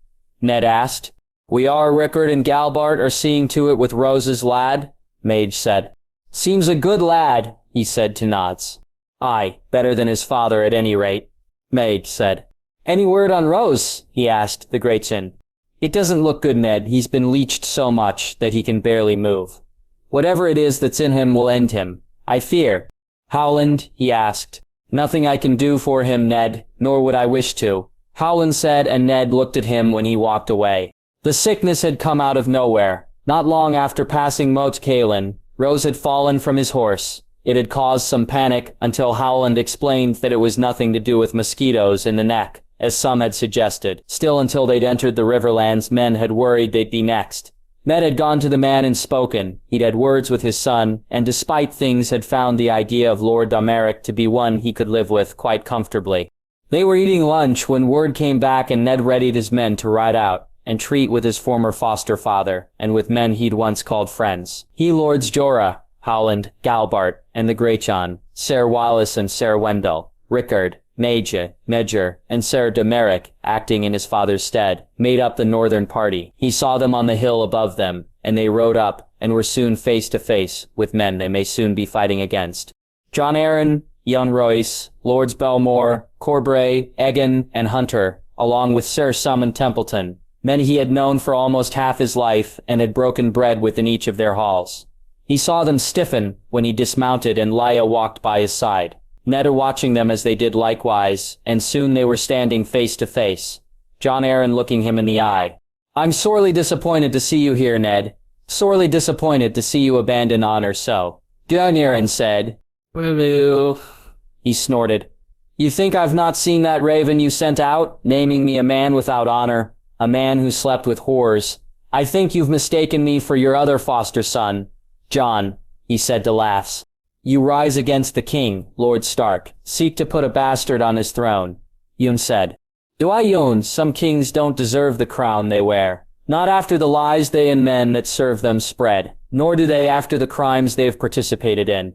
Ned asked. "We are. Rickard and Galbart are seeing to it with Rose's lad," Mage said. Seems a good lad, he said to Nods. Aye, better than his father at any rate, Maid said. Any word on Rose? He asked the Greatson. It doesn't look good, Ned. He's been leeched so much that he can barely move. Whatever it is that's in him will end him, I fear. Howland, he asked. Nothing I can do for him, Ned, nor would I wish to, Howland said, and Ned looked at him when he walked away. The sickness had come out of nowhere. Not long after passing Moat Cailin, Rose had fallen from his horse. It had caused some panic until Howland explained that it was nothing to do with mosquitoes in the neck, as some had suggested. Still, until they'd entered the Riverlands, men had worried they'd be next. Ned had gone to the man and spoken. He'd had words with his son, and despite things had found the idea of Lord Domeric to be one he could live with quite comfortably. They were eating lunch when word came back, and Ned readied his men to ride out and treat with his former foster father, and with men he'd once called friends. He Lords Jorah, Howland, Galbart, and the Greatjon, Ser Wallace and Ser Wendell, Rickard, Medger, and Ser Domeric, acting in his father's stead, made up the northern party. He saw them on the hill above them, and they rode up, and were soon face to face with men they may soon be fighting against. Jon Arryn, Young Royce, Lords Belmore, Corbray, Egan, and Hunter, along with Ser Summon Templeton, men he had known for almost half his life and had broken bread with in each of their halls. He saw them stiffen when he dismounted and Lya walked by his side. Ned watching them as they did likewise, and soon they were standing face to face. Jon Arryn looking him in the eye. I'm sorely disappointed to see you here, Ned. Sorely disappointed to see you abandon honor so. Jon Arryn said. Boo. He snorted. You think I've not seen that raven you sent out, naming me a man without honor, a man who slept with whores? I think you've mistaken me for your other foster son. Jon, he said to laughs. You rise against the king, Lord Stark, seek to put a bastard on his throne. Yoon said. Do I, Yoon? Some kings don't deserve the crown they wear. Not after the lies they and men that serve them spread, nor do they after the crimes they have participated in.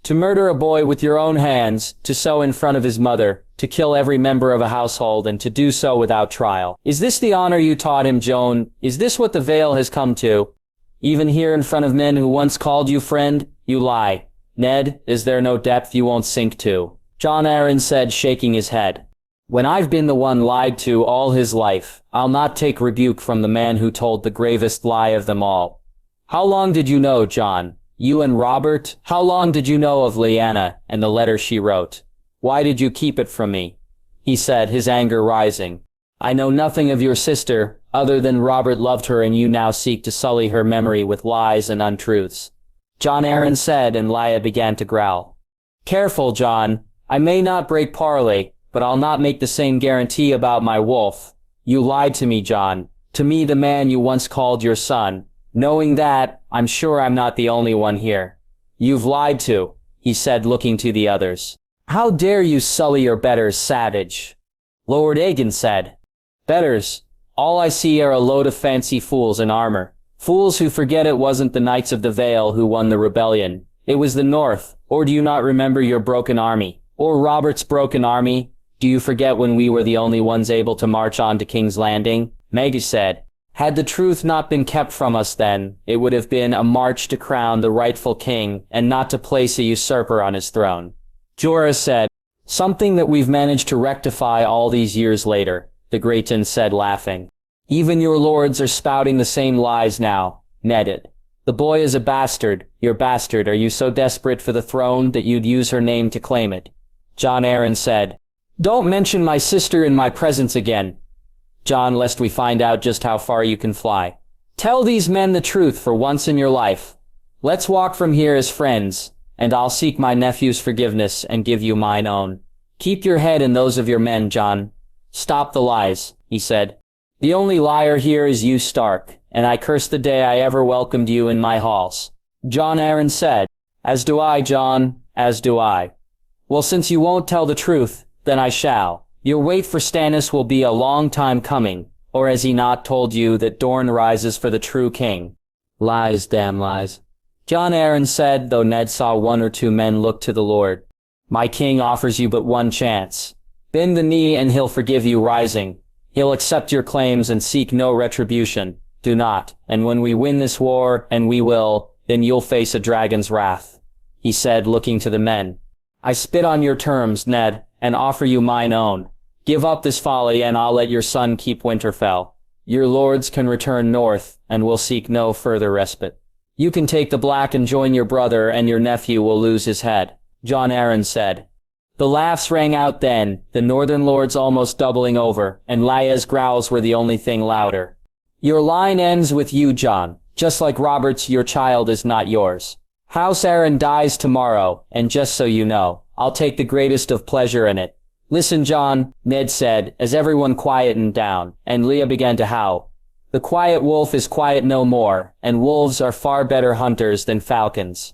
To murder a boy with your own hands, to sow in front of his mother, to kill every member of a household, and to do so without trial. Is this the honor you taught him, Joan? Is this what the Vale has come to? Even here in front of men who once called you friend, you lie. Ned, is there no depth you won't sink to? Jon Arryn said, shaking his head. When I've been the one lied to all his life, I'll not take rebuke from the man who told the gravest lie of them all. How long did you know, Jon? You and Robert? How long did you know of Lyanna and the letter she wrote? Why did you keep it from me? He said, his anger rising. I know nothing of your sister, other than Robert loved her and you now seek to sully her memory with lies and untruths. Jon Arryn said, and Lya began to growl. Careful, Jon. I may not break parley, but I'll not make the same guarantee about my wolf. You lied to me, Jon. To me, the man you once called your son. Knowing that, I'm sure I'm not the only one here. You've lied to, he said, looking to the others. How dare you sully your betters, savage? Lord Aegon said. Betters? All I see are a load of fancy fools in armor. Fools who forget it wasn't the Knights of the Vale who won the rebellion. It was the North. Or do you not remember your broken army? Or Robert's broken army? Do you forget when we were the only ones able to march on to King's Landing? Maggie said. Had the truth not been kept from us then, it would have been a march to crown the rightful king and not to place a usurper on his throne. Jorah said. Something that we've managed to rectify all these years later, the Greyton said, laughing. Even your lords are spouting the same lies now, netted. The boy is a bastard. Your bastard. Are you so desperate for the throne that you'd use her name to claim it? Jon Arryn said. Don't mention my sister in my presence again, Jon, lest we find out just how far you can fly. Tell these men the truth for once in your life. Let's walk from here as friends, and I'll seek my nephew's forgiveness and give you mine own. Keep your head and those of your men, Jon. Stop the lies, he said. The only liar here is you, Stark, and I curse the day I ever welcomed you in my halls. Jon Arryn said. As do I, Jon, as do I. Well, since you won't tell the truth, then I shall. Your wait for Stannis will be a long time coming, or has he not told you that Dorne rises for the true king? Lies, damn lies. Jon Arryn said, though Ned saw one or two men look to the Lord. My king offers you but one chance. Bend the knee and he'll forgive you rising. He'll accept your claims and seek no retribution. Do not, and when we win this war, and we will, then you'll face a dragon's wrath," he said, looking to the men. "I spit on your terms, Ned, and offer you mine own. Give up this folly and I'll let your son keep Winterfell. Your lords can return north, and will seek no further respite. You can take the Black and join your brother, and your nephew will lose his head," Jon Arryn said. The laughs rang out then, the northern lords almost doubling over, and Lya's growls were the only thing louder. "Your line ends with you, Jon. Just like Robert's, your child is not yours. House Arryn dies tomorrow, and just so you know, I'll take the greatest of pleasure in it." "Listen, Jon," Ned said, as everyone quietened down, and Lya began to howl. "The quiet wolf is quiet no more, and wolves are far better hunters than falcons."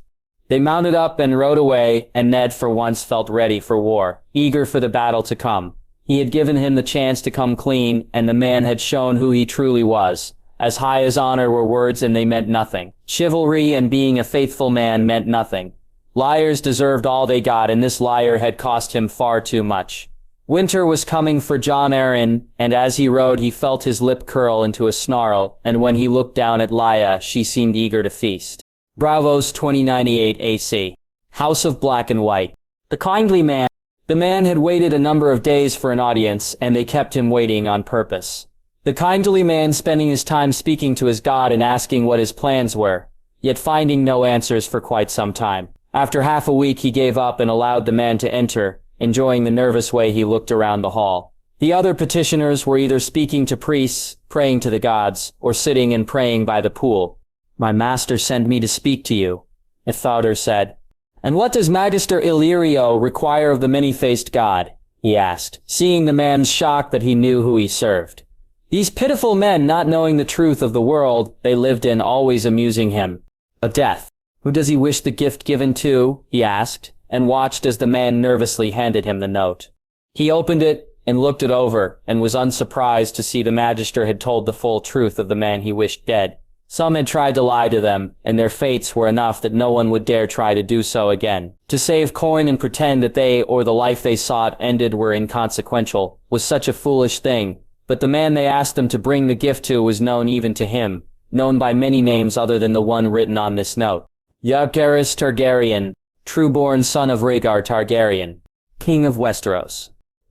They mounted up and rode away, and Ned for once felt ready for war, eager for the battle to come. He had given him the chance to come clean, and the man had shown who he truly was. As high as honor were words, and they meant nothing. Chivalry and being a faithful man meant nothing. Liars deserved all they got, and this liar had cost him far too much. Winter was coming for Jon Arryn, and as he rode he felt his lip curl into a snarl, and when he looked down at Lya, she seemed eager to feast. Bravos 2098 AC. House of Black and White. The kindly man. The man had waited a number of days for an audience, and they kept him waiting on purpose. The kindly man spending his time speaking to his god and asking what his plans were, yet finding no answers for quite some time. After half a week he gave up and allowed the man to enter, enjoying the nervous way he looked around the hall. The other petitioners were either speaking to priests, praying to the gods, or sitting and praying by the pool. "My master sent me to speak to you," Ithaldar said. "And what does Magister Illyrio require of the many-faced god?" he asked, seeing the man's shock that he knew who he served. These pitiful men, not knowing the truth of the world they lived in, always amusing him. "A death. Who does he wish the gift given to?" he asked, and watched as the man nervously handed him the note. He opened it and looked it over, and was unsurprised to see the Magister had told the full truth of the man he wished dead. Some had tried to lie to them, and their fates were enough that no one would dare try to do so again. To save coin and pretend that they or the life they sought ended were inconsequential was such a foolish thing, but the man they asked them to bring the gift to was known even to him, known by many names other than the one written on this note. Jaehaerys Targaryen, true-born son of Rhaegar Targaryen, king of Westeros.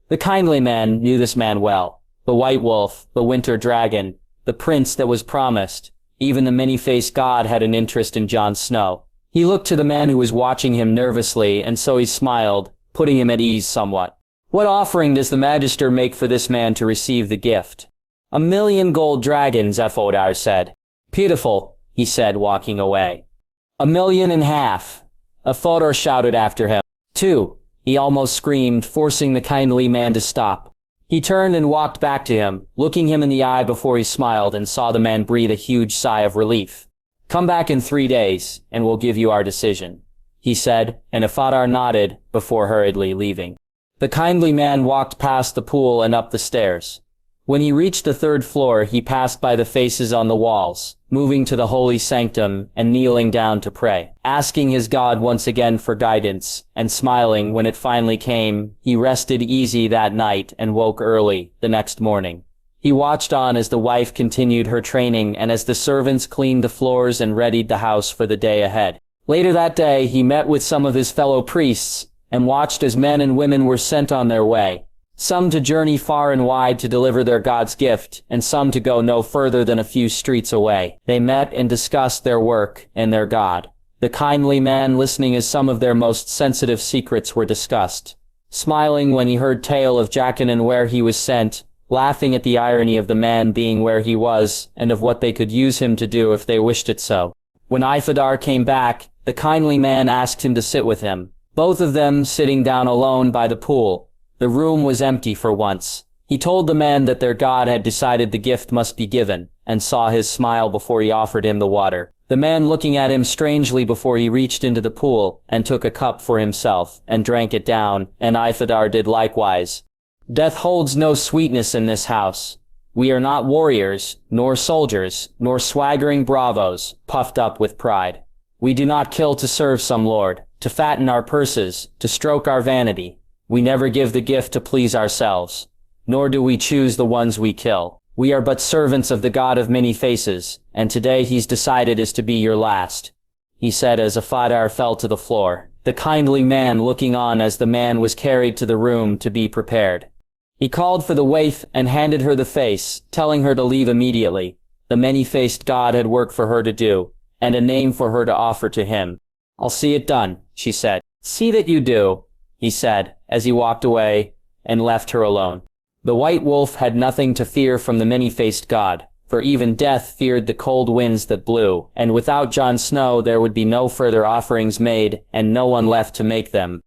The kindly man knew this man well. The White Wolf, the Winter Dragon, the prince that was promised. Even the many-faced god had an interest in Jon Snow. He looked to the man who was watching him nervously, and so he smiled, putting him at ease somewhat. "What offering does the Magister make for this man to receive the gift?" "1,000,000 gold dragons," Ithaldar said. "Pitiful," he said, walking away. "1,500,000. Ithaldar shouted after him. "2," he almost screamed, forcing the kindly man to stop. He turned and walked back to him, looking him in the eye before he smiled and saw the man breathe a huge sigh of relief. "Come back in 3 days, and we'll give you our decision," he said, and Ithaldar nodded before hurriedly leaving. The kindly man walked past the pool and up the stairs. When he reached the 3rd floor, he passed by the faces on the walls, moving to the holy sanctum and kneeling down to pray, asking his god once again for guidance, and smiling when it finally came. He rested easy that night and woke early the next morning. He watched on as the wife continued her training and as the servants cleaned the floors and readied the house for the day ahead. Later that day, he met with some of his fellow priests and watched as men and women were sent on their way. Some to journey far and wide to deliver their god's gift, and some to go no further than a few streets away. They met and discussed their work and their god. The kindly man listening as some of their most sensitive secrets were discussed, smiling when he heard tale of Jaqen and where he was sent, laughing at the irony of the man being where he was, and of what they could use him to do if they wished it so. When Ithaldar came back, the kindly man asked him to sit with him, both of them sitting down alone by the pool. The room was empty for once. He told the man that their god had decided the gift must be given, and saw his smile before he offered him the water. The man looking at him strangely before he reached into the pool, and took a cup for himself, and drank it down, and Ithaldar did likewise. "Death holds no sweetness in this house. We are not warriors, nor soldiers, nor swaggering bravos, puffed up with pride. We do not kill to serve some lord, to fatten our purses, to stroke our vanity. We never give the gift to please ourselves, nor do we choose the ones we kill. We are but servants of the God of many faces, and today he's decided is to be your last." he said as Fadar fell to the floor, the kindly man looking on as the man was carried to the room to be prepared. He called for the waif and handed her the face, telling her to leave immediately. The many-faced god had work for her to do, and a name for her to offer to him. I'll see it done, she said. See that you do, he said, as he walked away and left her alone. The White Wolf had nothing to fear from the many-faced god, for even death feared the cold winds that blew, and without Jon Snow there would be no further offerings made and no one left to make them.